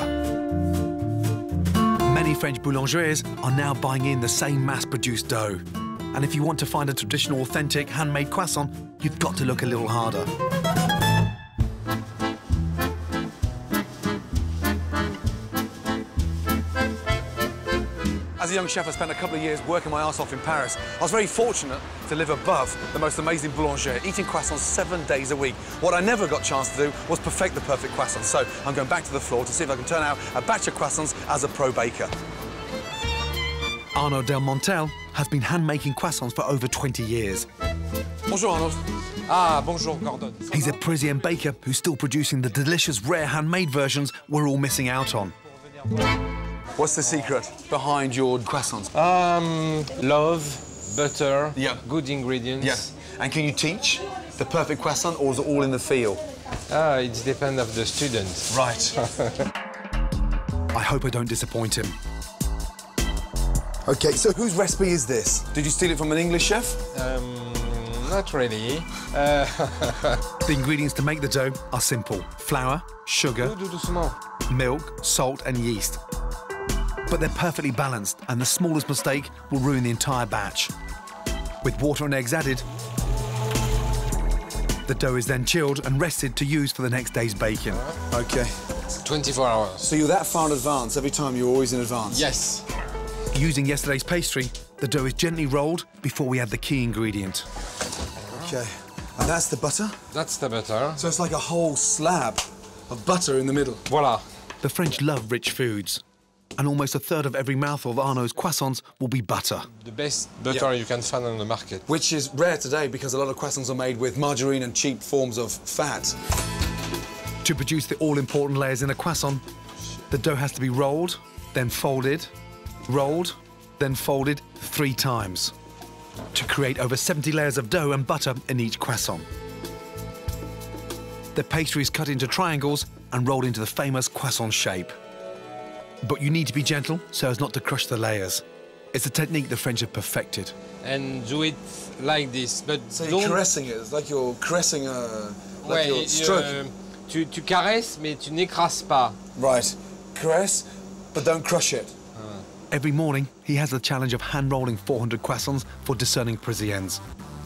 Speaker 2: Many French boulangeries are now buying in the same mass-produced dough. And if you want to find a traditional, authentic, handmade croissant, you've got to look a little harder.
Speaker 1: As a young chef, I spent a couple of years working my arse off in Paris. I was very fortunate to live above the most amazing boulanger, eating croissants 7 days a week. What I never got a chance to do was perfect the perfect croissant. So I'm going back to the floor to see if I can turn out a batch of croissants as a pro baker.
Speaker 2: Arnaud Delmontel has been hand-making croissants for over 20 years.
Speaker 1: Bonjour, Arnaud. Ah, bonjour, Gordon.
Speaker 2: He's a Parisian baker who's still producing the delicious, rare handmade versions we're all missing out on.
Speaker 1: What's the secret behind your croissants?
Speaker 6: Love, butter,
Speaker 1: yeah,
Speaker 6: good ingredients.
Speaker 1: Yes. And can you teach the perfect croissant, or is it all in the feel?
Speaker 6: It depends of the student.
Speaker 1: Right.
Speaker 2: I hope I don't disappoint him.
Speaker 1: OK, so whose recipe is this? Did you steal it from an English chef?
Speaker 6: Not really.
Speaker 2: The ingredients to make the dough are simple: flour, sugar, milk, salt and yeast. But they're perfectly balanced, and the smallest mistake will ruin the entire batch. With water and eggs added, the dough is then chilled and rested to use for the next day's baking.
Speaker 1: OK.
Speaker 6: 24 hours.
Speaker 1: So you're that far in advance? Every time you're always in advance?
Speaker 6: Yes.
Speaker 2: Using yesterday's pastry, the dough is gently rolled before we add the key ingredient.
Speaker 1: OK. And that's the butter?
Speaker 6: That's the butter.
Speaker 1: So it's like a whole slab of butter in the middle.
Speaker 6: Voila.
Speaker 2: The French love rich foods, and almost a third of every mouthful of Arnaud's croissants will be butter.
Speaker 6: The best butter you can find on the market.
Speaker 1: Which is rare today because a lot of croissants are made with margarine and cheap forms of fat.
Speaker 2: To produce the all-important layers in a croissant, the dough has to be rolled, then folded, rolled, then folded 3 times to create over 70 layers of dough and butter in each croissant. The pastry is cut into triangles and rolled into the famous croissant shape. But you need to be gentle so as not to crush the layers. It's a technique the French have perfected.
Speaker 6: And do it like this, but
Speaker 1: so
Speaker 6: don't...
Speaker 1: you're caressing it. It's like you're caressing a...
Speaker 6: Ouais,
Speaker 1: you're stroking.
Speaker 6: Tu caresses, mais tu n'écrases pas.
Speaker 1: Right. Caress, but don't crush it.
Speaker 2: Every morning, he has the challenge of hand-rolling 400 croissants for discerning Parisians.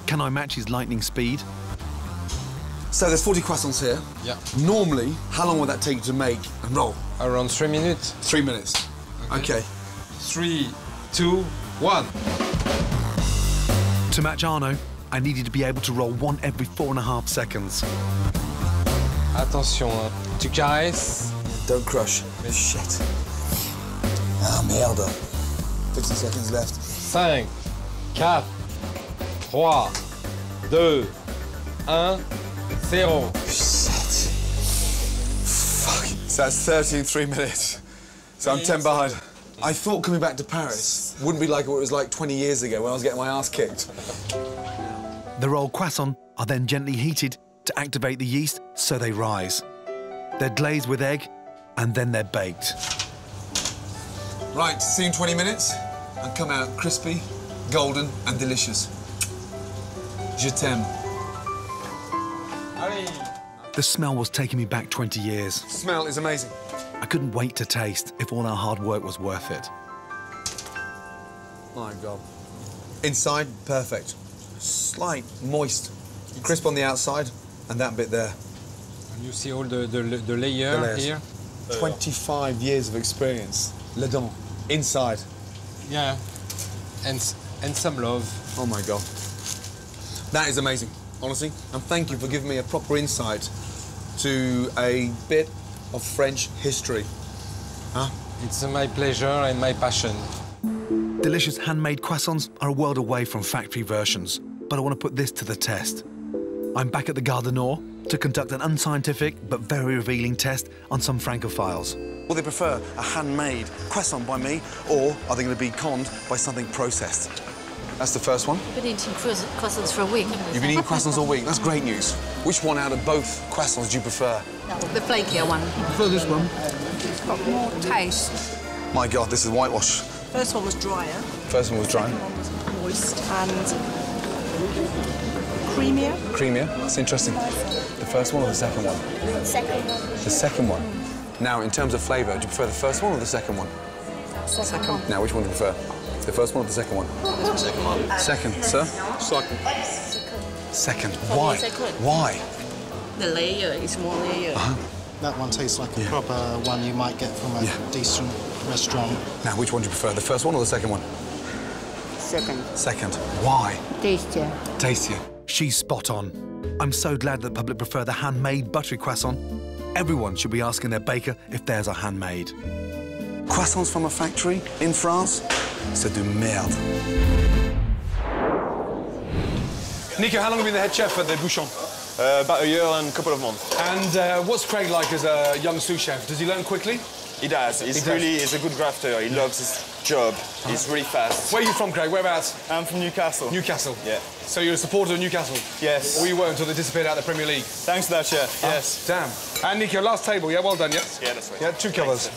Speaker 2: Can I match his lightning speed?
Speaker 1: So there's 40 croissants here.
Speaker 6: Yeah.
Speaker 1: Normally, how long would that take you to make and roll?
Speaker 6: Around 3 minutes.
Speaker 1: 3 minutes. Okay.
Speaker 6: 3, 2, 1.
Speaker 2: To match Arnaud, I needed to be able to roll one every 4.5 seconds.
Speaker 6: Attention, tu caresses.
Speaker 1: Don't crush. Shit. Ah, merde. 50 seconds left.
Speaker 6: 5, 4, 3, 2, 1, 0.
Speaker 1: Shit. Fuck. So that's 33 minutes. So I'm 10 behind. I thought coming back to Paris wouldn't be like what it was like 20 years ago when I was getting my ass kicked.
Speaker 2: The rolled croissants are then gently heated to activate the yeast so they rise. They're glazed with egg and then they're baked.
Speaker 1: Right, see you in 20 minutes and come out crispy, golden and delicious. Je t'aime.
Speaker 2: The smell was taking me back 20 years.
Speaker 1: Smell is amazing.
Speaker 2: I couldn't wait to taste if all our hard work was worth it.
Speaker 1: My God. Inside, perfect. Slight, moist, crisp on the outside, and that bit there.
Speaker 6: And you see all the layer here?
Speaker 1: 25 years of experience. Le dent, inside.
Speaker 6: Yeah. And some love.
Speaker 1: Oh, my God. That is amazing, honestly. And thank you for giving me a proper insight to a bit of French history. Huh?
Speaker 6: It's my pleasure and my passion.
Speaker 2: Delicious handmade croissants are a world away from factory versions, but I want to put this to the test. I'm back at the Gare du Nord to conduct an unscientific but very revealing test on some Francophiles. Will they prefer a handmade croissant by me, or are they going to be conned by something processed?
Speaker 1: That's the first one.
Speaker 12: I've been eating croissants for a week.
Speaker 1: You've been eating croissants all week. That's great news. Which one out of both croissants do you prefer?
Speaker 12: The flakier one.
Speaker 1: I prefer this one.
Speaker 7: It's got more taste.
Speaker 1: My God, this is whitewash.
Speaker 7: First one was drier.
Speaker 1: First one was dry.
Speaker 7: Second one was moist and creamier.
Speaker 1: Creamier. That's interesting. The first one or the second one?
Speaker 12: Second one.
Speaker 1: The second one. Now, in terms of flavour, do you prefer the first one or the second one?
Speaker 12: Second one.
Speaker 1: Now, which one do you prefer? The first one or the second one?
Speaker 12: Second one.
Speaker 1: Second, sir?
Speaker 12: Second.
Speaker 1: Second. Why? Why?
Speaker 12: The layer is more layer.
Speaker 8: That one tastes like a proper one you might get from a decent restaurant.
Speaker 1: Now, which one do you prefer? The first one or the second one?
Speaker 12: Second.
Speaker 1: Second. Why?
Speaker 12: Tastier.
Speaker 1: Tastier.
Speaker 2: She's spot on. I'm so glad that the public prefer the handmade buttery croissant. Everyone should be asking their baker if theirs are handmade.
Speaker 1: Croissants from a factory in France? C'est de merde. Nico, how long have you been the head chef at the Bouchon?
Speaker 18: About a year and a couple of months.
Speaker 1: And what's Craig like as a young sous chef? Does he learn quickly?
Speaker 18: He does. He's a good grafter. He loves his job. He's really fast.
Speaker 1: Where are you from, Craig? Whereabouts?
Speaker 18: I'm from Newcastle.
Speaker 1: Newcastle?
Speaker 18: Yeah.
Speaker 1: So you're a supporter of Newcastle?
Speaker 18: Yes.
Speaker 1: Or you were until they disappeared out of the Premier League?
Speaker 18: Thanks for that, chef. Yes.
Speaker 1: Damn. And Nico, last table, yeah? Well done, yes?
Speaker 18: Yeah, that's right.
Speaker 1: Yeah, 2 colours.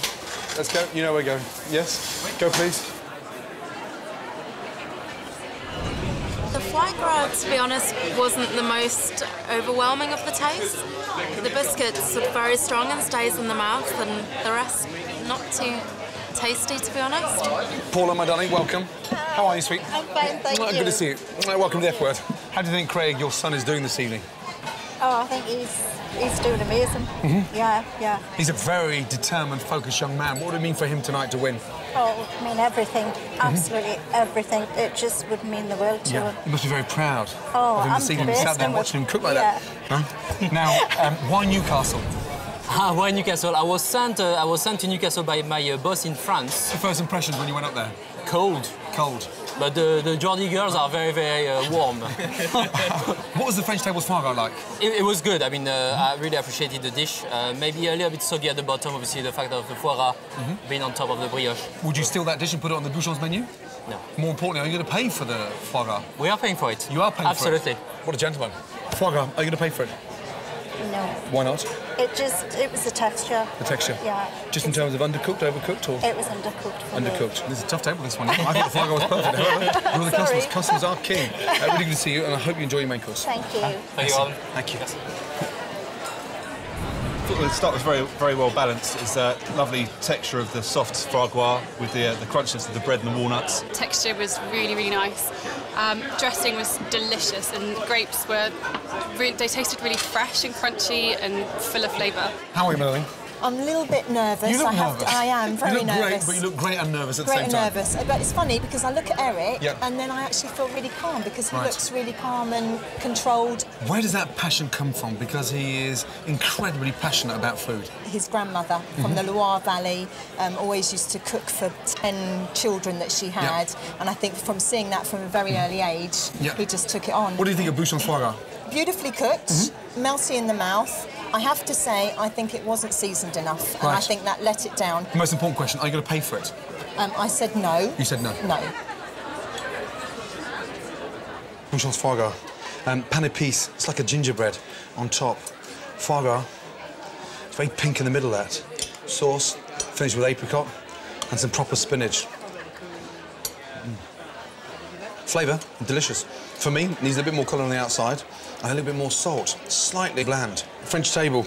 Speaker 1: Let's go. You know where we're going. Yes? Go, please.
Speaker 10: The foie gras, to be honest, wasn't the most overwhelming of the taste. The biscuits are very strong and stays in the mouth, and the rest not too tasty, to be honest.
Speaker 1: Paula, my darling, welcome. How are you, sweet?
Speaker 4: I'm fine, thank you.
Speaker 1: Good to see you. Welcome to the F Word. How do you think, Craig, your son is doing this evening?
Speaker 4: Oh, I think he's doing amazing. Yeah.
Speaker 1: He's a very determined, focused young man. What would it mean for him tonight to win?
Speaker 4: Oh, I mean everything. Absolutely everything. It just would mean the world to him.
Speaker 1: You must be very proud
Speaker 4: of
Speaker 1: him this evening. You sat there watching him cook like that. Huh? Now, why Newcastle?
Speaker 19: Why Newcastle? I was sent to Newcastle by my boss in France.
Speaker 1: Your first impressions when you went up there?
Speaker 19: Cold.
Speaker 1: Cold.
Speaker 19: But the Geordie girls are very, very warm.
Speaker 1: What was the French table's foie gras like?
Speaker 19: It was good. I mean, I really appreciated the dish. Maybe a little bit soggy at the bottom, obviously, the fact of the foie gras being on top of the brioche. Would you steal that dish and put it on the Bouchon's menu? No. More importantly, are you going to pay for the foie gras? We are paying for it. You are paying for it? Absolutely. What a gentleman. Foie gras, are you going to pay for it?
Speaker 15: No.
Speaker 1: Why not?
Speaker 15: It was the texture.
Speaker 1: The texture?
Speaker 15: Yeah.
Speaker 1: Just in terms of undercooked, overcooked, or?
Speaker 15: It was undercooked for
Speaker 1: Undercooked. This is a tough table, this one. I thought the foie gras was perfect. However, you're the customers. Customers are king. Really good to see you, and I hope you enjoy your main course.
Speaker 15: Thank you.
Speaker 19: Thank you, Alan.
Speaker 1: Thank you.
Speaker 20: I thought the start was very well balanced. It's a lovely texture of the soft foie gras with the crunchiness of the bread and the walnuts.
Speaker 21: Texture was really, really nice. Dressing was delicious, and the grapes were they tasted really fresh and crunchy and full of flavour.
Speaker 1: How are you, Merlin?
Speaker 4: I'm a little bit nervous.
Speaker 1: You look nervous.
Speaker 4: I am very nervous.
Speaker 1: Great, but you look great and nervous at the same time.
Speaker 4: Great and nervous. But it's funny because I look at Eric
Speaker 1: Yep.
Speaker 4: and then I actually feel really calm because he
Speaker 1: Right.
Speaker 4: looks really calm and controlled.
Speaker 1: Where does that passion come from? Because he is incredibly passionate about food.
Speaker 4: His grandmother from the Loire Valley always used to cook for 10 children that she had. And I think from seeing that from a very early age, he just took it on.
Speaker 1: What do you think of Bouchon foie gras?
Speaker 4: Beautifully cooked, melty in the mouth. I have to say, I think it wasn't seasoned enough, and I think that let it down.
Speaker 1: The most important question, are you going to pay for it?
Speaker 4: I said no.
Speaker 1: You said no?
Speaker 4: No.
Speaker 1: Bouchon's foie gras. Pan épice, it's like a gingerbread on top. Foie gras, it's very pink in the middle, that. Sauce, finished with apricot, and some proper spinach. Flavour, delicious. For me, it needs a bit more colour on the outside and a little bit more salt. Slightly bland. French table.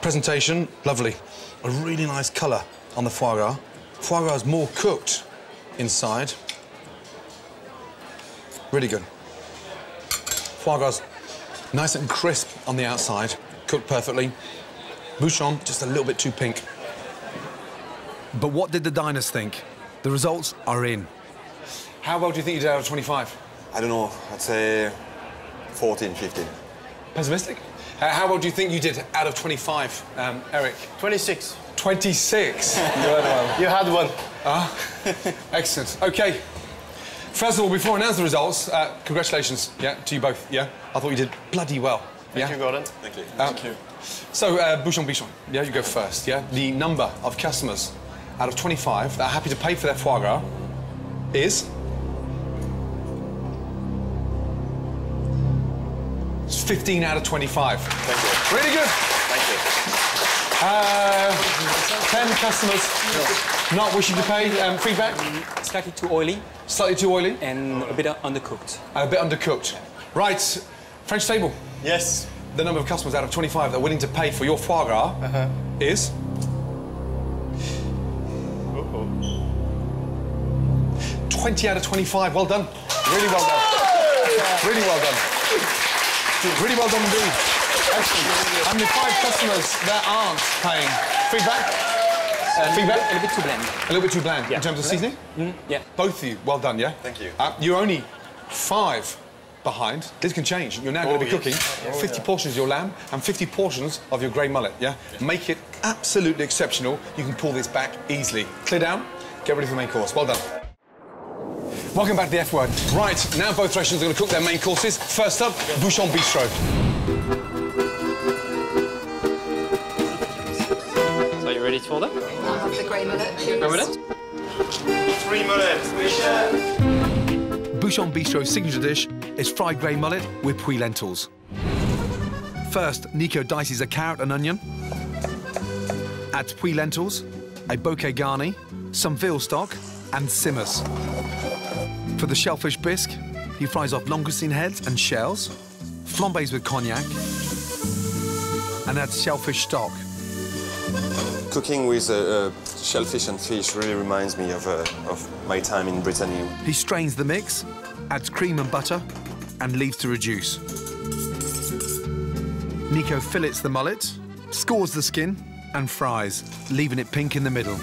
Speaker 1: Presentation, lovely. A really nice colour on the foie gras. Foie gras is more cooked inside. Really good. Foie gras nice and crisp on the outside, cooked perfectly. Bouchon, just a little bit too pink. But what did the diners think? The results are in. How well do you think you did out of 25?
Speaker 18: I don't know. I'd say 14, 15.
Speaker 1: Pessimistic? How well do you think you did out of 25, Eric?
Speaker 17: 26.
Speaker 1: 26?
Speaker 17: You had one.
Speaker 1: Excellent. OK. First of all, before I announce the results, congratulations, to you both, I thought you did bloody well.
Speaker 17: Thank you, Gordon.
Speaker 18: Thank you.
Speaker 1: Thank you. So, Bouchon, you go first, The number of customers out of 25 that are happy to pay for their foie gras is... It's 15 out of 25.
Speaker 18: Thank you.
Speaker 1: Really good.
Speaker 18: Thank you.
Speaker 1: 10 customers not wishing to pay. Feedback?
Speaker 14: Slightly too oily.
Speaker 1: Slightly too oily?
Speaker 14: And a bit undercooked.
Speaker 1: And a bit undercooked. Right. French table.
Speaker 17: Yes.
Speaker 1: The number of customers out of 25 that are willing to pay for your foie gras is... 20 out of 25. Well done. Really well done. Really well done. Really well done indeed. Excellent. And the 5 customers that aren't paying. Feedback? Feedback?
Speaker 14: A little bit too bland.
Speaker 1: A little bit too bland in terms of seasoning?
Speaker 14: Yeah.
Speaker 1: Both of you, well done,
Speaker 18: Thank you.
Speaker 1: You're only 5 behind. This can change. You're now going to be cooking 50 portions of your lamb and 50 portions of your grey mullet, Make it absolutely exceptional. You can pull this back easily. Clear down, get ready for the main course. Well done. Welcome back to the F Word. Right, now both restaurants are going to cook their main courses. First up, Bouchon Bistro.
Speaker 13: So you ready for that?
Speaker 7: I'll have the grey mullet.
Speaker 13: Grey mullet?
Speaker 18: 3 mullets,
Speaker 2: Bouchon Bistro's signature dish is fried grey mullet with puy lentils. First, Nico dices a carrot and onion, adds puy lentils, a bouquet garni, some veal stock, and simmers. For the shellfish bisque, he fries off langoustine heads and shells, flambés with cognac, and adds shellfish stock.
Speaker 18: Cooking with shellfish and fish really reminds me of my time in Brittany.
Speaker 2: He strains the mix, adds cream and butter, and leaves to reduce. Nico fillets the mullet, scores the skin, and fries, leaving it pink in the middle.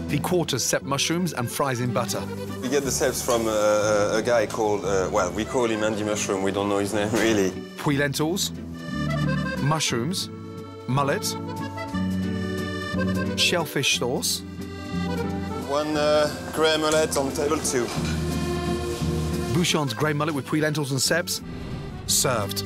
Speaker 2: He quarters cep mushrooms and fries in butter.
Speaker 18: We get the ceps from a guy called, well, we call him Andy Mushroom, we don't know his name really.
Speaker 2: Puy lentils, mushrooms, mullet, shellfish sauce.
Speaker 18: 1 grey mullet on table 2.
Speaker 2: Bouchon's grey mullet with puy lentils and ceps, served.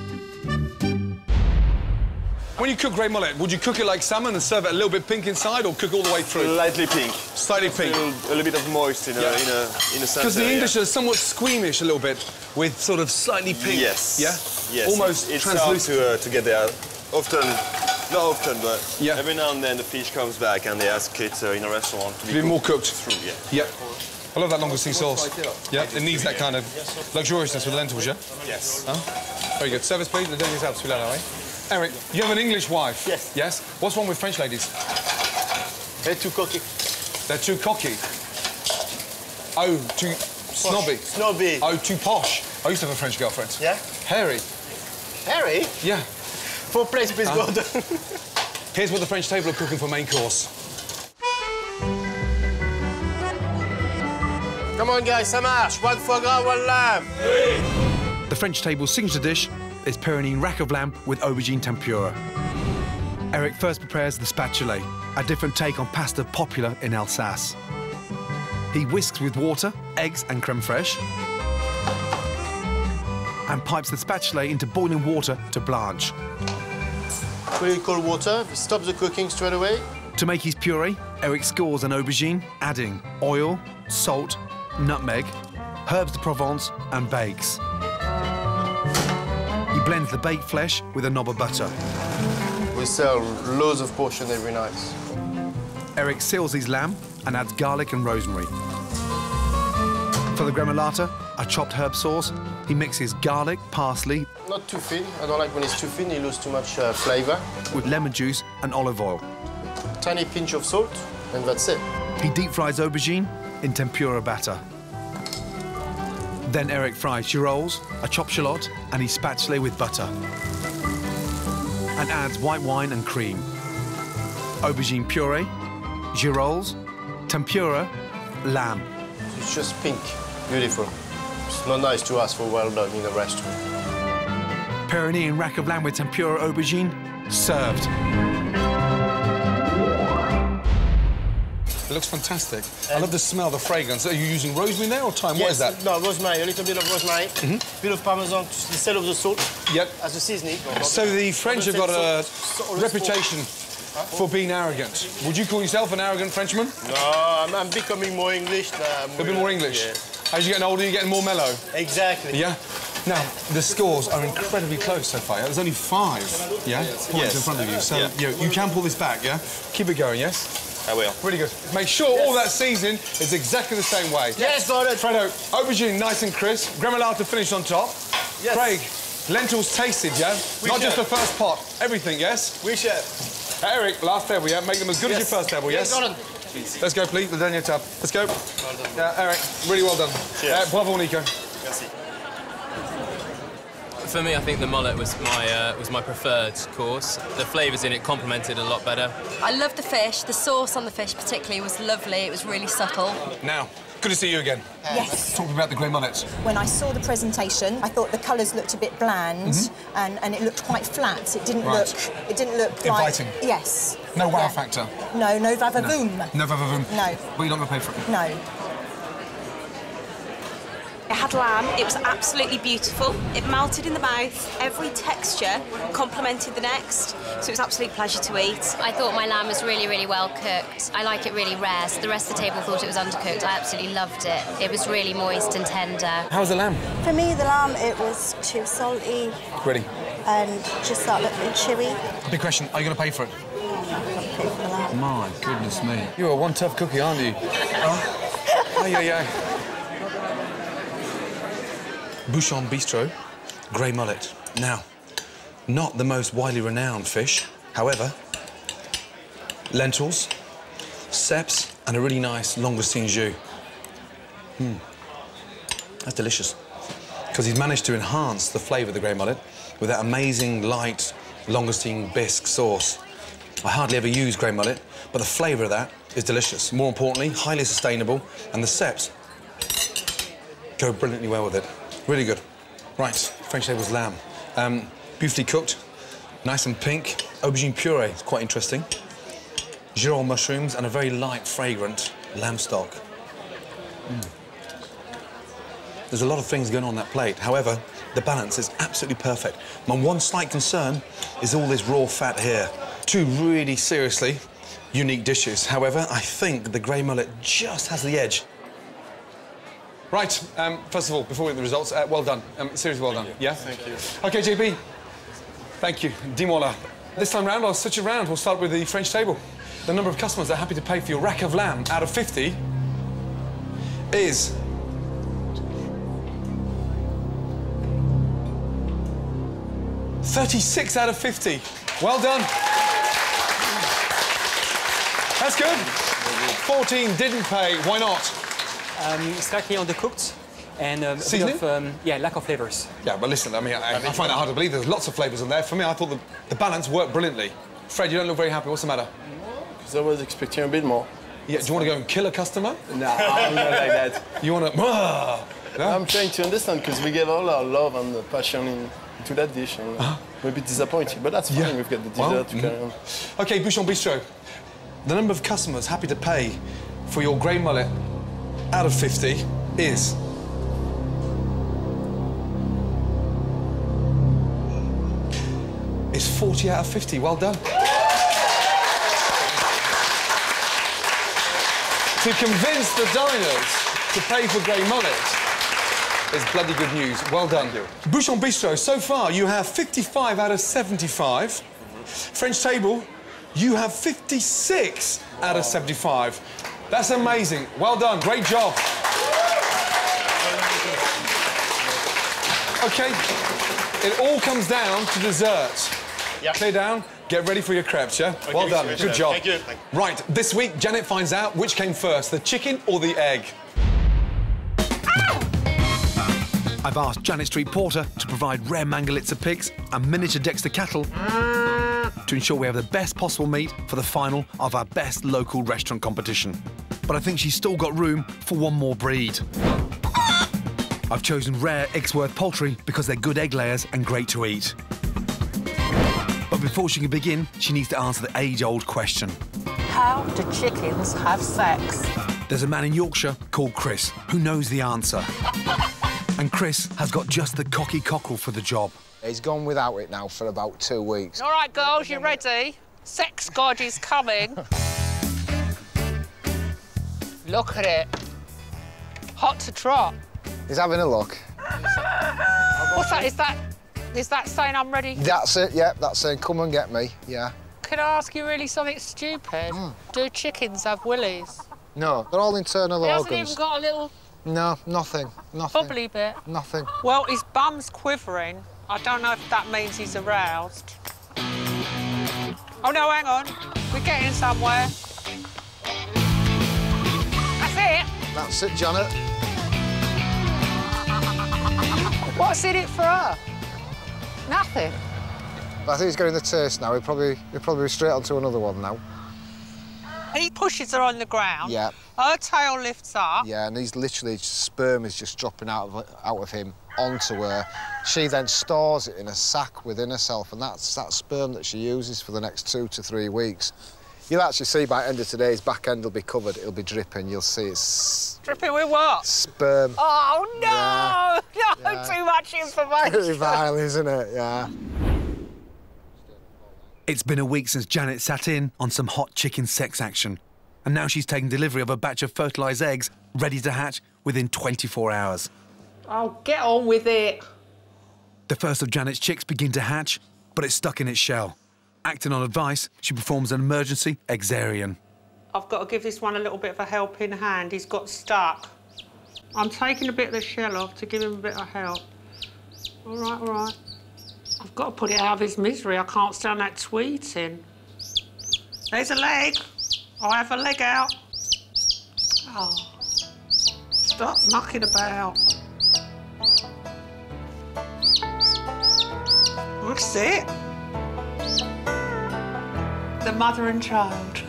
Speaker 1: When you cook grey mullet, would you cook it like salmon and serve it a little bit pink inside, or cook all the way through?
Speaker 18: Slightly pink.
Speaker 1: Slightly pink.
Speaker 18: A little bit of moist in a sense.
Speaker 1: Because the English are somewhat squeamish a little bit, with sort of slightly pink.
Speaker 18: Yes.
Speaker 1: Yeah?
Speaker 18: Yes.
Speaker 1: Almost
Speaker 18: it's
Speaker 1: translucent.
Speaker 18: hard to get there. Often, not often, but every now and then the fish comes back and they ask it in a restaurant to
Speaker 1: be more cooked.
Speaker 18: Through,
Speaker 1: Yeah. I love that langoustine sauce. Yeah, it needs that kind of luxuriousness with lentils, yeah?
Speaker 18: Yes.
Speaker 1: Huh? Very good. Service, please. Le dernier service, celui-là, right? Eric, you have an English wife?
Speaker 17: Yes.
Speaker 1: Yes? What's wrong with French ladies?
Speaker 17: They're too cocky.
Speaker 1: They're too cocky? Oh, too snobby?
Speaker 17: Snobby.
Speaker 1: Oh, too posh. I used to have a French girlfriend.
Speaker 17: Yeah?
Speaker 1: Hairy.
Speaker 17: Hairy?
Speaker 1: Yeah.
Speaker 17: For place, please, Gordon.
Speaker 1: Here's what the French table are cooking for main course.
Speaker 17: Come on, guys, ça marche. One foie gras, one lamb.
Speaker 2: The French table's signature dish is Pyrenean rack of lamb with aubergine tempura. Eric first prepares the spatule, a different take on pasta popular in Alsace. He whisks with water, eggs and creme fraiche, and pipes the spatula into boiling water to blanch.
Speaker 17: Really cold water, stop the cooking straight away.
Speaker 2: To make his puree, Eric scores an aubergine, adding oil, salt, nutmeg, herbs de Provence and bakes. He blends the baked flesh with a knob of butter.
Speaker 17: We sell loads of portions every night.
Speaker 2: Eric seals his lamb and adds garlic and rosemary. For the gremolata, a chopped herb sauce, he mixes garlic, parsley...
Speaker 17: Not too thin. I don't like when it's too thin, you lose too much flavour.
Speaker 2: ...with lemon juice and olive oil.
Speaker 17: Tiny pinch of salt, and that's it.
Speaker 2: He deep fries aubergine in tempura batter. Then Eric fries girolles, a chopped shallot, and his spatula with butter. And adds white wine and cream. Aubergine puree, girolles, tempura, lamb.
Speaker 17: It's just pink. Beautiful. It's not nice to ask for well done in a restaurant.
Speaker 2: Pyrenean rack of lamb with tempura aubergine, served.
Speaker 1: It looks fantastic. I love the smell, the fragrance. Are you using rosemary there or thyme?
Speaker 17: Yes,
Speaker 1: what is that?
Speaker 17: No, rosemary, a little bit of rosemary, bit of parmesan instead of the salt.
Speaker 1: Yep.
Speaker 17: As a seasoning.
Speaker 1: So the French have got a reputation for being arrogant. Would you call yourself an arrogant Frenchman?
Speaker 17: No, I'm becoming more English.
Speaker 1: A bit more English?
Speaker 17: Yeah.
Speaker 1: As you're getting older, you're getting more mellow?
Speaker 17: Exactly.
Speaker 1: Yeah? Now, the scores are incredibly close so far. There's only 5, yeah, points in front of you. So you can pull this back, yeah? Keep it going, yes?
Speaker 18: I will.
Speaker 1: Really good. Make sure all that seasoning is exactly the same way.
Speaker 17: Yes, got it.
Speaker 1: Fredo, aubergine nice and crisp, gremolata finished on top.
Speaker 17: Yes.
Speaker 1: Craig, lentils tasted, yeah? Not just the first pot, everything, yes?
Speaker 17: We chef.
Speaker 1: Eric, last table, yeah? Make them as good as your first table, yes?
Speaker 17: Got it.
Speaker 1: Let's go, please. The dernier tab. Let's go.
Speaker 18: Well done.
Speaker 1: Yeah, Eric, really well done. Bravo, Nico.
Speaker 18: Merci.
Speaker 19: For me, I think the mullet was my preferred course. The flavours in it complemented a lot better.
Speaker 9: I loved the fish. The sauce on the fish particularly was lovely. It was really subtle.
Speaker 1: Now, good to see you again.
Speaker 5: Yes.
Speaker 1: Talk about the grey mullets.
Speaker 5: When I saw the presentation, I thought the colours looked a bit bland, and it looked quite flat. It didn't look. It didn't look
Speaker 1: inviting.
Speaker 5: Like, yes.
Speaker 1: No wow factor.
Speaker 5: No, no vavavoom.
Speaker 1: No vavavoom.
Speaker 5: No.
Speaker 1: But you're not going to pay for it.
Speaker 5: No.
Speaker 11: It had lamb, it was absolutely beautiful. It melted in the mouth, every texture complemented the next, so it was an absolute pleasure to eat.
Speaker 22: I thought my lamb was really, really well cooked. I like it really rare, so the rest of the table thought it was undercooked. I absolutely loved it. It was really moist and tender.
Speaker 1: How was the lamb?
Speaker 15: For me, the lamb, it was too salty.
Speaker 1: Ready.
Speaker 15: And just that little bit chewy.
Speaker 1: Big question, are you going to pay for it?
Speaker 15: Pay for the lamb.
Speaker 1: My goodness me. You're one tough cookie, aren't you? Oh, yeah. Bouchon Bistro, grey mullet. Now, not the most widely renowned fish. However, lentils, ceps, and a really nice langoustine jus. That's delicious. Because he's managed to enhance the flavour of the grey mullet with that amazing light langoustine bisque sauce. I hardly ever use grey mullet, but the flavour of that is delicious. More importantly, highly sustainable, and the ceps go brilliantly well with it. Really good. Right, French table's lamb. Beautifully cooked, nice and pink. Aubergine puree, it's quite interesting. Girolles mushrooms and a very light, fragrant lamb stock. There's a lot of things going on that plate. However,
Speaker 2: The balance is absolutely perfect. My one slight concern is all this raw fat here. Two really seriously unique dishes. However, I think the grey mullet just has the edge.
Speaker 1: Right, first of all, before we get the results, well done. Seriously well done. Yeah?
Speaker 17: Thank you.
Speaker 1: OK, JB. Thank you. Dis-moi là. This time round, I'll switch it around. We'll start with the French table. The number of customers that are happy to pay for your rack of lamb out of 50 is... ...36 out of 50. Well done. That's good. 14 didn't pay. Why not?
Speaker 14: Slightly undercooked and a
Speaker 1: Seasoning?
Speaker 14: bit of lack of flavours.
Speaker 1: Yeah, but listen, I mean, I find it hard to believe there's lots of flavours in there. For me, I thought the balance worked brilliantly. Fred, you don't look very happy. What's the matter?
Speaker 17: Because I was expecting a bit more.
Speaker 1: Yeah, do you want to go and kill a customer?
Speaker 17: No, I'm not like that.
Speaker 1: You want to... No?
Speaker 17: I'm trying to understand because we gave all our love and passion into that dish. And we're a bit disappointed, but that's fine. Yeah. We've got the dessert to carry on.
Speaker 1: OK, Bouchon Bistro. The number of customers happy to pay for your grey mullet out of 50 is... It's 40 out of 50. Well done. To convince the diners to pay for grey mullet is bloody good news. Well done. Bouchon Bistro, so far you have 55 out of 75. French table, you have 56 out of 75. That's amazing. Well done. Great job. OK, it all comes down to dessert.
Speaker 17: Yep.
Speaker 1: Clear down, get ready for your crepes, yeah? Okay, well done, good job.
Speaker 17: Thank you.
Speaker 1: Right, this week, Janet finds out which came first, the chicken or the egg.
Speaker 2: I've asked Janet Street Porter to provide rare Mangalitsa pigs and miniature Dexter cattle to ensure we have the best possible meat for the final of our best local restaurant competition. But I think she's still got room for one more breed. I've chosen rare Ixworth poultry because they're good egg layers and great to eat. But before she can begin, she needs to answer the age-old question.
Speaker 3: How do chickens have sex?
Speaker 2: There's a man in Yorkshire called Chris who knows the answer. And Chris has got just the cocky cockle for the job.
Speaker 16: He's gone without it now for about 2 weeks.
Speaker 3: All right, girls, you ready? Sex god is coming. Look at it. Hot to trot.
Speaker 16: He's having a look.
Speaker 3: What's that? Is that saying I'm ready?
Speaker 16: That's it, yeah. That's saying come and get me, yeah.
Speaker 3: Can I ask you really something stupid? Do chickens have willies?
Speaker 16: No, they're all internal organs.
Speaker 3: He hasn't even got a little...
Speaker 16: No, nothing.
Speaker 3: Bubbly bit?
Speaker 16: Nothing.
Speaker 3: Well, his bum's quivering. I don't know if that means he's aroused. Oh, no, hang on. We're getting somewhere. That's it.
Speaker 16: That's it, Janet.
Speaker 3: What's in it for her? Nothing.
Speaker 16: I think he's getting the taste now. He'll probably be straight onto another one now.
Speaker 3: He pushes her on the ground.
Speaker 16: Yeah.
Speaker 3: Her tail lifts up.
Speaker 16: Yeah, and he's literally, sperm is just dropping out of him onto her. She then stores it in a sac within herself, and that's that sperm that she uses for the next 2 to 3 weeks. You'll actually see by the end of today, his back end will be covered. It'll be dripping. You'll see it's...
Speaker 3: Dripping with what?
Speaker 16: Sperm.
Speaker 3: Oh, no!
Speaker 16: Yeah.
Speaker 3: No,
Speaker 16: Yeah.
Speaker 3: too much information.
Speaker 16: Pretty vile, isn't it? Yeah.
Speaker 2: It's been a week since Janet sat in on some hot chicken sex action. And now she's taking delivery of a batch of fertilised eggs ready to hatch within 24 hours.
Speaker 3: Oh, get on with it.
Speaker 2: The first of Janet's chicks begin to hatch, but it's stuck in its shell. Acting on advice, she performs an emergency exarian.
Speaker 3: I've got to give this one a little bit of a helping hand. He's got stuck. I'm taking a bit of the shell off to give him a bit of help. All right, all right. I've got to put it out of his misery. I can't stand that tweeting. There's a leg. I'll have a leg out. Oh. Stop mucking about. What's it? The mother and child.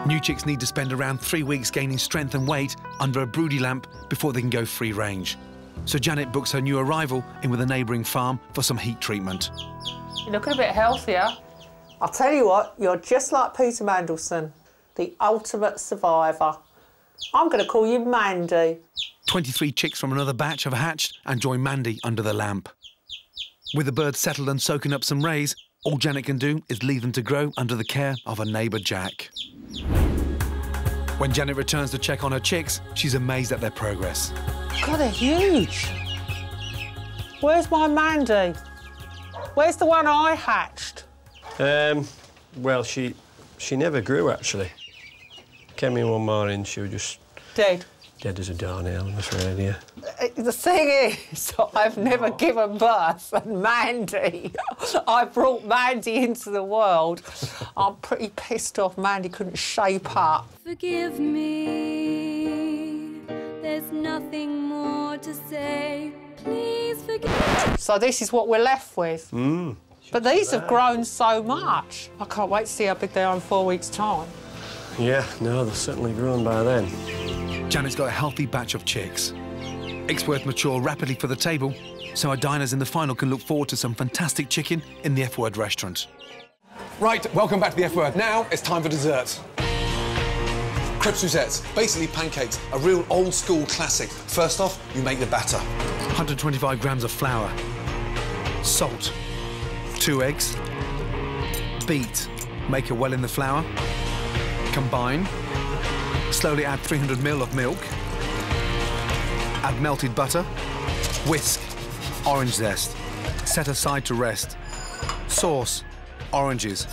Speaker 2: New chicks need to spend around 3 weeks gaining strength and weight under a broody lamp before they can go free range. So Janet books her new arrival in with a neighbouring farm for some heat treatment.
Speaker 3: You're looking a bit healthier. I'll tell you what, you're just like Peter Mandelson, the ultimate survivor. I'm going to call you Mandy.
Speaker 2: 23 chicks from another batch have hatched and join Mandy under the lamp. With the birds settled and soaking up some rays, all Janet can do is leave them to grow under the care of her neighbour Jack. When Janet returns to check on her chicks, she's amazed at their progress.
Speaker 3: God, they're huge. Where's my Mandy? Where's the one I hatched?
Speaker 17: Well, she never grew, actually. Came in one morning, she was just...
Speaker 3: Dead.
Speaker 17: Dead as a doornail, I'm afraid, yeah.
Speaker 3: The thing is, I've never given birth, and Mandy, I brought Mandy into the world. I'm pretty pissed off Mandy couldn't shape up.
Speaker 6: Forgive me, there's nothing more to say. Please forgive me.
Speaker 3: So this is what we're left with. But these have grown so much. I can't wait to see how big they are in 4 weeks' time.
Speaker 17: Yeah, no, they've certainly grown by then.
Speaker 2: Janet's got a healthy batch of chicks. Exworth mature rapidly for the table, so our diners in the final can look forward to some fantastic chicken in the F-Word restaurant.
Speaker 1: Right, welcome back to the F-Word. Now it's time for dessert. Crêpes Suzettes, basically pancakes, a real old-school classic. First off, you make the batter.
Speaker 2: 125 grams of flour, salt, 2 eggs, beat, make it well in the flour, combine, slowly add 300 ml of milk, add melted butter, whisk, orange zest, set aside to rest, sauce, oranges,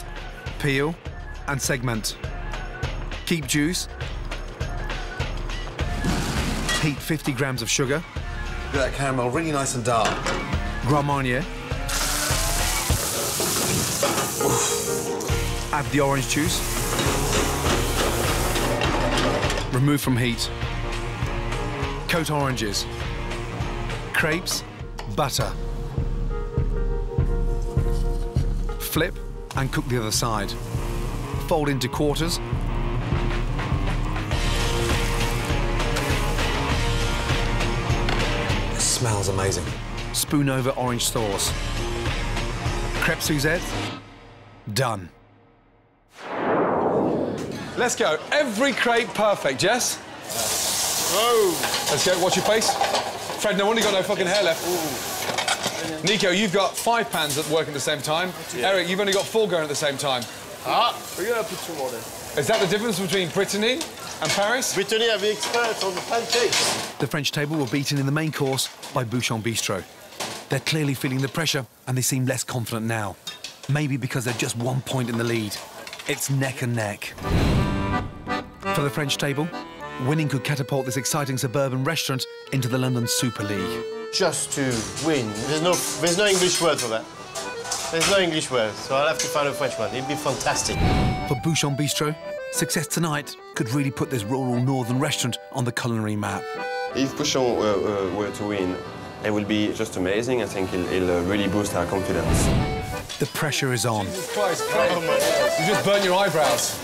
Speaker 2: peel and segment. Keep juice, heat 50 grams of sugar.
Speaker 1: Look at that caramel, really nice and dark.
Speaker 2: Grand Marnier. Add the orange juice. Remove from heat. Coat oranges. Crepes, butter. Flip and cook the other side. Fold into quarters.
Speaker 1: It smells amazing.
Speaker 2: Spoon over orange sauce. Crêpes Suzette, done.
Speaker 1: Let's go. Every crepe perfect, Jess?
Speaker 17: Whoa.
Speaker 1: Let's go. Watch your face. Fred, no wonder you got no fucking hair left. Ooh. Nico, you've got 5 pans that work at the same time. Eric, you've only got 4 going at the same time.
Speaker 17: We're going to put 2 more then.
Speaker 1: Is that the difference between Brittany and Paris?
Speaker 17: Brittany are the experts on the pancakes.
Speaker 2: The French table were beaten in the main course by Bouchon Bistro. They're clearly feeling the pressure and they seem less confident now. Maybe because they're just 1 point in the lead. It's neck and neck. For the French table, winning could catapult this exciting suburban restaurant into the London Super League.
Speaker 17: Just to win. There's no English word for that. There's no English word, so I'll have to find a French one. It'd be fantastic.
Speaker 2: For Bouchon Bistro, success tonight could really put this rural northern restaurant on the culinary map.
Speaker 18: If Bouchon were to win, it will be just amazing. I think it'll really boost our confidence.
Speaker 2: The pressure is on.
Speaker 1: Jesus Christ, you just burnt your eyebrows.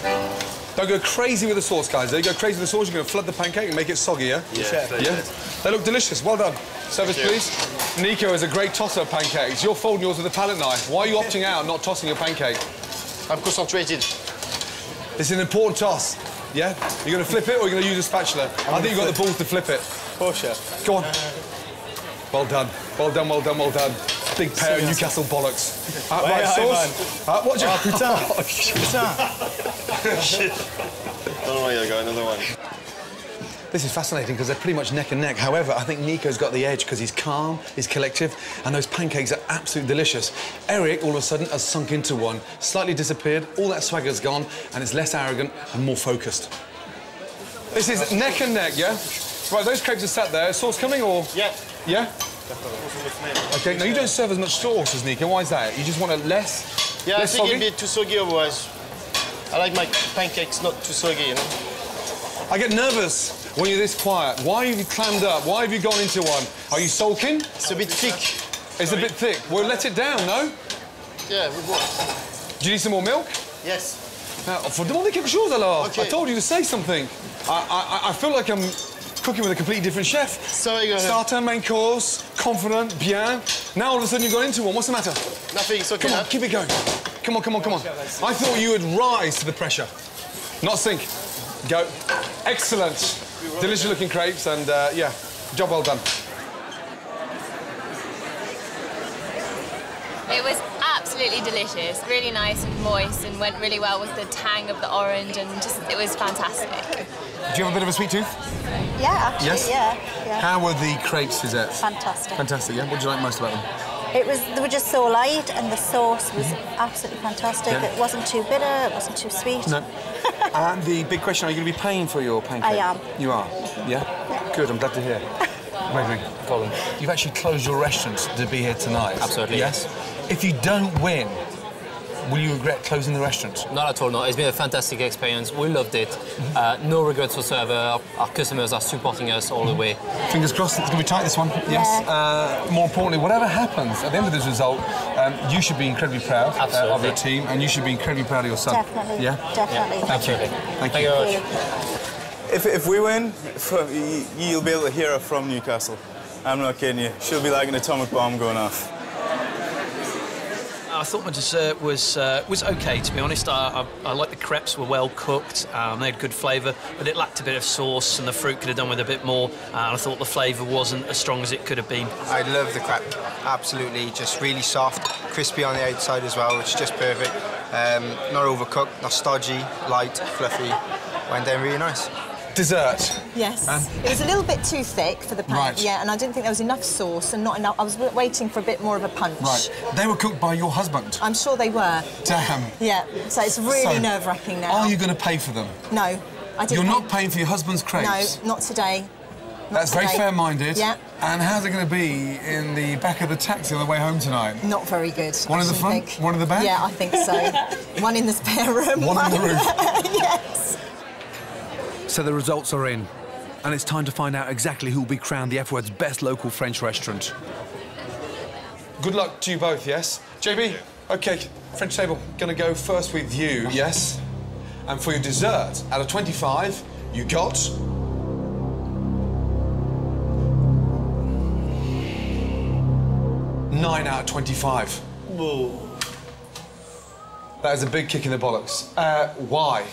Speaker 1: Don't go crazy with the sauce, guys. They go crazy with the sauce, you're going to flood the pancake and make it soggy, yeah?
Speaker 17: Yeah.
Speaker 1: They look delicious. Well done. Service, please. Nico is a great tosser of pancakes. You're folding yours with a palette knife. Why are you opting out, not tossing your pancake?
Speaker 17: I'm concentrated.
Speaker 1: It's an important toss, yeah? You're going to flip it or you're going to use a spatula? I think you've got the balls to flip it.
Speaker 17: Oh, chef.
Speaker 1: Go on. Well done. Well done, well done, well done. Big pair of Newcastle bollocks. Right, sauce. Watch it.
Speaker 17: Putain. Shit. Don't worry, I got another one.
Speaker 1: This is fascinating because they're pretty much neck and neck. However, I think Nico's got the edge because he's calm, he's collective, and those pancakes are absolutely delicious. Eric, all of a sudden, has sunk into one, slightly disappeared, all that swagger's gone, and it's less arrogant and more focused. This is neck and neck, yeah? Right, those crepes are sat there. Sauce coming, or...?
Speaker 17: Yeah.
Speaker 1: Yeah? OK, now you don't serve as much sauce as Nico. Why is that? You just want it less?
Speaker 17: Yeah,
Speaker 1: less
Speaker 17: I think
Speaker 1: soggy?
Speaker 17: it'd be too soggy otherwise. I like my pancakes not too soggy, you know?
Speaker 1: I get nervous when you're this quiet. Why have you clammed up? Why have you gone into one? Are you sulking?
Speaker 17: It's a bit thick.
Speaker 1: It's a bit thick. Well, let it down, no?
Speaker 17: Yeah, we will.
Speaker 1: Do you need some more milk?
Speaker 17: Yes.
Speaker 1: For demander quelque chose, alors.
Speaker 17: Okay.
Speaker 1: I told you to say something. I feel like I'm cooking with a completely different chef.
Speaker 17: Sorry, go ahead.
Speaker 1: Starter, main course, confident, bien. Now all of a sudden you've gone into one. What's the matter?
Speaker 17: Nothing, it's okay.
Speaker 1: Come on, keep it going. Come on, come on, come on. I thought you would rise to the pressure, not sink. Go. Excellent. Delicious looking crepes and, yeah, Job well done.
Speaker 10: It was absolutely delicious, really nice and moist, and went really well with the tang of the orange, and just it was fantastic.
Speaker 1: Do you have a bit of a sweet tooth?
Speaker 5: Yeah, actually,
Speaker 1: Yes?
Speaker 5: yeah.
Speaker 1: How were the crepes desserts?
Speaker 5: Fantastic.
Speaker 1: Fantastic, yeah? What do you like most about them?
Speaker 5: They were just so light, and the sauce was absolutely fantastic.
Speaker 1: Yeah.
Speaker 5: It wasn't too bitter, it wasn't too sweet.
Speaker 1: No. And the big question, are you going to be paying for your pancake?
Speaker 5: I am.
Speaker 1: You are? Yeah? Good, I'm glad to hear. Amazing. Colin, you've actually closed your restaurant to be here tonight.
Speaker 19: Absolutely.
Speaker 1: Yes? If you don't win, will you regret closing the restaurant?
Speaker 19: Not at all, no. It's been a fantastic experience. We loved it. No regrets whatsoever. Our customers are supporting us all the way.
Speaker 1: Fingers crossed, it's going to be tight, this one. Yes. More importantly, whatever happens at the end of this result, you should be incredibly proud of your team, and you should be incredibly proud of your son.
Speaker 5: Definitely.
Speaker 1: Yeah?
Speaker 5: Definitely.
Speaker 1: Yeah. Thank you. Thank you
Speaker 5: very
Speaker 1: much.
Speaker 8: If we win, you'll be able to hear her from Newcastle. I'm not kidding you. She'll be like an atomic bomb going off.
Speaker 12: I thought my dessert was okay, to be honest. I like the crepes were well cooked, they had good flavour, but it lacked a bit of sauce, and the fruit could have done with a bit more. And I thought the flavour wasn't as strong as it could have been.
Speaker 23: I love the crepe, absolutely, just really soft, crispy on the outside as well, which is just perfect. Not overcooked, not stodgy, light, fluffy, went down really nice.
Speaker 1: Dessert.
Speaker 5: Yes. It was a little bit too thick for the pan.
Speaker 1: Right.
Speaker 5: Yeah, and I didn't think there was enough sauce and not enough. I was waiting for a bit more of a punch.
Speaker 1: Right. They were cooked by your husband?
Speaker 5: I'm sure they were.
Speaker 1: Damn.
Speaker 5: Yeah, so it's really nerve-wracking now.
Speaker 1: Are you going to pay for them?
Speaker 5: No, I didn't.
Speaker 1: You're not paying for your husband's crepes?
Speaker 5: No, not today.
Speaker 1: That's very fair-minded.
Speaker 5: Yeah.
Speaker 1: And how's it going to be in the back of the taxi on the way home tonight?
Speaker 5: Not very good.
Speaker 1: One in the front, one in the back?
Speaker 5: Yeah, I think so. One in the spare room.
Speaker 1: One on the roof.
Speaker 5: Yes.
Speaker 2: So the results are in, and it's time to find out exactly who will be crowned the F-Word's best local French restaurant.
Speaker 1: Good luck to you both, yes? JB, OK, French table, going to go first with you, yes? And for your dessert, out of 25, you got... 9 out of 25.
Speaker 13: Whoa.
Speaker 1: That is a big kick in the bollocks. Why?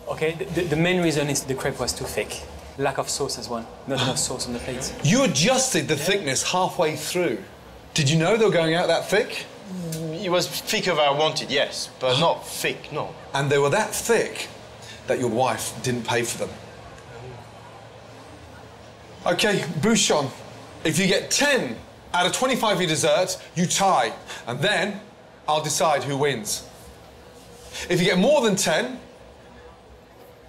Speaker 14: OK, the main reason is the crepe was too thick. Lack of sauce as well. Not enough sauce on the plate.
Speaker 1: You adjusted the thickness halfway through. Did you know they were going out that thick?
Speaker 17: It was thicker than I wanted, yes, but not thick, no.
Speaker 1: And they were that thick that your wife didn't pay for them. OK, Bouchon, if you get 10 out of 25 of your dessert, you tie. And then I'll decide who wins. If you get more than 10,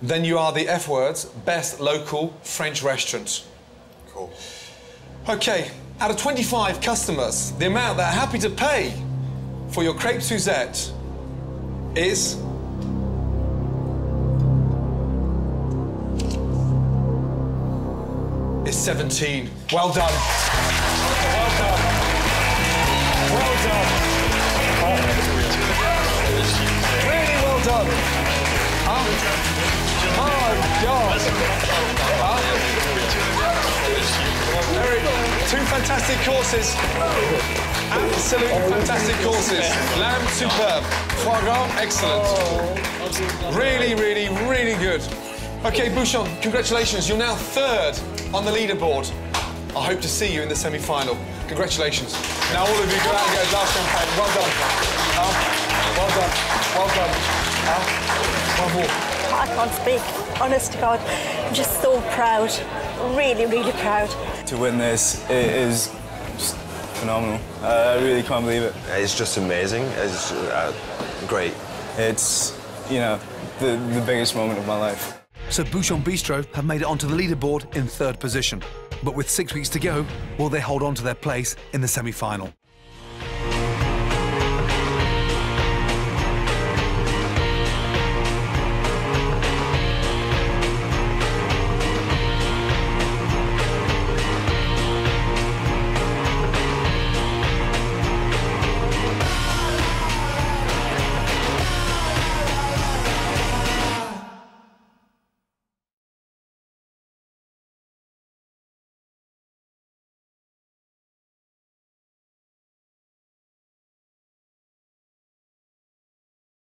Speaker 1: then you are the F-Word's best local French restaurant.
Speaker 18: Cool.
Speaker 1: OK, out of 25 customers, the amount that are happy to pay for your crepe Suzette is... is 17. Well done. Well done. Well done. Really well done. Oh, God. Eric, 2 fantastic courses. Absolutely fantastic courses. Lamb, superb. Foie gras, excellent. Really, really, really good. OK, Bouchon, congratulations. You're now 3rd on the leaderboard. I hope to see you in the semi-final. Congratulations. Now all of you go out and get a glass champagne. Well done. Well done. Well done. One more.
Speaker 15: I can't speak. Honest to God, I'm just so proud. Really, really proud.
Speaker 8: To win this, it is just phenomenal. I really can't believe it.
Speaker 18: It's just amazing. It's great.
Speaker 8: It's, you know, the biggest moment of my life.
Speaker 2: So Bouchon Bistro have made it onto the leaderboard in 3rd position. But with 6 weeks to go, will they hold on to their place in the semi-final?